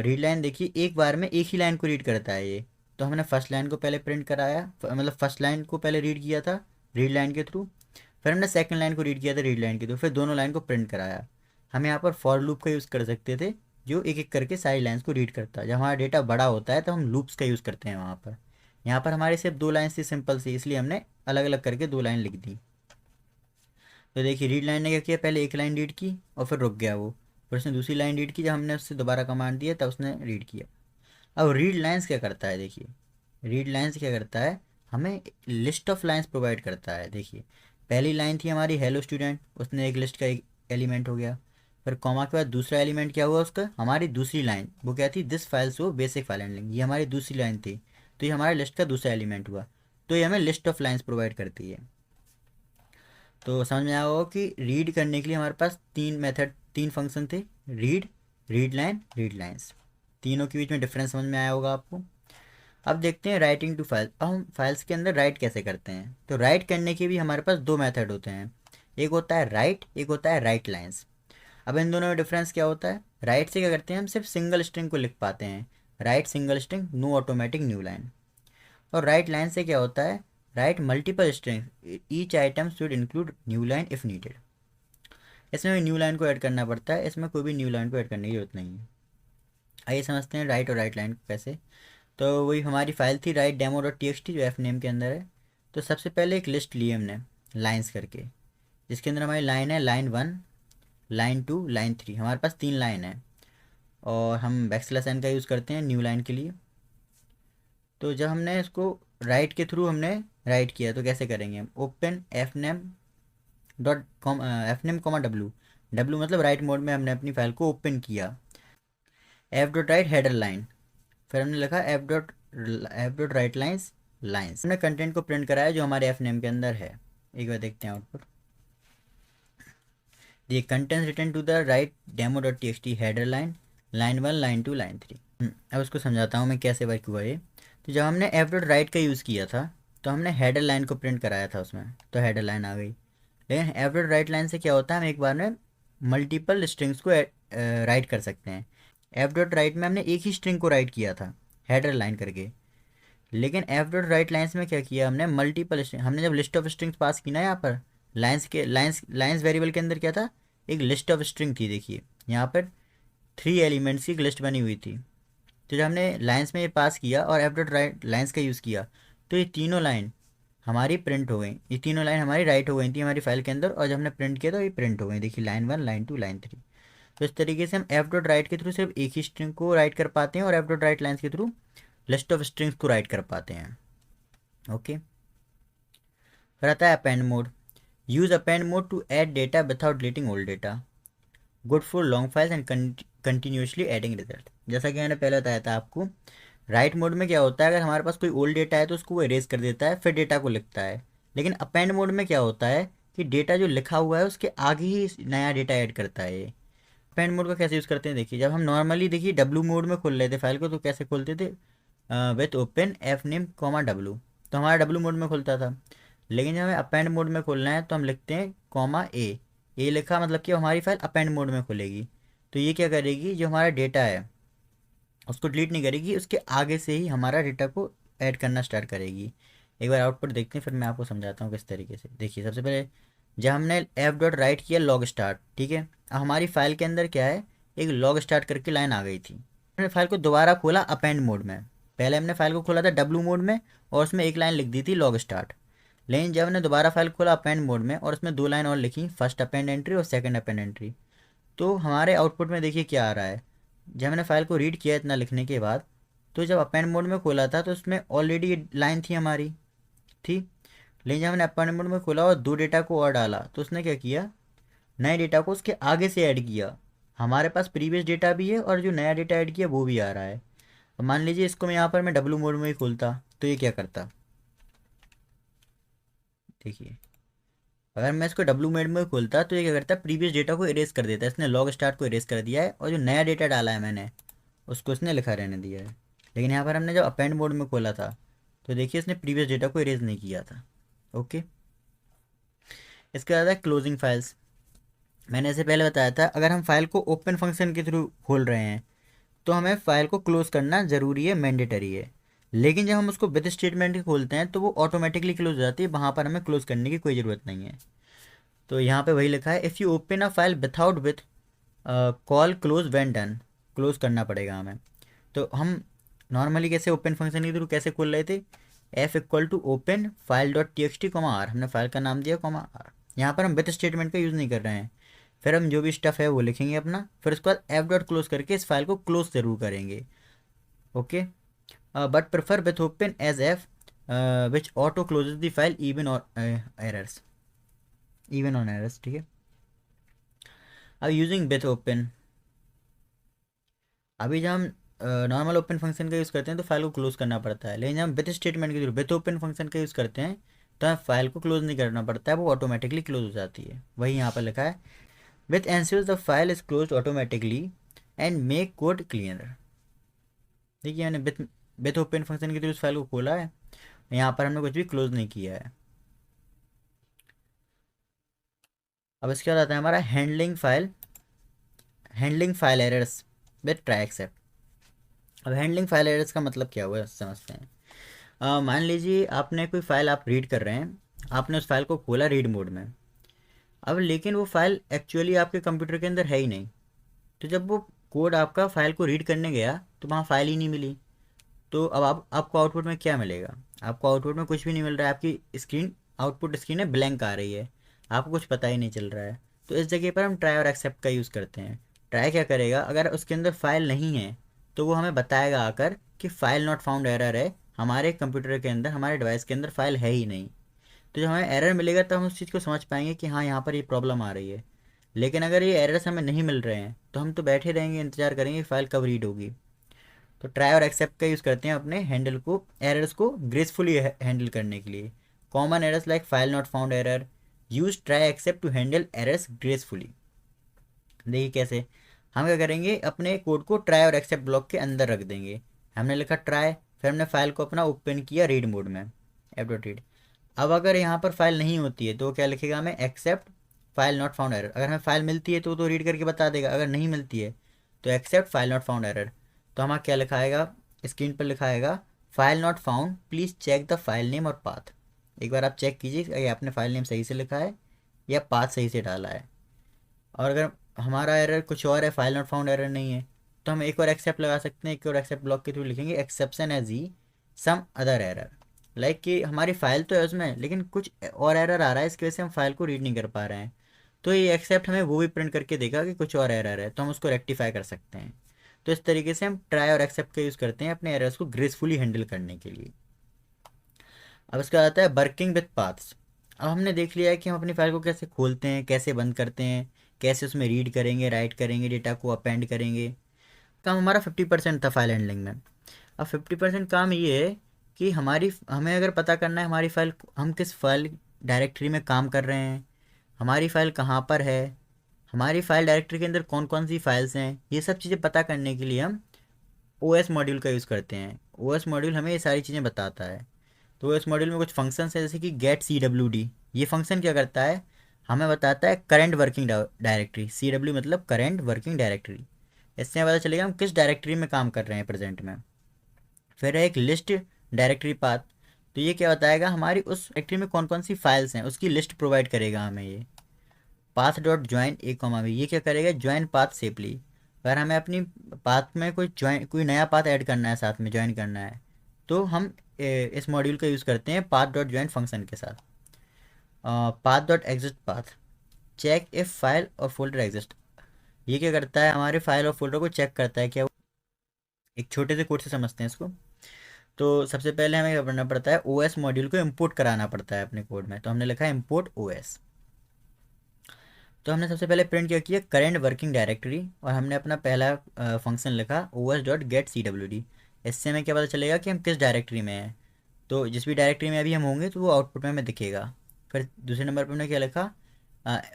रीड लाइन देखिए एक बार में एक ही लाइन को रीड करता है ये। तो हमने फर्स्ट लाइन को पहले प्रिंट कराया, मतलब फर्स्ट लाइन को पहले रीड किया था रीड लाइन के थ्रू, फिर हमने सेकंड लाइन को रीड किया था रीड लाइन के थ्रू, फिर दोनों लाइन को प्रिंट कराया। हम यहाँ पर फॉर लूप का यूज़ कर सकते थे जो एक एक करके सारी लाइन्स को रीड करता है। जब हमारा डेटा बड़ा होता है तो हम लूप्स का यूज़ करते हैं वहाँ पर। यहाँ पर हमारी सिर्फ 2 लाइन थी सिंपल सी, इसलिए हमने अलग अलग करके 2 लाइन लिख दी। तो देखिए रीड लाइन ने क्या किया, पहले एक लाइन रीड की और फिर रुक गया वो, फिर उसने दूसरी लाइन रीड की, जब हमने उससे दोबारा कमांड दिया तब उसने रीड किया। अब रीड लाइंस क्या करता है, देखिए रीड लाइंस क्या करता है, हमें लिस्ट ऑफ लाइंस प्रोवाइड करता है। देखिए पहली लाइन थी हमारी हेलो स्टूडेंट, उसने एक लिस्ट का एक एलिमेंट हो गया। फिर कॉमा के बाद दूसरा एलिमेंट क्या हुआ उसका, हमारी दूसरी लाइन, वो क्या थी, दिस फाइल्स वो बेसिक फाइल हैंडलिंग, ये हमारी दूसरी लाइन थी। तो ये हमारे लिस्ट का दूसरा एलिमेंट हुआ। तो ये हमें लिस्ट ऑफ लाइन्स प्रोवाइड करती है। तो समझ में आया होगा कि रीड करने के लिए हमारे पास 3 मेथड, 3 फंक्शन थे, read, read line, read lines. तीनों के बीच में डिफरेंस समझ में आया होगा आपको। अब देखते हैं राइटिंग टू फाइल। अब हम फाइल्स के अंदर राइट कैसे करते हैं। तो राइट करने के भी हमारे पास 2 मेथड होते हैं, एक होता है राइट, एक होता है राइट लाइन्स। अब इन दोनों में डिफरेंस क्या होता है, राइट से क्या करते हैं, हम सिर्फ सिंगल स्ट्रिंग को लिख पाते हैं, write single string no automatic new line. और राइट लाइन से क्या होता है, write multiple string each item should include new line if needed. इसमें भी न्यू लाइन को ऐड करना पड़ता है, इसमें कोई भी न्यू लाइन को ऐड करने की जरूरत नहीं है। आइए समझते हैं राइट और राइट लाइन कैसे। तो वही हमारी फाइल थी right demo dot T X T जो एफ नेम के अंदर है। तो सबसे पहले एक लिस्ट ली हमने लाइन्स करके, जिसके अंदर हमारी लाइन है लाइन 1, लाइन 2, लाइन 3, हमारे पास 3 लाइन है। और हम बैकस्लैश एन का यूज़ करते हैं न्यू लाइन के लिए। तो जब हमने इसको राइट के थ्रू हमने राइट किया तो कैसे करेंगे हम, open F name dot com, F name comma W, W मतलब राइट मोड में हमने अपनी फाइल को ओपन किया, F dot right header line, फिर हमने लिखा F dot write lines lines. हमने कंटेंट को प्रिंट कराया जो हमारे एफ नेम के अंदर है। एक बार देखते हैं output. The content return to the write demo dot T X T header line, line 1, line 2, line 3। अब उसको समझाता हूँ मैं कैसे वर्क हुआ ये। तो जब हमने एफ डॉट राइट का यूज़ किया था तो हमने हेडर लाइन को प्रिंट कराया था उसमें, तो हेडर लाइन आ गई। लेकिन एफ डॉट राइट लाइन से क्या होता है, हम एक बार में मल्टीपल स्ट्रिंग्स को राइट कर सकते हैं। एफ डॉट राइट में हमने एक ही स्ट्रिंग को राइट किया था हेडर लाइन करके, लेकिन एफ डॉट राइट लाइन्स में क्या किया हमने, मल्टीपल स्ट्रिंग। हमने जब लिस्ट ऑफ स्ट्रिंग्स पास की ना यहाँ पर लाइन्स वेरिएबल के अंदर क्या था, एक लिस्ट ऑफ स्ट्रिंग थी। देखिए यहाँ पर 3 एलिमेंट्स की एक लिस्ट बनी हुई थी। तो जब हमने लाइन्स में ये पास किया और एफ डॉट राइट लाइन्स का यूज़ किया, तो ये तीनों लाइन हमारी प्रिंट हो गई। ये तीनों लाइन हमारी राइट हो गई थी हमारी फाइल के अंदर, और जब हमने प्रिंट किया तो ये प्रिंट हो गई। देखिए लाइन 1, लाइन 2, लाइन 3। तो इस तरीके से हम एफ डॉट राइट के थ्रू सिर्फ एक ही स्ट्रिंग को राइट कर पाते हैं, और एफ डॉट राइट लाइन्स के थ्रू लिस्ट ऑफ स्ट्रिंग्स को राइट कर पाते हैं। ओके, फिर आता है append mode. Use append mode to add data without deleting old data, good for long files and continuously adding result. जैसा कि मैंने पहले बताया था आपको, राइट मोड में क्या होता है, अगर हमारे पास कोई ओल्ड डेटा है तो उसको वो इरेज कर देता है, फिर डेटा को लिखता है। लेकिन अपेंड मोड में क्या होता है कि डेटा जो लिखा हुआ है उसके आगे ही नया डेटा ऐड करता है ये। अपेंड मोड का कैसे यूज़ करते हैं, देखिए जब हम नॉर्मली देखिए डब्लू मोड में खोल लेते फाइल को, तो कैसे खोलते थे, with open F name comma W, तो हमारा डब्लू मोड में खुलता था। लेकिन जब हमें अपेंड मोड में खोलना है तो हम लिखते हैं कॉमा ए लिखा, मतलब कि हमारी फाइल अपेंड मोड में खुलेगी। तो ये क्या करेगी, जो हमारा डेटा है उसको डिलीट नहीं करेगी, उसके आगे से ही हमारा डेटा को ऐड करना स्टार्ट करेगी। एक बार आउटपुट देखते हैं, फिर मैं आपको समझाता हूँ किस तरीके से। देखिए सबसे पहले जब हमने एफ डॉट राइट किया लॉग स्टार्ट, ठीक है, अब हमारी फाइल के अंदर क्या है, एक लॉग स्टार्ट करके लाइन आ गई थी। हमने फाइल को दोबारा खोला अपेंड मोड में। पहले हमने फाइल को खोला था डब्लू मोड में और उसमें एक लाइन लिख दी थी लॉग स्टार्ट। लेकिन जब हमने दोबारा फाइल खोला अपेंड मोड में और उसमें 2 लाइन और लिखी, फर्स्ट अपेंड एंट्री और सेकंड अपेंड एंट्री, तो हमारे आउटपुट में देखिए क्या आ रहा है। जब मैंने फाइल को रीड किया इतना लिखने के बाद, तो जब अपेंड मोड में खोला था तो उसमें ऑलरेडी लाइन थी हमारी, थी। लेकिन जब मैंने अपेंड मोड में खोला और 2 डेटा को और डाला, तो उसने क्या किया, नए डेटा को उसके आगे से ऐड किया। हमारे पास प्रीवियस डेटा भी है और जो नया डेटा ऐड किया वो भी आ रहा है। अब मान लीजिए इसको मैं यहाँ पर मैं डब्लू मोड में ही खोलता, तो ये क्या करता, देखिए अगर मैं इसको डब्लू मोड में खोलता तो ये क्या करता है, प्रीवियस डेटा को इरेज कर देता है। इसने लॉग स्टार्ट को इरेज कर दिया है और जो नया डेटा डाला है मैंने उसको इसने लिखा रहने दिया है। लेकिन यहाँ पर हमने जब अपेंड मोड में खोला था तो देखिए इसने प्रीवियस डेटा को इरेज नहीं किया था। ओके, इसके बाद है क्लोजिंग फाइल्स। मैंने इससे पहले बताया था, अगर हम फाइल को ओपन फंक्शन के थ्रू खोल रहे हैं तो हमें फाइल को क्लोज करना ज़रूरी है, मैंडेटरी है। लेकिन जब हम उसको विद स्टेटमेंट के खोलते हैं तो वो ऑटोमेटिकली क्लोज हो जाती है, वहाँ पर हमें क्लोज करने की कोई ज़रूरत नहीं है। तो यहाँ पे वही लिखा है, if you open a file without with call close when done, close करना पड़ेगा हमें। तो हम नॉर्मली कैसे ओपन फंक्शन के थ्रू कैसे खोल रहे थे, f equal to open file dot T X T comma R, हमने फाइल का नाम दिया कॉमा आर। यहाँ पर हम विथ स्टेटमेंट का यूज़ नहीं कर रहे हैं। फिर हम जो भी स्टफ़ है वो लिखेंगे अपना, फिर उसके बाद एफ डॉट क्लोज करके इस फाइल को क्लोज ज़रूर करेंगे। Okay, but prefer with open as f which auto closes the file even और एरर्स, इवन ऑन एरर्स, ठीक है। अब यूजिंग विथ ओपन, अभी जब हम नॉर्मल ओपन फंक्शन का यूज़ करते हैं तो फाइल को क्लोज करना पड़ता है, लेकिन जब हम विथ स्टेटमेंट के थ्रू विथ ओपन फंक्शन का यूज़ करते हैं तो हमें फाइल को क्लोज नहीं करना पड़ता है, वो ऑटोमेटिकली क्लोज हो जाती है। वही यहाँ पर लिखा है, with ensures the file is close automatically and make code clear. देखिए मैंने विथ ओपन फंक्शन के थ्रू उस फाइल को खोला है, यहाँ पर हमने कुछ भी क्लोज नहीं किया है। अब इसके बाद आता है हमारा handling file errors with try except. अब हैंडलिंग फाइल एरर्स का मतलब क्या हुआ समझते हैं। मान लीजिए आपने कोई फ़ाइल आप रीड कर रहे हैं, आपने उस फाइल को खोला रीड मोड में, अब लेकिन वो फाइल एक्चुअली आपके कंप्यूटर के अंदर है ही नहीं। तो जब वो कोड आपका फाइल को रीड करने गया तो वहाँ फाइल ही नहीं मिली। तो अब आपको आउटपुट में क्या मिलेगा, आपको आउटपुट में कुछ भी नहीं मिल रहा है। आपकी स्क्रीन आउटपुट स्क्रीन है ब्लैंक आ रही है, आपको कुछ पता ही नहीं चल रहा है। तो इस जगह पर हम ट्राई और एक्सेप्ट का यूज़ करते हैं। ट्राई क्या करेगा, अगर उसके अंदर फाइल नहीं है तो वो हमें बताएगा आकर कि फ़ाइल नॉट फाउंड एरर है, हमारे कंप्यूटर के अंदर हमारे डिवाइस के अंदर फ़ाइल है ही नहीं। तो जब हमें एरर मिलेगा तब हम उस चीज़ को समझ पाएंगे कि हाँ यहाँ पर ये प्रॉब्लम आ रही है। लेकिन अगर ये एरर्स हमें नहीं मिल रहे हैं तो हम तो बैठे रहेंगे, इंतज़ार करेंगे फ़ाइल कब रीड होगी। तो ट्राई और एक्सेप्ट का यूज़ करते हैं अपने हैंडल को, एरर्स को ग्रेसफुली हैंडल करने के लिए। Common errors like file not found error, use try except to handle errors gracefully. देखिए कैसे, हम क्या करेंगे, अपने कोड को ट्राई और एक्सेप्ट ब्लॉक के अंदर रख देंगे। हमने लिखा ट्राई, फिर हमने फाइल को अपना ओपन किया रीड मोड में, एफ डॉट रीड। अब अगर यहाँ पर फाइल नहीं होती है तो क्या लिखेगा हमें, except file not found error. अगर हमें फाइल मिलती है तो रीड करके बता देगा, अगर नहीं मिलती है तो except file not found error. तो हमारा क्या लिखाएगा, स्क्रीन पर लिखाएगा file not found, please check the file name और पाथ। एक बार आप चेक कीजिए कि आपने फाइल नेम सही से लिखा है या पाथ सही से डाला है। और अगर हमारा एरर कुछ और है, फाइल नॉट फाउंड एरर नहीं है, तो हम एक और एक्सेप्ट लगा सकते हैं। एक और एक्सेप्ट ब्लॉक के थ्रू लिखेंगे एक्सेप्शन एज ई सम अदर एरर, लाइक कि हमारी फाइल तो है उसमें लेकिन कुछ और एरर आ रहा है, इसकी वजह से हम फाइल को रीड नहीं कर पा रहे हैं। तो ये एक्सेप्ट हमें वो भी प्रिंट करके देगा कि कुछ और एरर है, तो हम उसको रेक्टिफाई कर सकते हैं। तो इस तरीके से हम ट्राई और एक्सेप्ट का यूज़ करते हैं अपने एरर्स को ग्रेसफुली हैंडल करने के लिए। अब इसका आता है वर्किंग विथ पाथ्स। अब हमने देख लिया है कि हम अपनी फाइल को कैसे खोलते हैं, कैसे बंद करते हैं, कैसे उसमें रीड करेंगे, राइट करेंगे, डेटा को अपेंड करेंगे। काम हमारा 50% था फाइल हैंडलिंग में। अब 50% काम ये है कि हमें अगर पता करना है हमारी फाइल, हम किस फाइल डायरेक्टरी में काम कर रहे हैं, हमारी फाइल कहाँ पर है, हमारी फाइल डायरेक्टरी के अंदर कौन कौन सी फाइल्स हैं, ये सब चीज़ें पता करने के लिए हम ओ एस मॉड्यूल का यूज़ करते हैं। ओ एस मॉड्यूल हमें ये सारी चीज़ें बताता है। तो इस मॉड्यूल में कुछ फंक्शंस है जैसे कि गेट CWD। ये फंक्शन क्या करता है, हमें बताता है करंट वर्किंग डायरेक्टरी। CW मतलब करंट वर्किंग डायरेक्टरी। इससे हमें पता चलेगा हम किस डायरेक्टरी में काम कर रहे हैं प्रेजेंट में। फिर है एक लिस्ट डायरेक्टरी पाथ। तो ये क्या बताएगा, हमारी उस डायरेक्टरी में कौन कौन सी फाइल्स हैं उसकी लिस्ट प्रोवाइड करेगा हमें ये। Path dot join A comma B, ये क्या करेगा, ज्वाइन पाथ सेफली। अगर हमें अपनी पाथ में कोई नया पाथ ऐड करना है, साथ में ज्वाइन करना है, तो हम इस मॉड्यूल का यूज़ करते हैं पाथ डॉट ज्वाइन फंक्शन के साथ। Path dot exist path, check if file और फोल्डर एग्जिस्ट। ये क्या करता है, हमारे फाइल और फोल्डर को चेक करता है क्या। एक छोटे से कोड से समझते हैं इसको। तो सबसे पहले हमें क्या करना पड़ता है, ओ एस मॉड्यूल को इम्पोर्ट कराना पड़ता है अपने कोड में। तो हमने लिखा है इम्पोर्ट ओ एस। तो हमने सबसे पहले प्रिंट क्या किया, करेंट वर्किंग डायरेक्टरी, और हमने अपना पहला फंक्शन लिखा O S dot get CWD। इससे हमें क्या पता चलेगा कि हम किस डायरेक्टरी में हैं। तो जिस भी डायरेक्टरी में अभी हम होंगे तो वो आउटपुट में हमें दिखेगा। फिर दूसरे नंबर पर हमने क्या लिखा,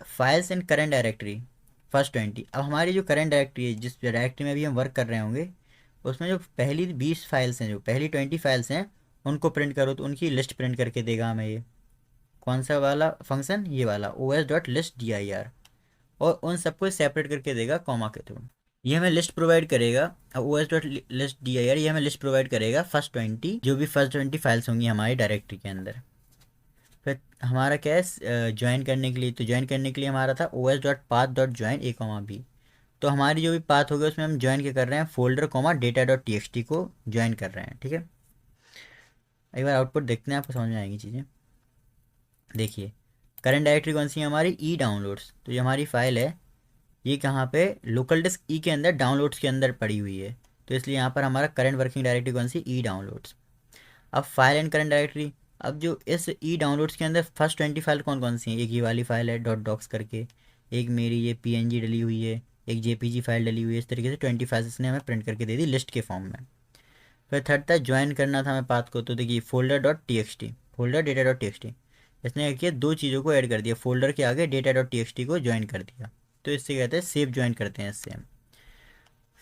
files in current directory first 20। अब हमारी जो करेंट डायरेक्टरी है, जिस डायरेक्टरी में अभी हम वर्क कर रहे होंगे, उसमें जो पहली 20 फाइल्स हैं, जो पहली 20 फाइल्स हैं, उनको प्रिंट करो। तो उनकी लिस्ट प्रिंट करके देगा हमें ये। कौन सा वाला फंक्शन, ये वाला O S dot list DIR। और उन सबको सेपरेट करके देगा कॉमा के थ्रू। ये हमें लिस्ट प्रोवाइड करेगा। अब O S dot list DIR ये हमें लिस्ट प्रोवाइड करेगा फर्स्ट 20, जो भी फर्स्ट 20 फाइल्स होंगी हमारी डायरेक्टरी के अंदर। फिर हमारा क्या है ज्वाइन करने के लिए, तो ज्वाइन करने के लिए हमारा था O S dot path dot join A comma B. तो हमारी जो भी पाथ होगी उसमें हम ज्वाइन क्या कर रहे हैं, folder comma data dot TXT को ज्वाइन कर रहे हैं। ठीक है, एक बार आउटपुट देखते हैं, आपको समझ में आएंगी चीज़ें। देखिए करंट डायरेक्टरी कौन सी है हमारी, ई डाउनलोड्स। तो ये हमारी फाइल है, ये कहाँ पे, लोकल डिस्क ई के अंदर डाउनलोड्स के अंदर पड़ी हुई है। तो इसलिए यहाँ पर हमारा करंट वर्किंग डायरेक्टरी कौन सी, ई डाउनलोड्स। अब फाइल एंड करंट डायरेक्टरी, अब जो इस ई डाउनलोड्स के अंदर फर्स्ट 20 फाइल कौन कौन सी हैं, एक ये वाली फाइल है डॉट डॉक्स करके, एक मेरी ये PNG डली हुई है, एक JPG फाइल डली हुई है। इस तरीके से 20 फाइल्स इसने हमें प्रिंट करके दे दी लिस्ट के फॉर्म में। फिर थर्ड था ज्वाइन करना था हमें पाथ को। तो देखिए folder dot TXT, folder data dot TXT, इसने क्या किया, दो चीज़ों को ऐड कर दिया, फोल्डर के आगे डेटा डॉट TXT को ज्वाइन कर दिया। तो इससे कहते हैं सेव ज्वाइन करते हैं इससे हम।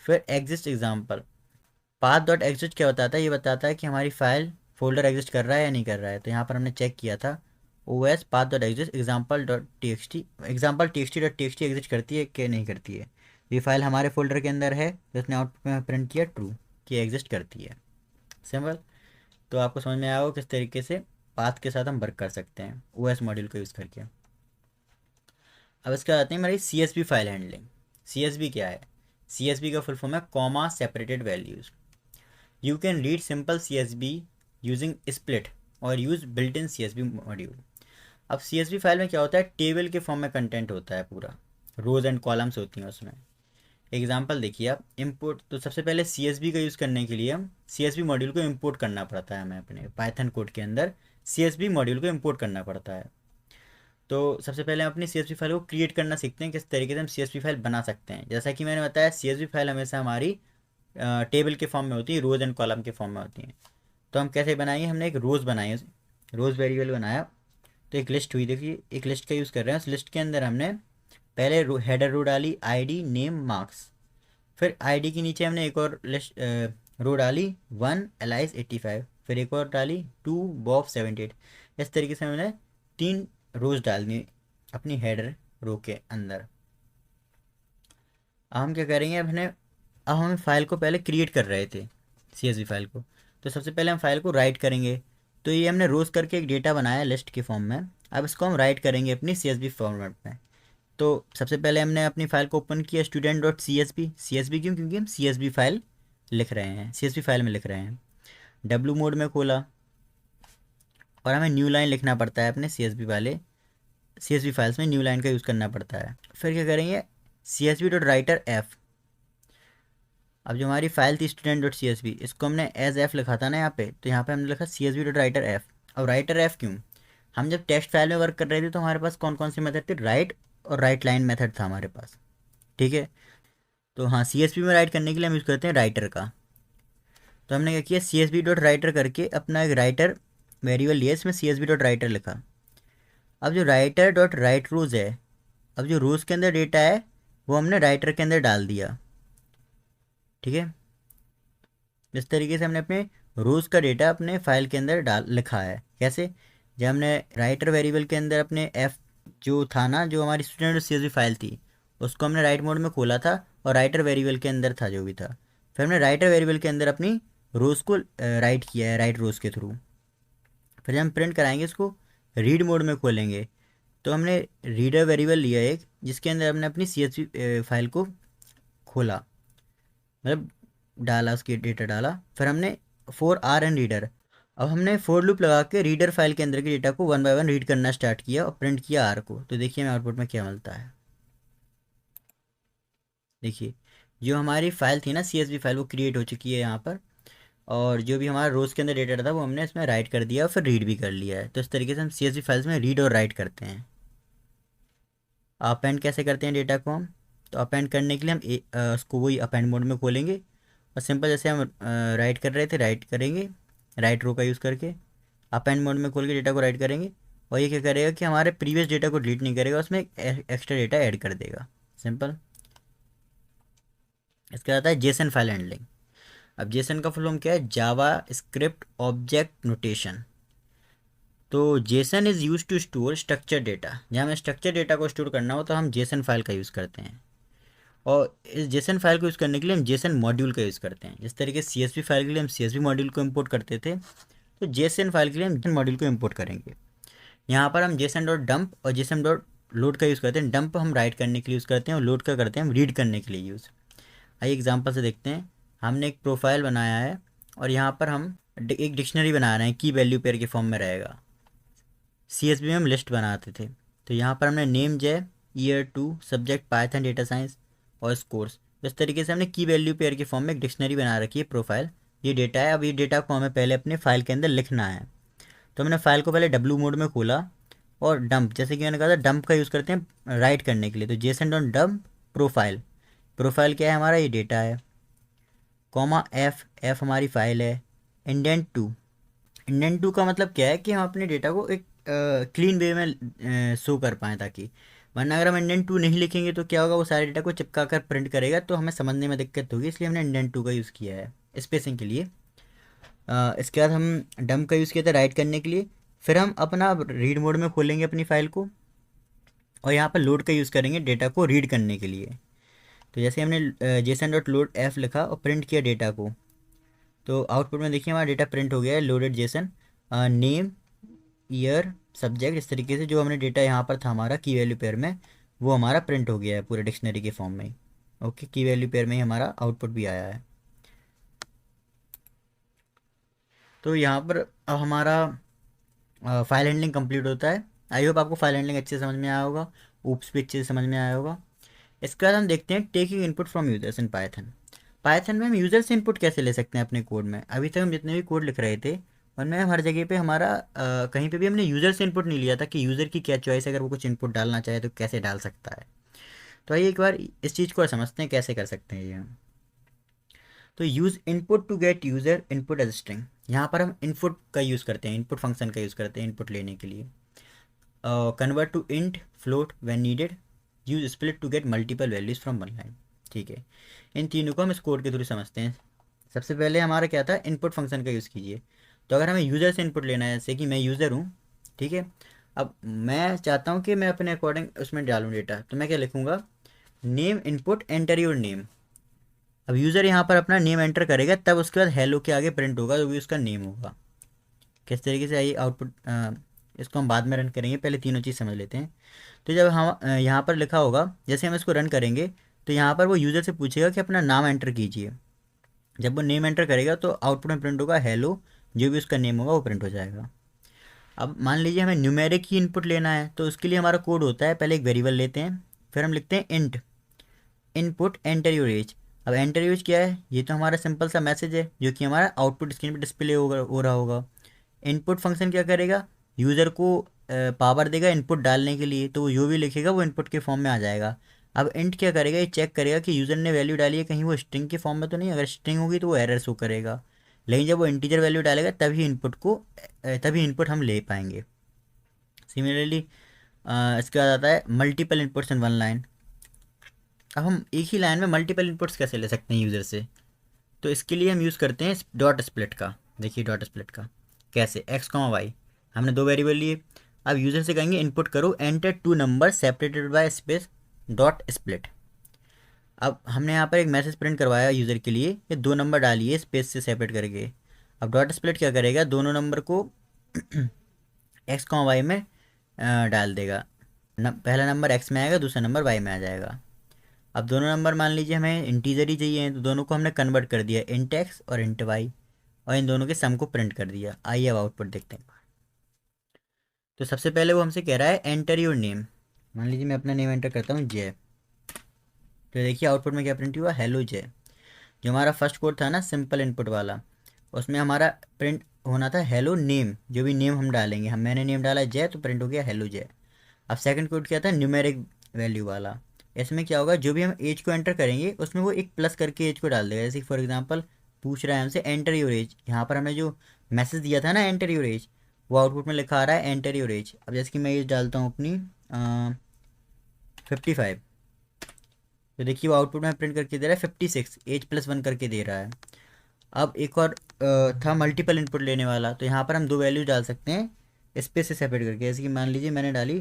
फिर exist example, path dot exist क्या बताता है, ये बताता है कि हमारी फाइल फोल्डर एग्जिस्ट कर रहा है या नहीं कर रहा है। तो यहाँ पर हमने चेक किया था O S path dot exist example dot TXT, example TXT dot TXT exist करती है कि नहीं करती है। ये फाइल हमारे फोल्डर के अंदर है, तो उसने आउटपुट में प्रिंट किया ट्रू कि एग्जिस्ट करती है। सिंपल। तो आपको समझ में आया हो किस तरीके से पाथ के साथ हम वर्क कर सकते हैं ओ एस मॉड्यूल को यूज़ करके। अब इसके आते हैं हमारी CSV फाइल हैंडलिंग। CSV क्या है, CSV का फुल फॉर्म है comma separated values. You can read simple CSV using split और use built in CSV module. अब CSV फाइल में क्या होता है, टेबल के फॉर्म में कंटेंट होता है, पूरा रोज एंड कॉलम्स होती हैं उसमें। एग्जाम्पल देखिए आप, इंपोर्ट। तो सबसे पहले CSV का यूज़ करने के लिए हम CSV मॉड्यूल को इंपोर्ट करना पड़ता है, हमें अपने पाइथन कोड के अंदर CSV मॉड्यूल को इंपोर्ट करना पड़ता है। तो सबसे पहले हम अपनी CSV फाइल को क्रिएट करना सीखते हैं, किस तरीके से हम CSV फाइल बना सकते हैं। जैसा कि मैंने बताया CSV फाइल हमेशा हमारी टेबल के फॉर्म में होती है, रोज एंड कॉलम के फॉर्म में होती हैं। तो हम कैसे बनाएंगे, हमने एक रोज़ बनाई, रोज़ वेरिएबल बनाया। तो एक लिस्ट हुई, देखिए एक लिस्ट का यूज़ कर रहे हैं। उस लिस्ट के अंदर हमने पहले हेडर रो डाली, ID नेम मार्क्स। फिर ID के नीचे हमने एक और लिस्ट रो डाली 1 Alice 85। फिर एक और डाली 2 Bob 78। इस तरीके से हमने 3 रोज डाल दी अपनी हेडर रो के अंदर। अब हम क्या करेंगे, अब हम फाइल को पहले क्रिएट कर रहे थे CSV फाइल को, तो सबसे पहले हम फाइल को राइट करेंगे। तो ये हमने रोज करके एक डेटा बनाया लिस्ट के फॉर्म में, अब इसको हम राइट करेंगे अपनी CSV फॉर्मेट में। तो सबसे पहले हमने अपनी फाइल को ओपन किया student.csv क्यों, क्योंकि हम CSV फाइल लिख रहे हैं, CSV फाइल में लिख रहे हैं। W मोड में खोला और हमें न्यू लाइन लिखना पड़ता है अपने CSV फाइल्स में न्यू लाइन का यूज़ करना पड़ता है। फिर क्या करेंगे, csv.writer_f। अब जो हमारी फाइल थी student.csv, इसको हमने एज एफ लिखा था ना यहाँ पे, तो यहाँ पे हमने लिखा csv.writer_f। अब writer_f क्यों, हम जब टेक्स्ट फाइल में वर्क कर रहे थे तो हमारे पास कौन कौन सी मेथड थे, राइट और राइट लाइन मेथड था हमारे पास, ठीक है। तो हाँ, CSV में राइट करने के लिए हम यूज़ करते हैं राइटर का। तो हमने क्या किया, csv.writer करके अपना एक राइटर वेरिएबल लिया, इसमें csv.writer लिखा। अब जो writer.write रोज है, अब जो रोज के अंदर डेटा है वो हमने राइटर के अंदर डाल दिया, ठीक है। इस तरीके से हमने अपने रोज का डेटा अपने फाइल के अंदर लिखा है। कैसे, जब हमने राइटर वेरिएबल के अंदर अपने एफ जो था ना, जो हमारी student.csv फाइल थी, उसको हमने राइट मोड में खोला था और राइटर वेरिएबल के अंदर था जो भी था, फिर हमने राइटर वेरिएबल के अंदर अपनी रोज़ को राइट किया है राइट रोज़ के थ्रू। फिर जब हम प्रिंट कराएंगे इसको, रीड मोड में खोलेंगे, तो हमने रीडर वेरिएबल लिया एक, जिसके अंदर हमने अपनी CSV फाइल को खोला, मतलब डाला, उसकी डेटा डाला। फिर हमने फॉर आर एन रीडर, अब हमने फोर लूप लगा के रीडर फाइल के अंदर के डेटा को 1 बाय 1 रीड करना स्टार्ट किया और प्रिंट किया आर को। तो देखिए हमें आउटपुट में क्या मिलता है। देखिए जो हमारी फाइल थी ना CSV फाइल, वो क्रिएट हो चुकी है यहाँ पर, और जो भी हमारा रोज़ के अंदर डेटा था वो हमने इसमें राइट कर दिया और फिर रीड भी कर लिया है। तो इस तरीके से हम CSV फाइल्स में रीड और राइट करते हैं। अपेंड कैसे करते हैं डेटा को हम, तो अपेंड करने के लिए हम उसको वही अपेंड मोड में खोलेंगे और सिंपल जैसे हम राइट कर रहे थे राइट करेंगे, राइट रो का यूज़ करके अपेंड मोड में खोल के डेटा को राइट करेंगे। और ये क्या करेगा कि हमारे प्रीवियस डेटा को डिलीट नहीं करेगा, उसमें एक्स्ट्रा डेटा ऐड कर देगा, सिंपल। इसके बाद आता है जेसन फाइल हैंडलिंग। अब जेसन का फुल फॉर्म क्या है, जावा स्क्रिप्ट ऑब्जेक्ट नोटेशन। तो JSON is use to store structure data, जहाँ हमें स्ट्रक्चर डेटा को स्टोर करना हो तो हम जेसन फाइल का यूज़ करते हैं। और इस जेसन फाइल को यूज़ करने के लिए हम जेसन मॉड्यूल का यूज़ करते हैं। जिस तरीके से CSV फाइल के लिए हम CSV मॉड्यूल को इम्पोर्ट करते थे, तो जेसन फाइल के लिए हम जेसन मॉड्यूल को इम्पोर्ट करेंगे। यहाँ पर हम जेसन.डंप और जेसन.लोड का यूज़ करते हैं। डंप हम राइट करने के लिए यूज़ करते हैं और लोड का करते हैं हम रीड करने के लिए यूज़। आइए एग्जांपल से देखते हैं। हमने एक प्रोफाइल बनाया है और यहाँ पर हम एक डिक्शनरी बना रहे हैं, की वैल्यू पेयर के फॉर्म में रहेगा। CSV में हम लिस्ट बनाते थे, तो यहाँ पर हमने नेम जय, year 2, subject Python data science और स्कोर्स। इस तरीके से हमने की वैल्यू पेयर के फॉर्म में एक डिक्शनरी बना रखी है प्रोफाइल। ये डेटा है, अब ये डेटा को हमें पहले अपने फाइल के अंदर लिखना है। तो हमने फाइल को पहले W मोड में खोला और डंप, जैसे कि मैंने कहा था डंप का यूज़ करते हैं राइट करने के लिए। तो जेसन.डंप प्रोफाइल, प्रोफाइल क्या है हमारा, ये डेटा है, कॉमा एफ हमारी फाइल है, इंडेंट 2 का मतलब क्या है कि हम अपने डेटा को एक क्लीन वे में शो कर पाएँ, ताकि वरना अगर हम इंडेंट 2 नहीं लिखेंगे तो क्या होगा, वो सारे डेटा को चिपका कर प्रिंट करेगा तो हमें समझने में दिक्कत होगी, इसलिए हमने इंडेंट 2 का यूज़ किया है स्पेसिंग के लिए। इसके बाद हम डंप का यूज़ किया था राइट करने के लिए। फिर हम अपना रीड मोड में खोलेंगे अपनी फ़ाइल को और यहाँ पर लोड का यूज़ करेंगे डेटा को रीड करने के लिए। तो जैसे हमने जेसन.लोड_f लिखा और प्रिंट किया डेटा को, तो आउटपुट में देखिए हमारा डेटा प्रिंट हो गया है, loaded Jason, name, year, subject. इस तरीके से जो हमने डेटा यहाँ पर था हमारा की वैल्यू पेयर में, वो हमारा प्रिंट हो गया है पूरे डिक्शनरी के फॉर्म में। ओके, की वैल्यू पेयर में ही हमारा आउटपुट भी आया है। तो यहाँ पर अब हमारा फाइल हैंडलिंग कंप्लीट होता है। आई होप आपको फाइल हैंडलिंग अच्छे से समझ में आया होगा, ऊप्स भी अच्छे से समझ में आया होगा। इसके बाद हम देखते हैं taking input from users in Python. Python में हम यूज़र से इनपुट कैसे ले सकते हैं अपने कोड में। अभी तक हम जितने भी कोड लिख रहे थे उनमें हर जगह पे हमारा कहीं पे भी हमने यूज़र से इनपुट नहीं लिया था कि यूज़र की क्या चॉइस है, अगर वो कुछ इनपुट डालना चाहे तो कैसे डाल सकता है। तो आइए एक बार इस चीज़ को समझते हैं कैसे कर सकते हैं ये हम। तो use input to get user input as string, यहाँ पर हम इनपुट का यूज़ करते हैं, इनपुट फंक्शन का यूज़ करते हैं इनपुट लेने के लिए। Convert to int float when needed, use split to get multiple values from one line. ठीक है, इन तीनों को हम इस कोड के थ्रू समझते हैं। सबसे पहले हमारा क्या था, इनपुट फंक्शन का यूज़ कीजिए। तो अगर हमें यूज़र से इनपुट लेना है, जैसे कि मैं यूज़र हूँ ठीक है। अब मैं चाहता हूँ कि मैं अपने अकॉर्डिंग उसमें डालूँ डेटा, तो मैं क्या लिखूँगा, name input enter your name. अब यूज़र यहाँ पर अपना नेम एंटर करेगा, तब उसके बाद हेलो के आगे प्रिंट होगा जो भी उसका नेम होगा। किस तरीके से आइए आउटपुट, इसको हम बाद में रन करेंगे, पहले तीनों चीज़ समझ लेते हैं। तो जब हम यहाँ पर लिखा होगा, जैसे हम इसको रन करेंगे तो यहाँ पर वो यूज़र से पूछेगा कि अपना नाम एंटर कीजिए। जब वो नेम एंटर करेगा तो आउटपुट में प्रिंट होगा हेलो, जो भी उसका नेम होगा वो प्रिंट हो जाएगा। अब मान लीजिए हमें न्यूमेरिक की इनपुट लेना है, तो उसके लिए हमारा कोड होता है, पहले एक वेरिएबल लेते हैं, फिर हम लिखते हैं int input enter your age. अब एंटर योर एज क्या है, ये तो हमारा सिंपल सा मैसेज है जो कि हमारा आउटपुट स्क्रीन पर डिस्प्ले हो रहा होगा। इनपुट फंक्शन क्या करेगा, यूज़र को पावर देगा इनपुट डालने के लिए, तो वो जो भी लिखेगा वो इनपुट के फॉर्म में आ जाएगा। अब इंट क्या करेगा, ये चेक करेगा कि यूज़र ने वैल्यू डाली है कहीं वो स्ट्रिंग के फॉर्म में तो नहीं, अगर स्ट्रिंग होगी तो वो एरर शो करेगा। लेकिन जब वो इंटीजर वैल्यू डालेगा तभी इनपुट हम ले पाएंगे। सिमिलरली इसके बाद आता है multiple inputs in one line. अब हम एक ही लाइन में मल्टीपल इनपुट्स कैसे ले सकते हैं यूज़र से, तो इसके लिए हम यूज़ करते हैं डॉट स्प्लिट का। देखिए डॉट स्प्लिट का कैसे, एक्स कॉमा वाई, हमने दो वेरिएबल लिए। अब यूज़र से कहेंगे इनपुट करो enter two number separated by space dot split. अब हमने यहाँ पर एक मैसेज प्रिंट करवाया यूज़र के लिए कि दो नंबर डालिए स्पेस से सेपरेट करके। अब डॉट स्प्लिट क्या करेगा, दोनों नंबर को एक्स कॉमा वाई में डाल देगा। पहला नंबर एक्स में आएगा, दूसरा नंबर वाई में आ जाएगा। अब दोनों नंबर मान लीजिए हमें इंटीजर ही चाहिए, तो दोनों को हमने कन्वर्ट कर दिया, इंट एक्स और इंट वाई, और इन दोनों के सम को प्रिंट कर दिया। आइए अब आउटपुट देखते हैं। तो सबसे पहले वो हमसे कह रहा है एंटर योर नेम। मान लीजिए मैं अपना नेम एंटर करता हूँ जय, तो देखिए आउटपुट में क्या प्रिंट हुआ, हेलो जय। जो हमारा फर्स्ट कोड था ना सिंपल इनपुट वाला, उसमें हमारा प्रिंट होना था हेलो नेम, जो भी नेम हम डालेंगे, मैंने नेम डाला जय तो प्रिंट हो गया हेलो जय। अब सेकंड कोड क्या था, न्यूमेरिक वैल्यू वाला। इसमें क्या होगा, जो भी हम एज को एंटर करेंगे उसमें वो एक प्लस करके एज को डाल देगा। जैसे फॉर एग्जांपल पूछ रहा है हमसे एंटर योर एज, यहाँ पर हमने जो मैसेज दिया था ना एंटर योर एज, वो आउटपुट में लिखा आ रहा है एंटर योर एज। अब जैसे कि मैं एज डालता हूँ अपनी 55, तो देखिए वो आउटपुट में प्रिंट करके दे रहा है 56, एज प्लस 1 करके दे रहा है। अब एक और था मल्टीपल इनपुट लेने वाला, तो यहाँ पर हम दो वैल्यूज डाल सकते हैं स्पेस से सेपरेट करके। जैसे कि मान लीजिए मैंने डाली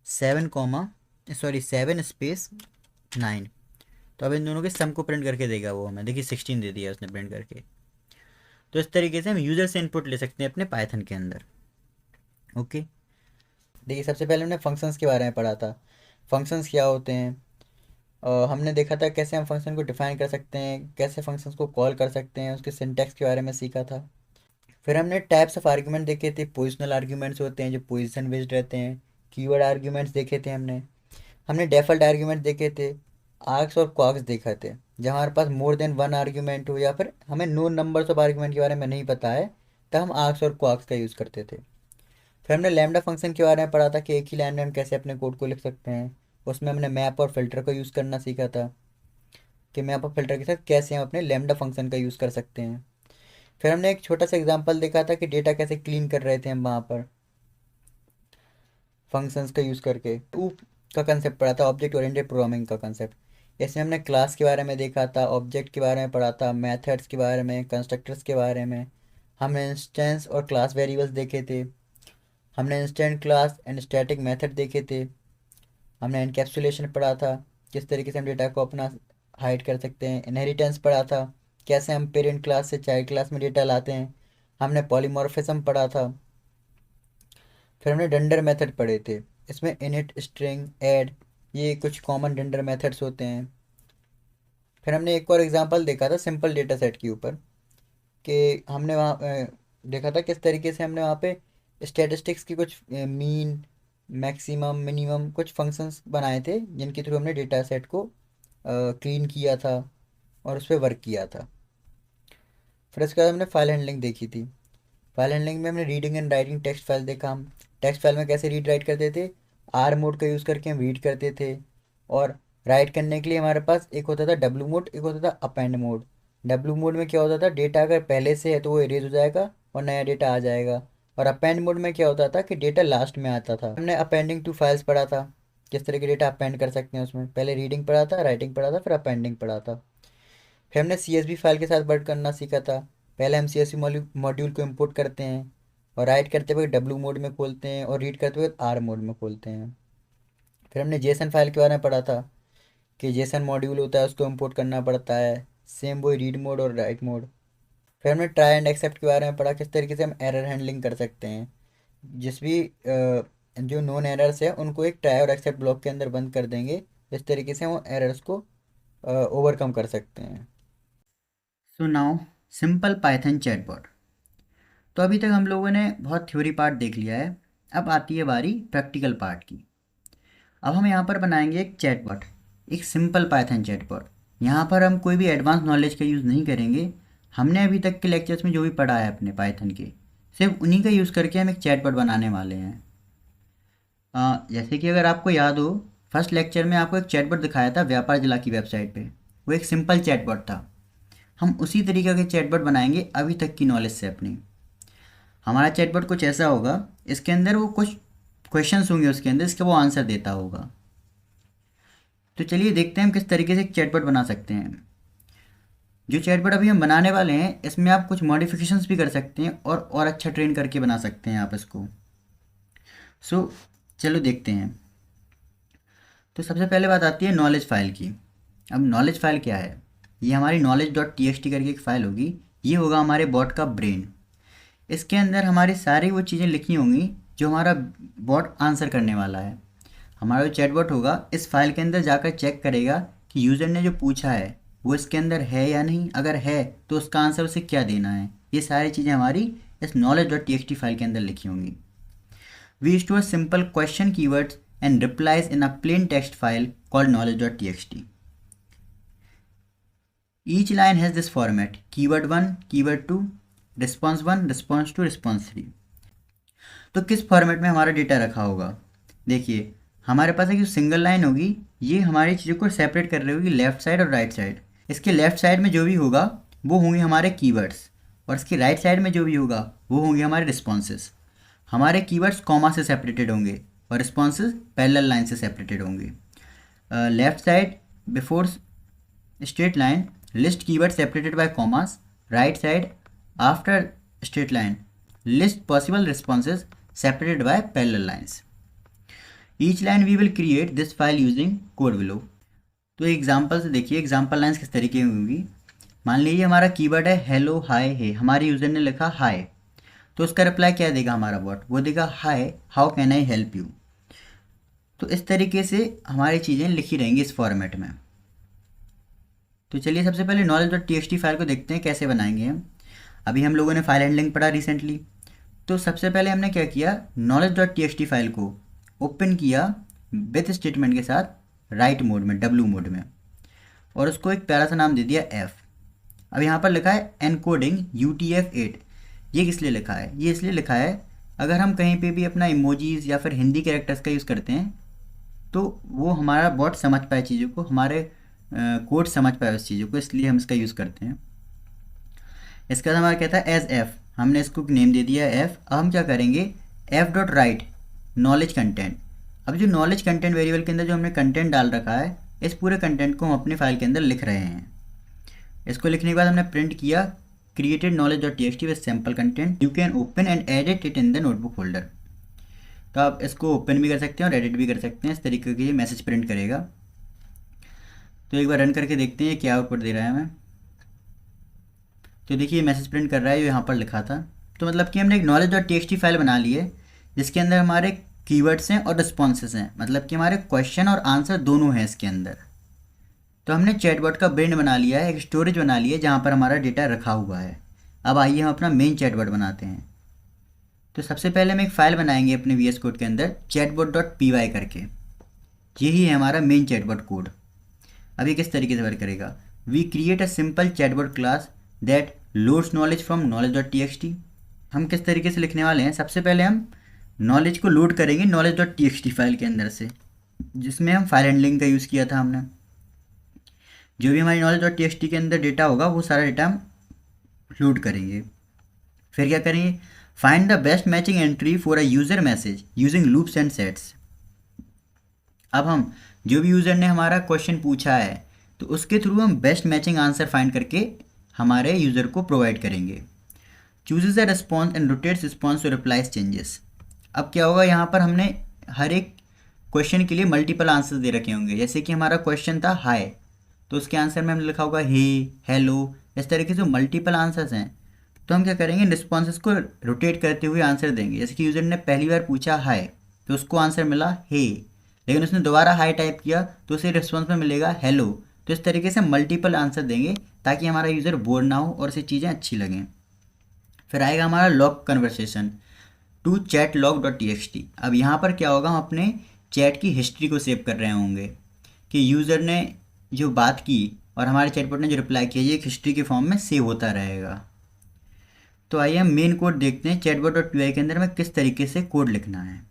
7 स्पेस 9, तो अब इन दोनों के सम को प्रिंट करके देगा वो हमें। देखिए 16 दे दिया उसने प्रिंट करके। तो इस तरीके से हम यूज़र से इनपुट ले सकते हैं अपने पाइथन के अंदर। ओके, देखिए सबसे पहले हमने फंक्शंस के बारे में पढ़ा था, फंक्शंस क्या होते हैं। हमने देखा था कैसे हम फंक्शन को डिफाइन कर सकते हैं, कैसे फंक्शंस को कॉल कर सकते हैं, उसके सिंटैक्स के बारे में सीखा था। फिर हमने टाइप्स ऑफ आर्ग्यूमेंट देखे थे, पोजिशनल आर्ग्यूमेंट्स होते हैं जो पोजीशन बेस्ड रहते हैं, कीवर्ड आर्ग्यूमेंट्स देखे थे हमने डेफॉल्ट आर्ग्यूमेंट देखे थे, आर्क्स और क्वाक्स देखा थे। जब हमारे पास मोर देन वन आर्ग्यूमेंट हो या फिर हमें नो नंबर्स ऑफ आर्ग्यूमेंट के बारे में नहीं पता है, तब हम आर्क्स और क्वाक्स का यूज़ करते थे। फिर हमने लैम्डा फंक्शन के बारे में पढ़ा था कि एक ही लाइन में हम कैसे अपने कोड को लिख सकते हैं। उसमें हमने मैप और फिल्टर को यूज़ करना सीखा था कि मैप और फिल्टर के साथ कैसे हम अपने लैम्डा फंक्शन का यूज़ कर सकते हैं। फिर हमने एक छोटा सा एग्जांपल देखा था कि डेटा कैसे क्लीन कर रहे थे हम वहाँ पर फंक्शंस का यूज़ करके। टू का कंसेप्ट पढ़ा था, ऑब्जेक्ट ओरिएंटेड प्रोग्रामिंग का कंसेप्ट। इसमें हमने क्लास के बारे में देखा था, ऑब्जेक्ट के बारे में पढ़ा था, मेथड्स के बारे में, कंस्ट्रक्टर्स के बारे में। हमने इंस्टेंस और क्लास वेरिएबल्स देखे थे, हमने instant class and static method देखे थे, हमने एनकैप्सुलेशन पढ़ा था, किस तरीके से हम डेटा को अपना हाइड कर सकते हैं। इनहेरिटेंस पढ़ा था, कैसे हम पेरेंट क्लास से चाइल्ड क्लास में डेटा लाते हैं। हमने पॉलीमॉर्फिज्म पढ़ा था। फिर हमने डंडर मेथड पढ़े थे, इसमें इनिट, स्ट्रिंग, ऐड, ये कुछ कॉमन डंडर मेथड्स होते हैं। फिर हमने एक और एग्जांपल देखा था सिंपल डेटा सेट के ऊपर, कि हमने वहाँ देखा था किस तरीके से हमने वहाँ पे स्टैटिस्टिक्स की कुछ मीन, मैक्सिमम, मिनिमम कुछ फंक्शंस बनाए थे जिनके थ्रू हमने डेटा सेट को क्लीन किया था और उस पर वर्क किया था। फिर उसके बाद हमने फाइल हैंडलिंग देखी थी। फाइल हैंडलिंग में हमने reading and writing text file देखा। हम टेक्स्ट फाइल में कैसे रीड राइट करते थे, आर मोड का यूज़ करके हम रीड करते थे, और राइट करने के लिए हमारे पास एक होता था डब्लू मोड, एक होता था अपेंड मोड। डब्लू मोड में क्या होता था, डेटा अगर पहले से है तो वो इरेज हो जाएगा और नया डेटा आ जाएगा। और अपेंड मोड में क्या होता था कि डेटा लास्ट में आता था। हमने अपेंडिंग टू फाइल्स पढ़ा था, किस तरह के डेटा अपेंड कर सकते हैं उसमें। पहले रीडिंग पढ़ा था, राइटिंग पढ़ा था, फिर अपेंडिंग पढ़ा था। फिर हमने CSV फाइल के साथ वर्क करना सीखा था। पहले हम CSV मॉड्यूल को इम्पोर्ट करते हैं और राइट करते हुए डब्ल्यू मोड में खोलते हैं और रीड करते हुए आर मोड में खोलते हैं। फिर हमने जेसन फाइल के बारे में पढ़ा था कि जेसन मॉड्यूल होता है, उसको इंपोर्ट करना पड़ता है। सेम वही रीड मोड और राइट मोड। फिर हमने ट्राई एंड एक्सेप्ट के बारे में पढ़ा, किस तरीके से हम एरर हैंडलिंग कर सकते हैं। जिस भी जो नोन एरर्स है उनको एक ट्राई और एक्सेप्ट ब्लॉक के अंदर बंद कर देंगे। इस तरीके से हम एरर्स को ओवरकम कर सकते हैं। So now simple Python chatbot. तो अभी तक हम लोगों ने बहुत थ्योरी पार्ट देख लिया है, अब आती है बारी प्रैक्टिकल पार्ट की। अब हम यहाँ पर बनाएंगे एक चैटबॉट, एक सिंपल पाइथन चैटबॉट। यहाँ पर हम कोई भी एडवांस नॉलेज का यूज़ नहीं करेंगे। हमने अभी तक के लेक्चर्स में जो भी पढ़ा है अपने पाइथन के, सिर्फ उन्हीं का यूज़ करके हम एक चैटबॉट बनाने वाले हैं। जैसे कि अगर आपको याद हो, फर्स्ट लेक्चर में आपको एक चैटबॉट दिखाया था व्यापार जिला की वेबसाइट पे। वो एक सिंपल चैटबॉट था। हम उसी तरीके के चैटबॉट बनाएंगे अभी तक की नॉलेज से अपनी। हमारा चैटबॉट कुछ ऐसा होगा, इसके अंदर वो कुछ क्वेश्चंस होंगे उसके अंदर, इसका वो आंसर देता होगा। तो चलिए देखते हैं हम किस तरीके से एक चैटबॉट बना सकते हैं। जो चैटबॉट अभी हम बनाने वाले हैं, इसमें आप कुछ मॉडिफिकेशंस भी कर सकते हैं और अच्छा ट्रेन करके बना सकते हैं आप इसको। सो चलो देखते हैं। तो सबसे पहले बात आती है नॉलेज फाइल की। अब नॉलेज फाइल क्या है? ये हमारी knowledge डॉट txt करके एक फ़ाइल होगी। ये होगा हमारे बॉट का ब्रेन। इसके अंदर हमारी सारी वो चीज़ें लिखी होंगी जो हमारा बॉट आंसर करने वाला है। हमारा जो चैटबॉट होगा इस फाइल के अंदर जाकर चेक करेगा कि यूज़र ने जो पूछा है वो इसके अंदर है या नहीं। अगर है तो उसका आंसर उसे क्या देना है। ये सारी चीज़ें हमारी इस knowledge डॉट txt फाइल के अंदर लिखी होंगी। We store simple question keywords and replies in a plain text file called knowledge.txt. Each line has this format: keyword 1, keyword 2, response 1, response 2, response 3. तो किस फॉर्मेट में हमारा डेटा रखा होगा? देखिए, हमारे पास एक जो सिंगल लाइन होगी, ये हमारी चीज़ों को सेपरेट कर रही होगी लेफ्ट साइड और राइट साइड। इसके लेफ्ट साइड में जो भी होगा वो होंगे हमारे कीवर्ड्स, और इसकी राइट साइड में जो भी होगा वो होंगे हमारे रिस्पॉन्सेस। हमारे कीवर्ड्स कॉमा से सेपरेटेड होंगे और रिस्पॉन्सेज पैरेलल लाइन से सेपरेटेड होंगे। Left side before straight line list keyword separated by commas. Right side after straight line list possible responses separated by parallel lines. Each line we will create this file using code below. तो example से देखिए example lines किस तरीके की होंगी। मान लीजिए हमारा कीवर्ड है हेलो हाय है, हमारे यूज़र ने लिखा हाय, तो उसका रिप्लाई क्या देगा हमारा बॉट? वो देगा hi how can I help you. तो इस तरीके से हमारी चीज़ें लिखी रहेंगी इस फॉर्मेट में। तो चलिए सबसे पहले knowledge.txt फाइल को देखते हैं कैसे बनाएंगे हम। अभी हम लोगों ने फाइल हैंडलिंग पढ़ा रिसेंटली, तो सबसे पहले हमने क्या किया, knowledge.txt फाइल को ओपन किया विथ स्टेटमेंट के साथ राइट मोड में, डब्ल्यू मोड में, और उसको एक प्यारा सा नाम दे दिया एफ। अब यहाँ पर लिखा है एनकोडिंग UTF-8। ये किस लिए लिखा है? ये इसलिए लिखा है अगर हम कहीं पे भी अपना इमोजीज या फिर हिंदी कैरेक्टर्स का यूज़ करते हैं तो वो हमारा बॉट समझ पाए चीज़ों को, हमारे कोड समझ पाए उस चीज़ों को, इसलिए हम इसका यूज़ करते हैं। इसका हमारा कहता है एज एफ, हमने इसको नेम दे दिया एफ। अब हम क्या करेंगे, F dot right knowledge content. अब जो नॉलेज कंटेंट वेरिएबल के अंदर जो हमने कंटेंट डाल रखा है, इस पूरे कंटेंट को हम अपनी फाइल के अंदर लिख रहे हैं। इसको लिखने के बाद हमने प्रिंट किया created knowledge.txt with sample content, you can open and edit it in the notebook folder. तो आप इसको ओपन भी कर सकते हैं और एडिट भी कर सकते हैं। इस तरीके की मैसेज प्रिंट करेगा। तो एक बार रन करके देखते हैं क्या आउटपुट दे रहा है हमें। तो देखिए मैसेज प्रिंट कर रहा है जो यहाँ पर लिखा था। तो मतलब कि हमने एक knowledge.txt फाइल बना ली है जिसके अंदर हमारे कीवर्ड्स हैं और रिस्पॉन्सेस हैं, मतलब कि हमारे क्वेश्चन और आंसर दोनों हैं इसके अंदर। तो हमने चैटबॉट का ब्रेन बना लिया है, एक स्टोरेज बना ली है जहाँ पर हमारा डेटा रखा हुआ है। अब आइए हम अपना मेन चैटबॉट बनाते हैं। तो सबसे पहले हम एक फ़ाइल बनाएंगे अपने VS कोड के अंदर chatbot.py करके। यही है हमारा मेन चैटबॉट कोड। अब ये किस तरीके से वर्क करेगा, we create a simple chatbot class that loads knowledge from knowledge.txt। हम किस तरीके से लिखने वाले हैं, सबसे पहले हम नॉलेज को लोड करेंगे knowledge.txt फाइल के अंदर से, जिसमें हम फाइल हैंडलिंग का यूज़ किया था हमने। जो भी हमारी knowledge.txt के अंदर डेटा होगा वो सारा डेटा हम लोड करेंगे। फिर क्या करेंगे, find the best matching entry for a user message using loops and sets. अब हम जो भी यूज़र ने हमारा क्वेश्चन पूछा है तो उसके थ्रू हम बेस्ट मैचिंग आंसर फाइंड करके हमारे यूज़र को प्रोवाइड करेंगे। Chooses a response and rotates response to replies changes. अब क्या होगा, यहाँ पर हमने हर एक क्वेश्चन के लिए मल्टीपल आंसर्स दे रखे होंगे। जैसे कि हमारा क्वेश्चन था हाय, तो उसके आंसर में हमने लिखा होगा हे, हेलो। इस तरीके से मल्टीपल आंसर्स हैं, तो हम क्या करेंगे, रिस्पॉन्सेस को रोटेट करते हुए आंसर देंगे। जैसे कि यूज़र ने पहली बार पूछा हाय, तो उसको आंसर मिला हे, लेकिन उसने दोबारा हाय टाइप किया तो उसे रिस्पॉन्स में मिलेगा हेलो। तो इस तरीके से मल्टीपल आंसर देंगे ताकि हमारा यूज़र बोर ना हो और उसे चीज़ें अच्छी लगें। फिर आएगा हमारा log conversation to chat log dot T. अब यहाँ पर क्या होगा, हम अपने चैट की हिस्ट्री को सेव कर रहे होंगे कि यूज़र ने जो बात की और हमारे चैटबॉट ने जो रिप्लाई किया, ये एक हिस्ट्री के फॉर्म में सेव होता रहेगा। तो आइए हम मेन कोड देखते हैं चैटबॉट डॉट पी के अंदर में किस तरीके से कोड लिखना है।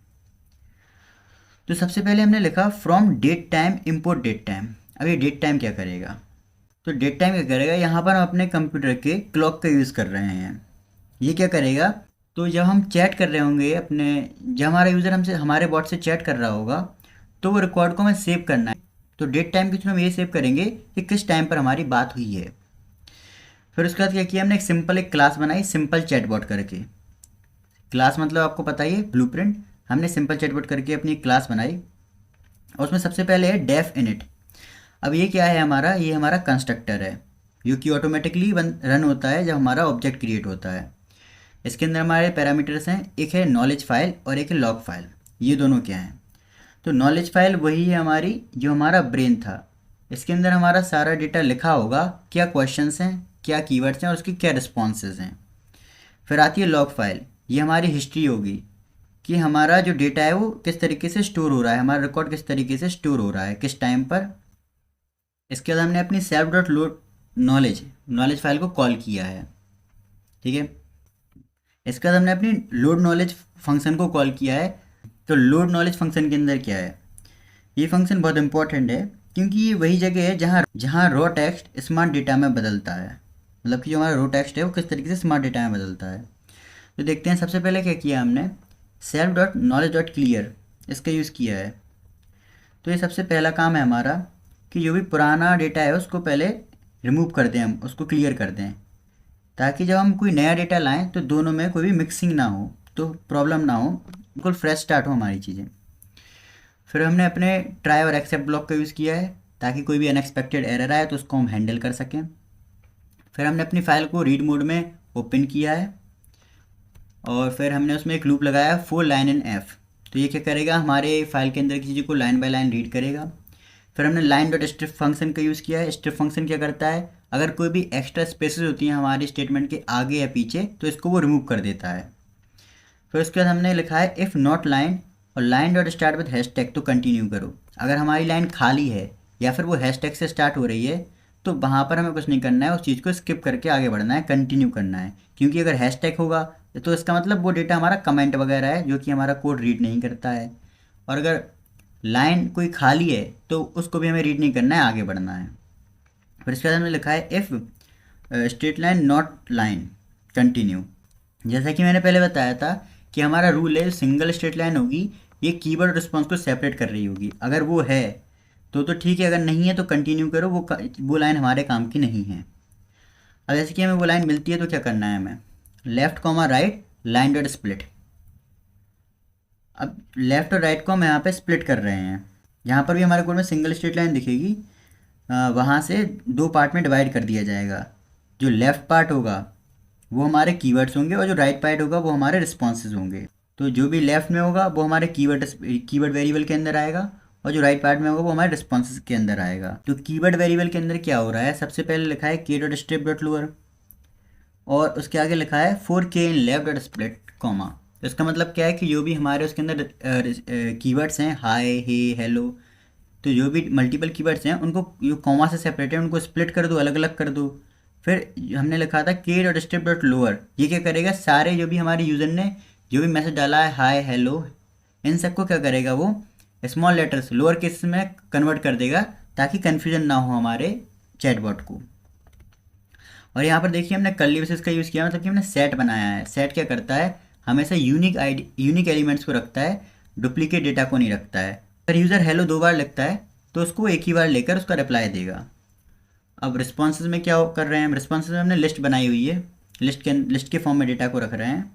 तो सबसे पहले हमने लिखा from date time import date time. अब ये डेट टाइम क्या करेगा, तो डेट टाइम क्या करेगा, यहाँ पर हम अपने कंप्यूटर के क्लॉक का यूज़ कर रहे हैं। ये क्या करेगा, तो जब हम चैट कर रहे होंगे अपने, जब हमारा यूज़र हमसे हमारे बॉट से चैट कर रहा होगा, तो वो रिकॉर्ड को हमें सेव करना है। तो डेट टाइम के थ्रू हम ये सेव करेंगे कि किस टाइम पर हमारी बात हुई है। फिर उसके बाद क्या किया हमने, एक क्लास बनाई सिंपल चैटबॉट करके। क्लास मतलब आपको पता ही है ब्लूप्रिंट। हमने सिंपल चैटबॉट करके अपनी क्लास बनाई और उसमें सबसे पहले है डेफ इनिट। अब ये क्या है हमारा, ये हमारा कंस्ट्रक्टर है जो कि ऑटोमेटिकली रन होता है जब हमारा ऑब्जेक्ट क्रिएट होता है। इसके अंदर हमारे पैरामीटर्स हैं, एक है नॉलेज फाइल और एक है लॉग फाइल। ये दोनों क्या हैं, तो नॉलेज फाइल वही है हमारी जो हमारा ब्रेन था। इसके अंदर हमारा सारा डेटा लिखा होगा, क्या क्वेश्चंस हैं, क्या कीवर्ड्स हैं और उसकी क्या रिस्पॉन्सेज हैं। फिर आती है लॉग फाइल, ये हमारी हिस्ट्री होगी कि हमारा जो डेटा है वो किस तरीके से स्टोर हो रहा है, हमारा रिकॉर्ड किस तरीके से स्टोर हो रहा है, किस टाइम पर। इसके बाद हमने अपनी self dot load knowledge file को कॉल किया है, ठीक है। इसके बाद हमने अपनी लोड नॉलेज फंक्शन को कॉल किया है। तो लोड नॉलेज फंक्शन के अंदर क्या है, ये फंक्शन बहुत इंपॉर्टेंट है क्योंकि ये वही जगह है जहाँ रॉ टेक्स्ट स्मार्ट डेटा में बदलता है। मतलब कि जो हमारा रॉ टेक्स्ट है वो किस तरीके से स्मार्ट डेटा में बदलता है। तो देखते हैं, सबसे पहले क्या किया हमने, self dot knowledge dot clear इसका यूज़ किया है। तो ये सबसे पहला काम है हमारा कि जो भी पुराना डेटा है उसको पहले रिमूव कर दें, हम उसको क्लियर कर दें, ताकि जब हम कोई नया डेटा लाएं तो दोनों में कोई भी मिक्सिंग ना हो, तो प्रॉब्लम ना हो, बिल्कुल फ्रेश स्टार्ट हो हमारी चीज़ें। फिर हमने अपने ट्राई और एक्सेप्ट ब्लॉक का यूज़ किया है ताकि कोई भी अनएक्सपेक्टेड एरर आए तो उसको हम हैंडल कर सकें। फिर हमने अपनी फ़ाइल को रीड मोड में ओपन किया है और फिर हमने उसमें एक लूप लगाया फॉर लाइन इन एफ। तो ये क्या करेगा, हमारे फाइल के अंदर की चीज़ को लाइन बाय लाइन रीड करेगा। फिर हमने लाइन डॉट स्ट्रिप फंक्शन का यूज़ किया है। स्ट्रिप फंक्शन क्या करता है, अगर कोई भी एक्स्ट्रा स्पेसेस होती हैं हमारी स्टेटमेंट के आगे या पीछे तो इसको वो रिमूव कर देता है। फिर उसके बाद हमने लिखा है इफ़ नॉट लाइन और line dot start with hashtag तो कंटिन्यू करो। अगर हमारी लाइन खाली है या फिर वो हैशटैग से स्टार्ट हो रही है तो वहाँ पर हमें कुछ नहीं करना है, उस चीज़ को स्किप करके आगे बढ़ना है, कंटिन्यू करना है। क्योंकि अगर हैशटैग होगा तो इसका मतलब वो डेटा हमारा कमेंट वगैरह है जो कि हमारा कोड रीड नहीं करता है। और अगर लाइन कोई खाली है तो उसको भी हमें रीड नहीं करना है, आगे बढ़ना है। फिर इसके बाद हमने लिखा है if straight line not line continue. जैसा कि मैंने पहले बताया था कि हमारा रूल है सिंगल स्ट्रेट लाइन होगी ये कीवर्ड रिस्पॉन्स को सेपरेट कर रही होगी। अगर वो है तो ठीक है, अगर नहीं है तो कंटिन्यू करो, वो लाइन हमारे काम की नहीं है। अब जैसे कि हमें वो लाइन मिलती है तो क्या करना है, हमें left comma right line dot split. अब लेफ्ट और राइट को हम यहाँ पे स्प्लिट कर रहे हैं। यहाँ पर भी हमारे कोड में सिंगल स्ट्रेट लाइन दिखेगी, वहाँ से दो पार्ट में डिवाइड कर दिया जाएगा। जो लेफ़्ट पार्ट होगा वो हमारे कीवर्ड्स होंगे और जो राइट पार्ट होगा वो हमारे रिस्पॉन्सेज होंगे। तो जो भी लेफ़्ट में होगा वो हमारे कीवर्ड वेरिएबल के अंदर आएगा और जो राइट पार्ट में होगा वो हमारे रिस्पॉन्सेज के अंदर आएगा। तो कीवर्ड वेरिएबल के अंदर क्या हो रहा है, सबसे पहले लिखा है के डॉट स्ट्रिप डॉट लोअर और उसके आगे लिखा है फॉर के in left dot split comma. तो इसका मतलब क्या है कि जो भी हमारे उसके अंदर कीवर्ड्स हैं हाय, हे, हेलो, तो जो भी मल्टीपल कीवर्ड्स हैं उनको जो कॉमा से सेपरेट है उनको स्प्लिट कर दो, अलग अलग कर दो। फिर हमने लिखा था के डॉट स्ट्रिप डॉट लोअर, ये क्या करेगा, सारे जो भी हमारे यूज़र ने जो भी मैसेज डाला है हाय, हेलो, इन सबको क्या करेगा, वो स्मॉल लेटर्स लोअर केस में कन्वर्ट कर देगा ताकि कन्फ्यूजन ना हो हमारे चैटबॉट को। और यहाँ पर देखिए हमने कर्ली ब्रेसेस का यूज़ किया, मतलब कि हमने सेट बनाया है। सेट क्या करता है, हमेशा यूनिक एलिमेंट्स को रखता है, डुप्लीकेट डेटा को नहीं रखता है। अगर यूज़र हेलो 2 बार लिखता है तो उसको एक ही बार लेकर उसका रिप्लाई देगा। अब रिस्पॉन्सेज में क्या कर रहे हैं, रिस्पॉन्सेज में हमने लिस्ट बनाई हुई है लिस्ट के फॉर्म में डेटा को रख रहे हैं।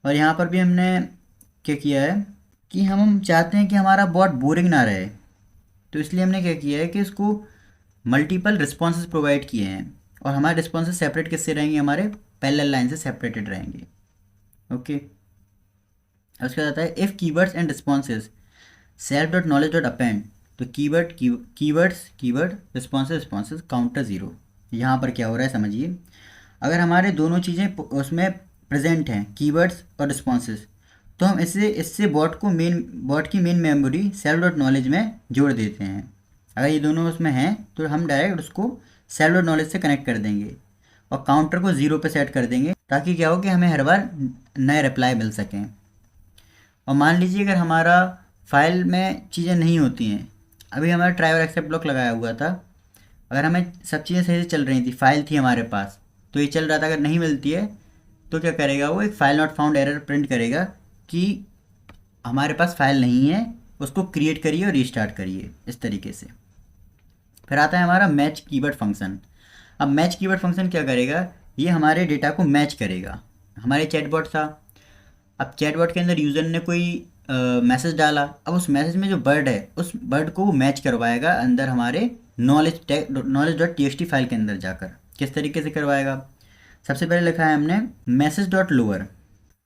और यहाँ पर भी हमने क्या किया है कि हम चाहते हैं कि हमारा बॉट बोरिंग ना रहे, तो इसलिए हमने क्या किया है कि इसको मल्टीपल रिस्पॉन्सेज प्रोवाइड किए हैं, और हमारे रिस्पॉन्सेज सेपरेट किससे रहेंगे, हमारे पैरेलल लाइन से सेपरेटेड रहेंगे। ओके, उसके बाद आता है if keywords and responses self dot knowledge dot append, तो कीवर्ड रिस्पॉन्सेज काउंटर 0। यहाँ पर क्या हो रहा है समझिए, अगर हमारे दोनों चीज़ें उसमें प्रेजेंट हैं, कीवर्ड्स और रिस्पॉन्सेज, तो हम इससे बॉट की main memory self dot knowledge में जोड़ देते हैं। अगर ये दोनों उसमें हैं तो हम डायरेक्ट उसको सेल्फ डॉट नॉलेज से कनेक्ट कर देंगे और काउंटर को 0 पे सेट कर देंगे, ताकि क्या हो कि हमें हर बार नए रिप्लाई मिल सकें। और मान लीजिए अगर हमारा फाइल में चीज़ें नहीं होती हैं, अभी हमारा ट्राई और एक्सेप्ट ब्लॉक लगाया हुआ था, अगर हमें सब चीज़ें सही से चल रही थी, फाइल थी हमारे पास, तो ये चल रहा था, अगर नहीं मिलती है तो क्या करेगा, वो एक file not found error print करेगा कि हमारे पास फाइल नहीं है, उसको क्रिएट करिए और रीस्टार्ट करिए, इस तरीके से। फिर आता है हमारा मैच कीवर्ड फंक्शन। अब मैच कीवर्ड फंक्शन क्या करेगा, ये हमारे डेटा को मैच करेगा। हमारे चैटबॉट था, अब चैटबॉट के अंदर यूज़र ने कोई मैसेज डाला, अब उस मैसेज में जो वर्ड है, उस वर्ड को वो मैच करवाएगा अंदर हमारे नॉलेज डॉट टी फाइल के अंदर जाकर। किस तरीके से करवाएगा, सबसे पहले लिखा है हमने मैसेज डॉट लोअर।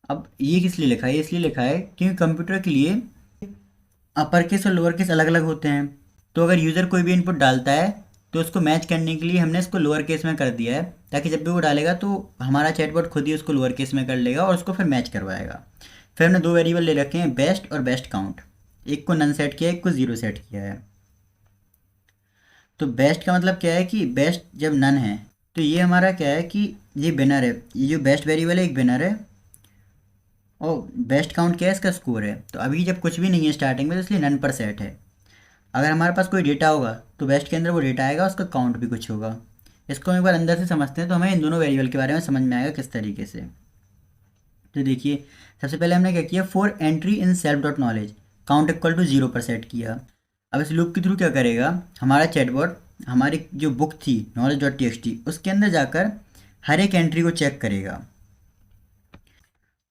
अब ये किस लिए लिखा है, इसलिए लिखा है क्योंकि कंप्यूटर के लिए अपर केस और लोअर केस अलग अलग होते हैं, तो अगर यूज़र कोई भी इनपुट डालता है तो उसको मैच करने के लिए हमने इसको लोअर केस में कर दिया है, ताकि जब भी वो डालेगा तो हमारा चैटबॉट खुद ही उसको लोअर केस में कर लेगा और उसको फिर मैच करवाएगा। फिर हमने दो वेरिएबल ले रखे हैं, बेस्ट और बेस्ट काउंट। एक को नन सेट किया है, एक को 0 सेट किया है। तो बेस्ट का मतलब क्या है कि बेस्ट जब नन है तो ये हमारा क्या है कि ये बिनर है, ये जो बेस्ट वेरिएबल है एक बिनर है, और बेस्ट काउंट क्या है, इसका स्कोर है। तो अभी जब कुछ भी नहीं है स्टार्टिंग में, तो इसलिए नन पर सेट है। अगर हमारे पास कोई डेटा होगा तो बेस्ट के अंदर वो डेटा आएगा, उसका काउंट भी कुछ होगा। इसको हम एक बार अंदर से समझते हैं तो हमें इन दोनों वेरिएबल के बारे में समझ में आएगा किस तरीके से। तो देखिए, सबसे पहले हमने क्या किया, for entry in self dot knowledge count equal to 0 पर सेट किया। अब इस लूप के थ्रू क्या करेगा, हमारा चैटबॉट हमारी जो बुक थी नॉलेज डॉट टी उसके अंदर जाकर हर एक एंट्री को चेक करेगा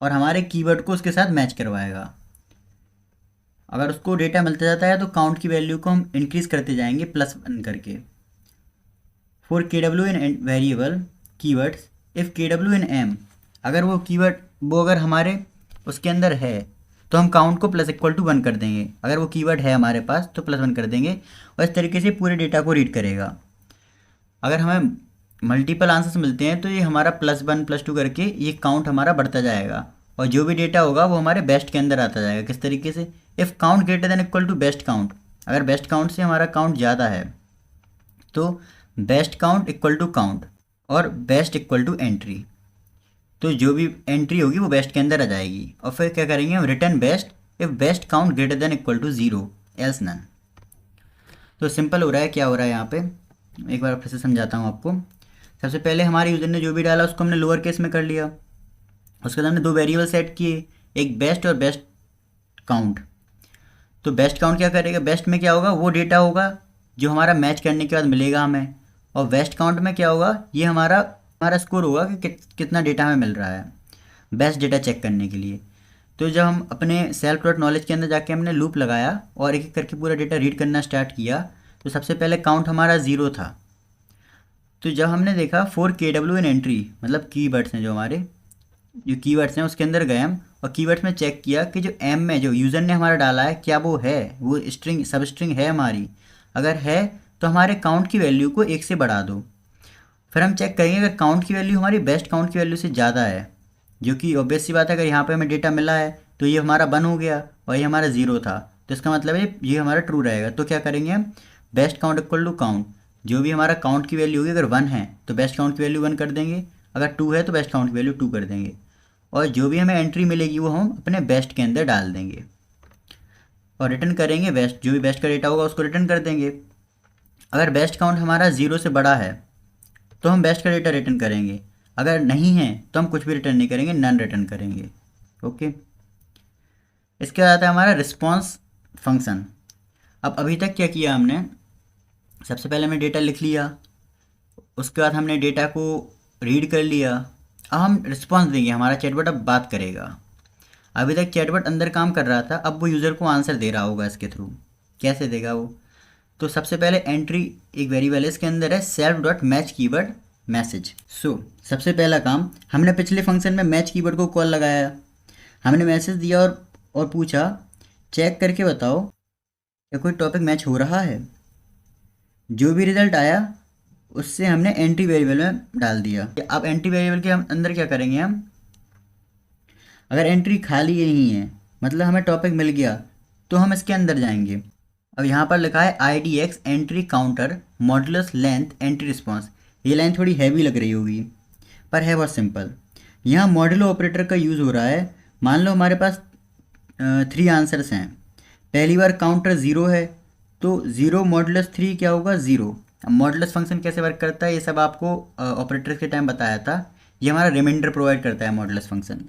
और हमारे कीवर्ड को उसके साथ मैच करवाएगा। अगर उसको डेटा मिलता जाता है तो काउंट की वैल्यू को हम इंक्रीज करते जाएंगे +1 करके। फॉर के W in variable keywords if के डब्ल्यू इन एम, अगर वो कीवर्ड वो अगर हमारे उसके अंदर है तो हम काउंट को +=1 कर देंगे। अगर वो कीवर्ड है हमारे पास तो +1 कर देंगे, और इस तरीके से पूरे डेटा को रीड करेगा। अगर हमें मल्टीपल आंसर्स मिलते हैं तो ये हमारा +1 +2 करके ये काउंट हमारा बढ़ता जाएगा, और जो भी डेटा होगा वो हमारे बेस्ट के अंदर आता जाएगा। किस तरीके से, if count greater than equal to best count, अगर बेस्ट काउंट से हमारा काउंट ज़्यादा है तो best count equal to count और बेस्ट इक्वल टू एंट्री, तो जो भी एंट्री होगी वो बेस्ट के अंदर आ जाएगी। और फिर क्या करेंगे हम, return best if best count greater than equal to 0 else none. तो सिंपल हो रहा है, क्या हो रहा है यहाँ पे, एक बार फिर से समझाता हूँ आपको। सबसे पहले हमारे यूज़र ने जो भी डाला उसको हमने लोअर केस में कर लिया, उसके बाद हमने दो वेरिएबल सेट किए, एक बेस्ट और बेस्ट काउंट। तो बेस्ट काउंट क्या करेगा, बेस्ट में क्या होगा, वो डेटा होगा जो हमारा मैच करने के बाद मिलेगा हमें, और बेस्ट काउंट में क्या होगा, ये हमारा स्कोर होगा कि कितना डेटा हमें मिल रहा है बेस्ट डेटा चेक करने के लिए। तो जब हम अपने सेल्फ डॉट नॉलेज के अंदर जाके हमने लूप लगाया और एक एक करके पूरा डेटा रीड करना स्टार्ट किया, तो सबसे पहले काउंट हमारा 0 था। तो जब हमने देखा फॉर के डब्ल्यू इन एंट्री, मतलब कीवर्ड्स हैं जो हमारे जो कीवर्ड्स हैं उसके अंदर गए हम, और कीवर्ड्स में चेक किया कि जो एम में जो यूज़र ने हमारा डाला है क्या वो है, वो स्ट्रिंग सब स्ट्रिंग है हमारी। अगर है तो हमारे काउंट की वैल्यू को 1 से बढ़ा दो। फिर हम चेक करेंगे अगर काउंट की वैल्यू हमारी बेस्ट काउंट की वैल्यू से ज़्यादा है, जो कि ऑब्वियस सी बात है, अगर यहाँ पे हमें डेटा मिला है तो ये हमारा 1 हो गया और ये हमारा 0 था, तो इसका मतलब है ये हमारा ट्रू रहेगा। तो क्या करेंगे हम, best count equal to count, जो भी हमारा काउंट की वैल्यू होगी, अगर 1 है तो बेस्ट काउंट की वैल्यू 1 कर देंगे, अगर 2 है तो बेस्ट काउंट की वैल्यू 2 कर देंगे, और जो भी हमें एंट्री मिलेगी वो हम अपने बेस्ट के अंदर डाल देंगे और रिटर्न करेंगे बेस्ट, जो भी बेस्ट का डेटा होगा उसको रिटर्न कर देंगे। अगर बेस्ट काउंट हमारा 0 से बड़ा है तो हम बेस्ट का डेटा रिटर्न करेंगे, अगर नहीं है तो हम कुछ भी रिटर्न नहीं करेंगे, नन रिटर्न करेंगे। ओके, इसके बाद आता है हमारा रिस्पॉन्स फंक्शन। अब अभी तक क्या किया हमने, सबसे पहले हमने डेटा लिख लिया, उसके बाद हमने डेटा को रीड कर लिया। अब हम रिस्पॉन्स देंगे, हमारा चैटबॉट अब बात करेगा। अभी तक चैटबॉट अंदर काम कर रहा था, अब वो यूज़र को आंसर दे रहा होगा इसके थ्रू। कैसे देगा वो? तो सबसे पहले एंट्री एक वेरिएबल है, इसके अंदर है self dot match keyword message. So सबसे पहला काम, हमने पिछले फंक्शन में मैच कीवर्ड को कॉल लगाया, हमने मैसेज दिया और पूछा चेक करके बताओ क्या कोई टॉपिक मैच हो रहा है। जो भी रिजल्ट आया उससे हमने एंट्री वेरिएबल में डाल दिया। अब एंट्री वेरिएबल के हम अंदर क्या करेंगे, हम अगर एंट्री खाली नहीं है मतलब हमें टॉपिक मिल गया तो हम इसके अंदर जाएंगे। अब यहाँ पर लिखा है IDX entry counter modulus length entry response. ये लाइन थोड़ी हैवी लग रही होगी पर है बहुत सिंपल। यहाँ मॉड्यूलो ऑपरेटर का यूज़ हो रहा है। मान लो हमारे पास 3 आंसर्स हैं। पहली बार काउंटर 0 है तो 0 मॉडुलस 3 क्या होगा, 0। अब मॉडुलस फंक्शन कैसे वर्क करता है ये सब आपको ऑपरेटर के टाइम बताया था। ये हमारा रिमाइंडर प्रोवाइड करता है मॉडुलस फंक्शन।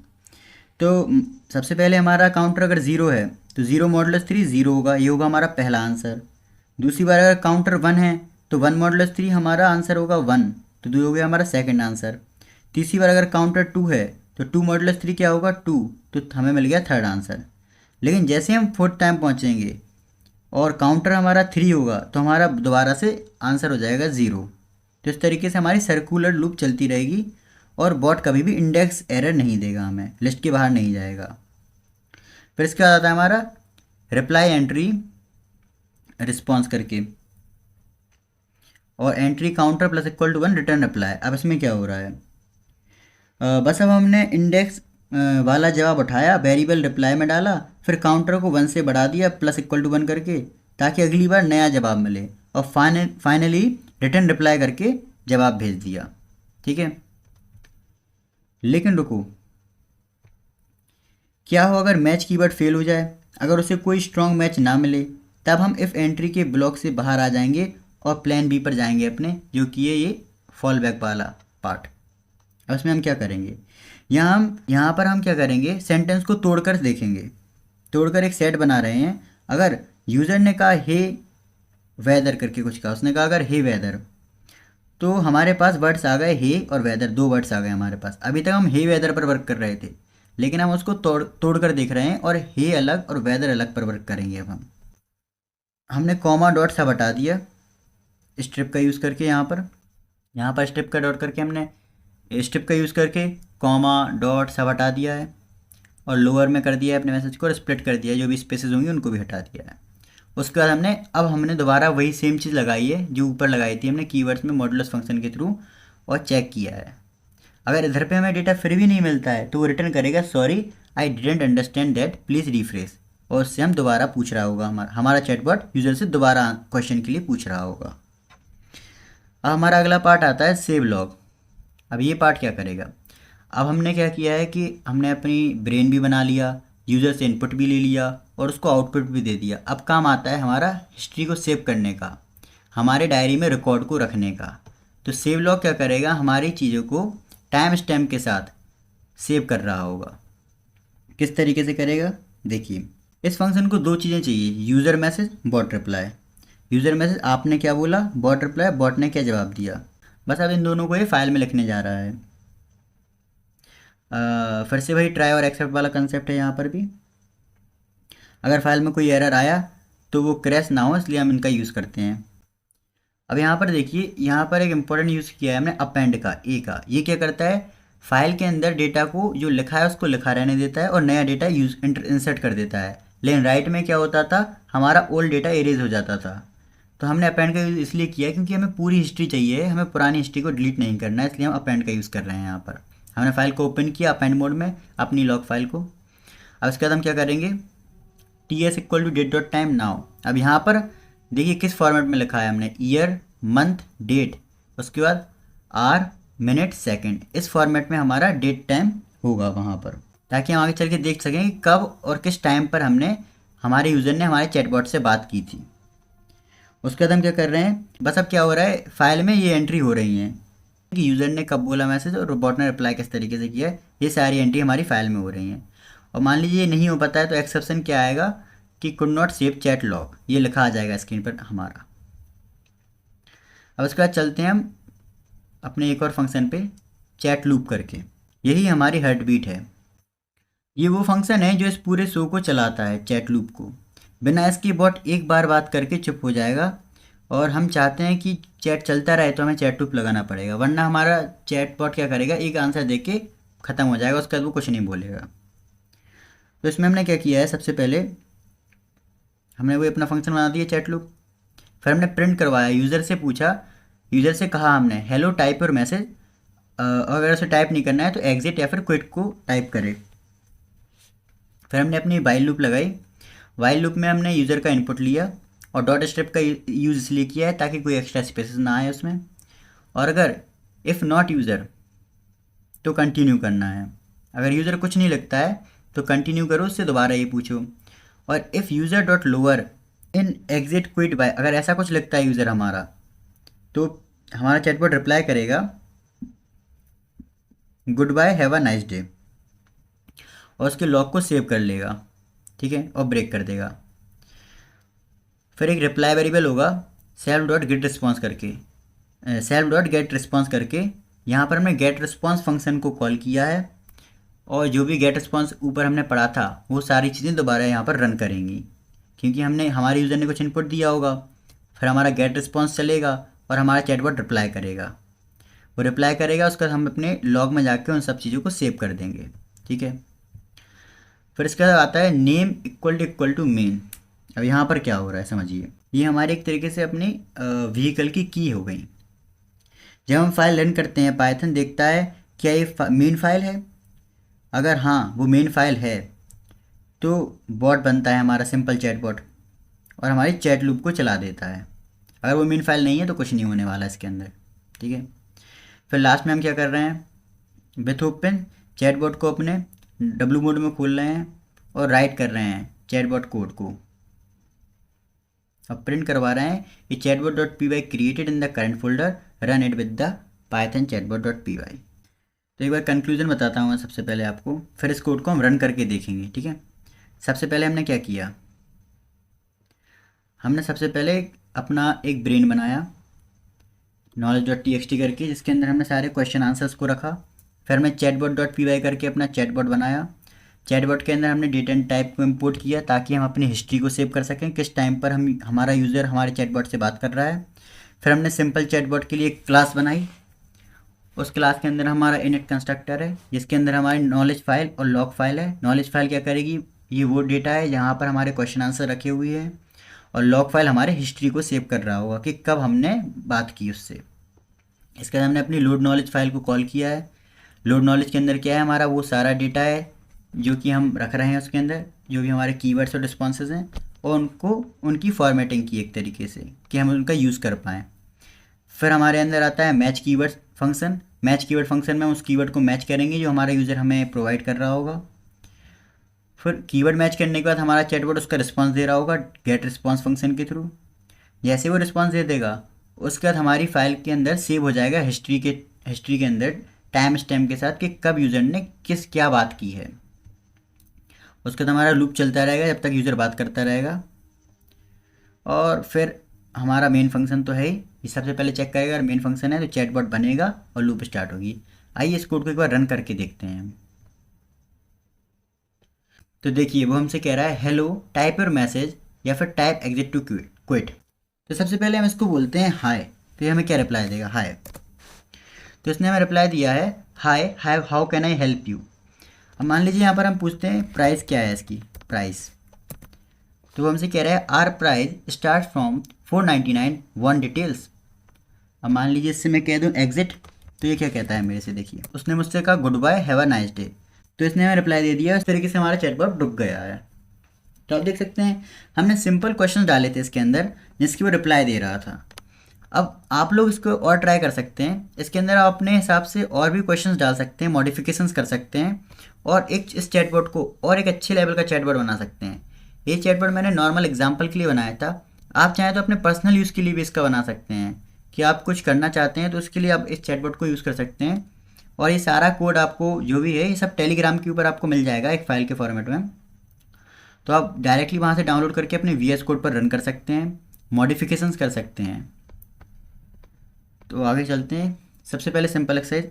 तो सबसे पहले हमारा काउंटर अगर 0 है तो 0 मॉडुलस 3 0 होगा, ये होगा हमारा पहला आंसर। दूसरी बार अगर काउंटर 1 है तो 1 मॉडुलस 3 हमारा आंसर होगा 1, तो 2 हो गया हमारा सेकंड आंसर। तीसरी बार अगर काउंटर 2 है तो 2 मॉडुलस 3 क्या होगा, 2, तो हमें मिल गया थर्ड आंसर। लेकिन जैसे हम फोर्थ टाइम पहुँचेंगे और काउंटर हमारा 3 होगा तो हमारा दोबारा से आंसर हो जाएगा 0। तो इस तरीके से हमारी सर्कुलर लूप चलती रहेगी और बॉट कभी भी इंडेक्स एरर नहीं देगा, हमें लिस्ट के बाहर नहीं जाएगा। फिर इसके बाद आता है हमारा रिप्लाई एंट्री रिस्पॉन्स करके और entry counter plus equal to 1 return reply. अब इसमें क्या हो रहा है, बस अब हमने इंडेक्स वाला जवाब उठाया, वेरिएबल रिप्लाई में डाला, फिर काउंटर को 1 से बढ़ा दिया प्लस इक्वल टू 1 करके ताकि अगली बार नया जवाब मिले, और फाइनली रिटर्न रिप्लाई करके जवाब भेज दिया। ठीक है, लेकिन रुको, क्या हो अगर मैच कीवर्ड फेल हो जाए, अगर उसे कोई स्ट्रॉन्ग मैच ना मिले, तब हम इफ़ एंट्री के ब्लॉक से बाहर आ जाएंगे और प्लान बी पर जाएंगे अपने, जो कि है ये फॉल बैक वाला पार्ट। अब इसमें हम क्या करेंगे, यहाँ पर हम क्या करेंगे, सेंटेंस को तोड़कर देखेंगे। तोड़कर एक सेट बना रहे हैं। अगर यूज़र ने कहा हे वेदर करके कुछ कहा, उसने कहा अगर हे वेदर, तो हमारे पास वर्ड्स आ गए हे और वेदर, 2 वर्ड्स आ गए हमारे पास। अभी तक हम हे वेदर पर वर्क कर रहे थे, लेकिन हम उसको तोड़ कर देख रहे हैं और हे अलग और वेदर अलग पर वर्क करेंगे। अब हमने कॉमा डॉट सब हटा दिया स्ट्रिप का यूज़ करके। यहाँ पर स्ट्रिप का डॉट करके हमने स्ट्रिप का यूज़ करके कॉमा डॉट सब हटा दिया है और लोअर में कर दिया है अपने मैसेज को, और स्प्लिट कर दिया है, जो भी स्पेसेस होंगी उनको भी हटा दिया है। उसके बाद हमने दोबारा वही सेम चीज़ लगाई है जो ऊपर लगाई थी हमने कीवर्ड्स में मॉडुलस फंक्शन के थ्रू, और चेक किया है। अगर इधर पे हमें डेटा फिर भी नहीं मिलता है तो वो रिटर्न करेगा sorry I didn't understand that please refresh, और उससे हम दोबारा पूछ रहा होगा, हमारा चैटबॉट यूज़र से दोबारा क्वेश्चन के लिए पूछ रहा होगा। अब हमारा अगला पार्ट आता है सेव लॉग। अब ये पार्ट क्या करेगा, अब हमने क्या किया है कि हमने अपनी ब्रेन भी बना लिया, यूज़र से इनपुट भी ले लिया और उसको आउटपुट भी दे दिया। अब काम आता है हमारा हिस्ट्री को सेव करने का, हमारे डायरी में रिकॉर्ड को रखने का। तो सेव लॉग क्या करेगा, हमारी चीज़ों को टाइम स्टैम्प के साथ सेव कर रहा होगा। किस तरीके से करेगा, देखिए, इस फंक्शन को 2 चीज़ें चाहिए, user message, bot reply. User message आपने क्या बोला, बॉट रिप्लाई बॉट ने क्या जवाब दिया। बस अब इन दोनों को ये फाइल में लिखने जा रहा है। फिर से वही ट्राई और एक्सेप्ट वाला कंसेप्ट है। यहाँ पर भी अगर फाइल में कोई एरर आया तो वो क्रैश ना हो, इसलिए हम इनका यूज़ करते हैं। अब यहाँ पर देखिए, यहाँ पर एक इम्पॉर्टेंट यूज़ किया है हमने अपेंड का, ए का। ये क्या करता है, फाइल के अंदर डेटा को जो लिखा है उसको लिखा रहने देता है और नया डेटा इंसर्ट कर देता है। लेकिन राइट में क्या होता था, हमारा ओल्ड डेटा एरेज हो जाता था। तो हमने अपेंड का यूज़ इसलिए किया क्योंकि हमें पूरी हिस्ट्री चाहिए, हमें पुरानी हिस्ट्री को डिलीट नहीं करना है, इसलिए हम अपेंड का यूज़ कर रहे हैं। यहाँ पर हमने फाइल को ओपन किया अपेंड मोड में, अपनी लॉग फाइल को। अब इसके बाद हम क्या करेंगे, TS equal to date dot time now. अब यहाँ पर देखिए किस फॉर्मेट में लिखा है हमने, ईयर मंथ डेट, उसके बाद आर मिनट सेकंड, इस फॉर्मेट में हमारा डेट टाइम होगा वहाँ पर, ताकि हम आगे चल के देख सकें कि कब और किस टाइम पर हमारे यूज़र ने हमारे चैटबॉट से बात की थी। उसके बाद हम क्या कर रहे हैं, बस अब क्या हो रहा है, फाइल में ये एंट्री हो रही हैं कि यूज़र ने कब बोला मैसेज और रोबोट ने रिप्लाई किस तरीके से किया है, ये सारी एंट्री हमारी फाइल में हो रही हैं। और मान लीजिए ये नहीं हो पाता है तो एक्सेप्शन क्या आएगा कि could not save chat log, ये लिखा आ जाएगा स्क्रीन पर हमारा। अब उसके बाद चलते हैं हम अपने एक और फंक्शन पे, चैट लूप करके। यही हमारी हार्ट बीट है। ये वो फंक्शन है जो इस पूरे शो को चलाता है, चैट लूप को। बिना इसकी बॉट एक बार बात करके चुप हो जाएगा, और हम चाहते हैं कि चैट चलता रहे तो हमें चैट लूप लगाना पड़ेगा, वरना हमारा चैट बॉट क्या करेगा, एक आंसर दे के ख़त्म हो जाएगा, उसके बाद वो कुछ नहीं बोलेगा। तो इसमें हमने क्या किया है, सबसे पहले हमने वो अपना फंक्शन बना दिया चैट लूप। फिर हमने प्रिंट करवाया, यूज़र से पूछा, यूज़र से कहा हमने हेलो टाइप और मैसेज, अगर उसे टाइप नहीं करना है तो एग्जिट या फिर क्विट को टाइप करे। फिर हमने अपनी वाइल लूप लगाई। वाइल लूप में हमने यूज़र का इनपुट लिया, और डॉट स्ट्रिप का यूज़ इसलिए किया है ताकि कोई एक्स्ट्रा स्पेसेस ना आए उसमें। और अगर इफ़ नॉट यूज़र तो कंटिन्यू करना है। अगर यूज़र कुछ नहीं लगता है तो कंटिन्यू करो, उससे दोबारा ये पूछो। और if user dot lower in exit quit bye, अगर ऐसा कुछ लगता है यूज़र हमारा, तो हमारा चैटबॉट रिप्लाई करेगा good bye have a nice day, और उसके लॉग को सेव कर लेगा, ठीक है, और ब्रेक कर देगा। फिर एक रिप्लाई वेरिएबल होगा सेल्फ डॉट गेट रिस्पॉन्स करके, सेल्फ डॉट गेट रिस्पॉन्स करके। यहाँ पर हमने गेट रिस्पॉन्स फंक्शन को कॉल किया है, और जो भी गेट रिस्पॉन्स ऊपर हमने पढ़ा था वो सारी चीज़ें दोबारा यहाँ पर रन करेंगी, क्योंकि हमने हमारे यूज़र ने कुछ इनपुट दिया होगा। फिर हमारा गेट रिस्पॉन्स चलेगा और हमारा चैटबॉट रिप्लाई करेगा। वो रिप्लाई करेगा, उसका हम अपने लॉग में जाके उन सब चीज़ों को सेव कर देंगे, ठीक है। फिर इसके बाद आता है नेम इक्वल टू मेन। अब यहाँ पर क्या हो रहा है समझिए, ये हमारे एक तरीके से अपनी व्हीकल की हो गई। जब हम फाइल रन करते हैं, पाइथन देखता है क्या ये मेन फाइल है। अगर हाँ वो मेन फाइल है तो बॉट बनता है हमारा सिंपल चैट बॉट, और हमारी चैट लूप को चला देता है। अगर वो मेन फाइल नहीं है तो कुछ नहीं होने वाला इसके अंदर, ठीक है। फिर लास्ट में हम क्या कर रहे हैं, विथ ओपन चैट बॉट को अपने डब्ल्यू मोड में खोल रहे हैं और राइट कर रहे हैं चैट बॉट कोड को। अब प्रिंट करवा रहे हैं ये chatbot dot P Y created in the current folder, run it with the Python chatbot dot P Y. तो एक बार कंक्लूजन बताता हूँ मैं सबसे पहले आपको, फिर इस कोड को हम रन करके देखेंगे, ठीक है। सबसे पहले हमने क्या किया, हमने सबसे पहले अपना एक ब्रेन बनाया knowledge dot T X T करके, जिसके अंदर हमने सारे क्वेश्चन आंसर्स को रखा। फिर हमने चैटबॉट डॉट पी वाई करके अपना चैटबॉट बनाया। चैटबॉट के अंदर हमने डेट एंड टाइप को इंपोर्ट किया ताकि हम अपनी हिस्ट्री को सेव कर सकें, किस टाइम पर हम हमारा यूज़र हमारे चैटबॉट से बात कर रहा है। फिर हमने सिंपल चैटबॉट के लिए एक क्लास बनाई। उस क्लास के अंदर हमारा इनिट कंस्ट्रक्टर है, जिसके अंदर हमारी नॉलेज फाइल और लॉग फाइल है। नॉलेज फाइल क्या करेगी, ये वो डेटा है जहाँ पर हमारे क्वेश्चन आंसर रखे हुए हैं, और लॉग फाइल हमारे हिस्ट्री को सेव कर रहा होगा कि कब हमने बात की उससे। इसके बाद हमने अपनी लोड नॉलेज फाइल को कॉल किया है। लोड नॉलेज के अंदर क्या है, हमारा वो सारा डेटा है जो कि हम रख रहे हैं उसके अंदर, जो भी हमारे कीवर्ड्स और रिस्पॉन्सेज हैं, और उनको उनकी फॉर्मेटिंग की एक तरीके से कि हम उनका यूज़ कर पाएँ। फिर हमारे अंदर आता है match keyword function. Match keyword function में उस कीवर्ड को मैच करेंगे जो हमारा यूज़र हमें प्रोवाइड कर रहा होगा। फिर कीवर्ड मैच करने के बाद हमारा चैटबॉट उसका रिस्पॉन्स दे रहा होगा गेट रिस्पॉन्स फंक्शन के थ्रू। जैसे वो रिस्पॉन्स दे देगा, उसके बाद हमारी फाइल के अंदर सेव हो जाएगा हिस्ट्री के अंदर टाइम स्टैम्प के साथ कि कब यूज़र ने किस क्या बात की है। उसके बाद हमारा लूप चलता रहेगा जब तक यूज़र बात करता रहेगा। और फिर हमारा मेन फंक्शन तो है ही, ये सबसे पहले चेक करेगा अगर मेन फंक्शन है तो चैटबॉट बनेगा और लूप स्टार्ट होगी। आइए इस कोड को एक बार रन करके देखते हैं। तो देखिए वो हमसे कह रहा है हेलो टाइप योर मैसेज या फिर टाइप एग्जिट टू क्विट। तो सबसे पहले हम इसको बोलते हैं हाय, तो ये हमें क्या रिप्लाई देगा, हाय। तो इसने हमें रिप्लाई दिया है hi how can I help you. अब मान लीजिए यहाँ पर हम पूछते हैं प्राइस क्या है इसकी, प्राइस। तो वो हमसे कह रहा है are price start from 499 one details. अब मान लीजिए इससे मैं कह दूँ एग्जिट, तो ये क्या कहता है मेरे से, देखिए उसने मुझसे कहा good bye have a nice day, तो इसने हमें रिप्लाई दे दिया। इस तरीके से हमारा चैटबॉट रुक गया है। तो आप देख सकते हैं हमने सिंपल क्वेश्चन डाले थे इसके अंदर जिसकी वो रिप्लाई दे रहा था। अब आप लोग इसको और ट्राई कर सकते हैं, इसके अंदर आप अपने हिसाब से और भी क्वेश्चंस डाल सकते हैं, मॉडिफिकेशंस कर सकते हैं, और एक इस चैटबॉट को और एक अच्छे लेवल का चैटबॉट बना सकते हैं। ये चैटबॉट मैंने नॉर्मल एग्जांपल के लिए बनाया था, आप चाहें तो अपने पर्सनल यूज़ के लिए भी इसका बना सकते हैं कि आप कुछ करना चाहते हैं तो उसके लिए आप इस चैटबॉट को यूज़ कर सकते हैं। और ये सारा कोड आपको जो भी है ये सब टेलीग्राम के ऊपर आपको मिल जाएगा एक फ़ाइल के फॉर्मेट में, तो आप डायरेक्टली वहाँ से डाउनलोड करके अपने VS कोड पर रन कर सकते हैं, मॉडिफिकेशंस कर सकते हैं। तो आगे चलते हैं। सबसे पहले सिंपल एक्सरसाइज,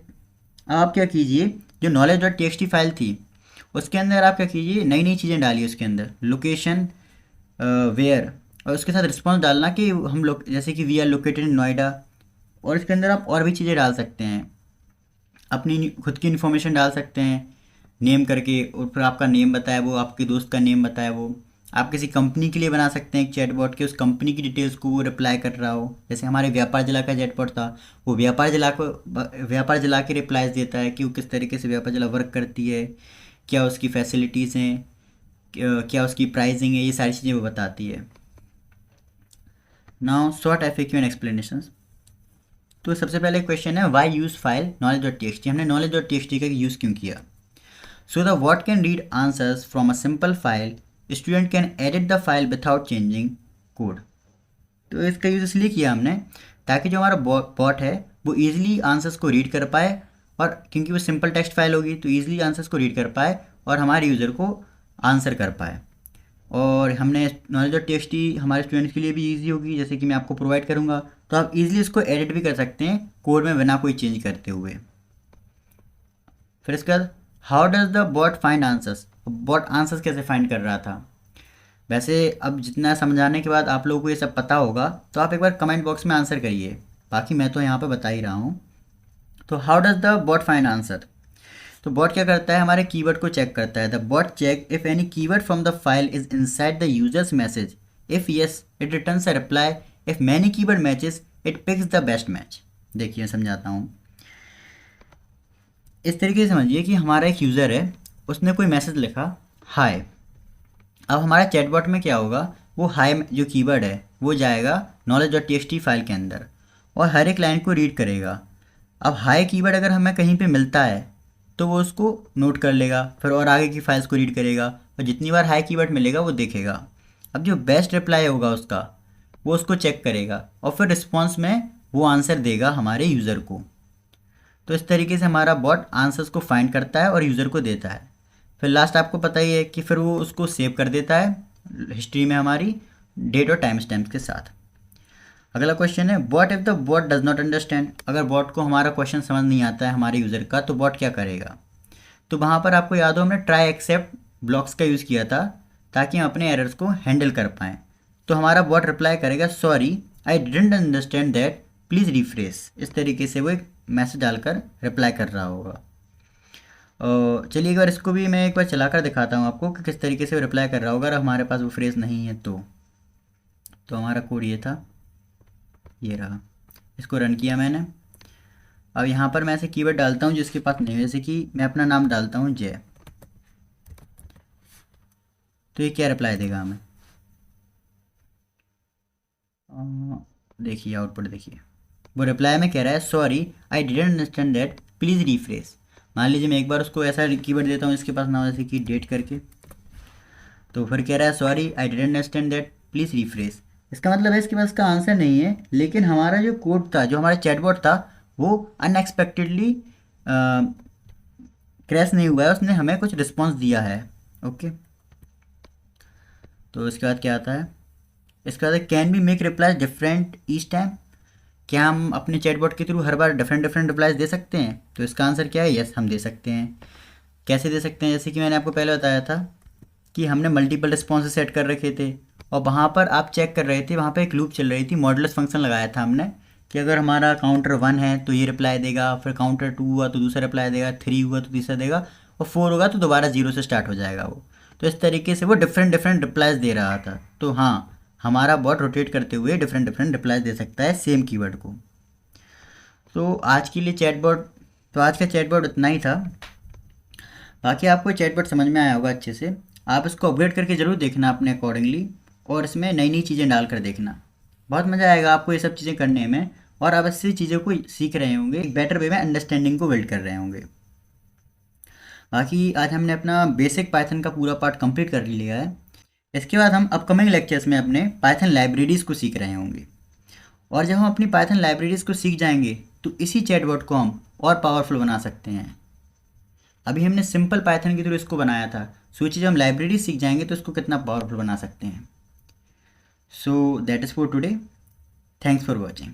अब आप क्या कीजिए, जो knowledge dot T X T file थी उसके अंदर आप क्या कीजिए, नई नई चीज़ें डालिए उसके अंदर, लोकेशन, वेयर, और उसके साथ रिस्पॉन्स डालना कि हम लोग जैसे कि we are located in Noida. और इसके अंदर आप और भी चीज़ें डाल सकते हैं, अपनी खुद की इन्फॉर्मेशन डाल सकते हैं नेम करके, और फिर आपका नेम बताया वो, आपके दोस्त का नेम बताया वो। आप किसी कंपनी के लिए बना सकते हैं एक चैटबॉट के, उस कंपनी की डिटेल्स को वो रिप्लाई कर रहा हो। जैसे हमारे व्यापार जिला का चैटबॉट था, वो व्यापार जिला के रिप्लाईज देता है कि वो किस तरीके से व्यापार जिला वर्क करती है, क्या उसकी फैसिलिटीज़ हैं, क्या उसकी प्राइसिंग है, ये सारी चीज़ें वो बताती है। Now short FAQ and explanations. तो सबसे पहले क्वेश्चन है, why use file knowledge dot T X T, हमने knowledge dot T X T का यूज़ क्यों किया। So the bot can read answers from a simple file. Student can edit the file without changing code. तो इसका use इसलिए किया हमने ताकि जो हमारा बॉट है वो ईजिली आंसर्स को रीड कर पाए, और क्योंकि वो सिंपल टेक्स्ट फाइल होगी तो ईजिली आंसर्स को रीड कर पाए और हमारे यूज़र को आंसर कर पाए। और हमने knowledge dot T X T हमारे स्टूडेंट्स के लिए भी ईजी होगी, जैसे कि मैं आपको प्रोवाइड करूँगा, तो आप ईजिली इसको एडिट भी कर सकते हैं कोड में बिना कोई चेंज करते हुए। फिर इसके बाद, how does the bot find answers, bot answers कैसे फाइंड कर रहा था। वैसे अब जितना समझाने के बाद आप लोगों को ये सब पता होगा, तो आप एक बार कमेंट बॉक्स में आंसर करिए, बाकी मैं तो यहाँ पे बता ही रहा हूँ। तो how does the bot find answer, तो बॉट क्या करता है, हमारे कीवर्ड को चेक करता है। The bot check if any keyword from the file is inside the user's message, if yes it returns a reply, if many keyword matches it picks the best match. देखिए समझाता हूँ, इस तरीके से समझिए कि हमारा एक यूज़र है, उसने कोई मैसेज लिखा हाय। अब हमारा चैटबॉट में क्या होगा, वो हाय जो कीवर्ड है वो जाएगा knowledge dot T X T file के अंदर और हर एक लाइन को रीड करेगा। अब हाय कीवर्ड अगर हमें कहीं पे मिलता है तो वो उसको नोट कर लेगा, फिर और आगे की फाइल्स को रीड करेगा, और जितनी बार हाय कीवर्ड मिलेगा वो देखेगा। अब जो बेस्ट रिप्लाई होगा उसका, वो उसको चेक करेगा और फिर रिस्पॉन्स में वो आंसर देगा हमारे यूज़र को। तो इस तरीके से हमारा बॉट आंसर्स को फाइंड करता है और यूज़र को देता है। फिर लास्ट आपको पता ही है कि फिर वो उसको सेव कर देता है हिस्ट्री में हमारी डेट और टाइम स्टैम्प्स के साथ। अगला क्वेश्चन है, what if the bot does not understand, अगर बॉट को हमारा क्वेश्चन समझ नहीं आता है हमारे यूज़र का, तो बॉट क्या करेगा। तो वहाँ पर आपको याद हो हमने ट्राई एक्सेप्ट ब्लॉक्स का यूज़ किया था ताकि हम अपने एरर्स को हैंडल कर पाएँ। तो हमारा बॉट रिप्लाई करेगा, sorry I didn't understand that, please refresh. इस तरीके से वो एक मैसेज डालकर रिप्लाई कर रहा होगा। चलिए एक बार इसको भी मैं एक बार चला कर दिखाता हूँ आपको कि किस तरीके से वो रिप्लाई कर रहा होगा अगर हमारे पास वो फ्रेज़ नहीं है तो हमारा कोड ये था, ये रहा, इसको रन किया मैंने। अब यहाँ पर मैं ऐसे कीवर्ड डालता हूँ जिसके पास नहीं है, जैसे कि मैं अपना नाम डालता हूँ जय, तो ये क्या रिप्लाई देगा हमें, देखिए आउटपुट देखिए, वो रिप्लाई में कह रहा है sorry I didn't understand that, please refresh. मान लीजिए मैं एक बार उसको ऐसा कीवर्ड देता हूँ इसके पास ना हो, जैसे कि डेट करके, तो फिर कह रहा है sorry I didn't understand that, please refresh. इसका मतलब है इसके पास का आंसर नहीं है, लेकिन हमारा जो कोड था, जो हमारा चैटबॉट था, वो अनएक्सपेक्टेडली क्रैश नहीं हुआ है, उसने हमें कुछ रिस्पॉन्स दिया है। ओके, तो इसके बाद क्या आता है, इसके बाद can be make replies different each time, क्या हम अपने चैटबॉट के थ्रू हर बार डिफरेंट रिप्लाईज दे सकते हैं। तो इसका आंसर क्या है, यस हम दे सकते हैं। कैसे दे सकते हैं, जैसे कि मैंने आपको पहले बताया था कि हमने मल्टीपल रिस्पॉन्सेज सेट कर रखे थे और वहाँ पर आप चेक कर रहे थे, वहाँ पर एक लूप चल रही थी, मॉडुलस फंक्शन लगाया था हमने कि अगर हमारा काउंटर 1 है तो ये रिप्लाई देगा, फिर काउंटर 2 हुआ तो दूसरा रिप्लाई देगा, 3 हुआ तो तीसरा देगा, और 4 होगा तो दोबारा 0 से स्टार्ट हो जाएगा वो। तो इस तरीके से वो डिफरेंट रिप्लाईज दे रहा था। तो हाँ, हमारा बॉट रोटेट करते हुए डिफरेंट रिप्लाईज दे सकता है सेम कीवर्ड को। तो आज के लिए चैटबॉट, तो आज का चैटबॉट इतना ही था। बाकी आपको चैटबॉट समझ में आया होगा अच्छे से। आप इसको अपग्रेड करके ज़रूर देखना अपने अकॉर्डिंगली, और इसमें नई नई चीज़ें डाल कर देखना, बहुत मज़ा आएगा आपको ये सब चीज़ें करने में, और आप ऐसी चीज़ों को सीख रहे होंगे, एक बेटर वे में अंडरस्टैंडिंग को बिल्ड कर रहे होंगे। बाकी आज हमने अपना बेसिक पाइथन का पूरा पार्ट कंप्लीट कर लिया है। इसके बाद हम अपकमिंग लेक्चर्स में अपने पाइथन लाइब्रेरीज़ को सीख रहे होंगे, और जब हम अपनी पाइथन लाइब्रेरीज़ को सीख जाएंगे तो इसी चैटबॉट को हम और पावरफुल बना सकते हैं। अभी हमने सिंपल पाइथन के थ्रू इसको बनाया था, सोचिए जब हम लाइब्रेरी सीख जाएंगे तो इसको कितना पावरफुल बना सकते हैं। So that is for today, thanks for watching.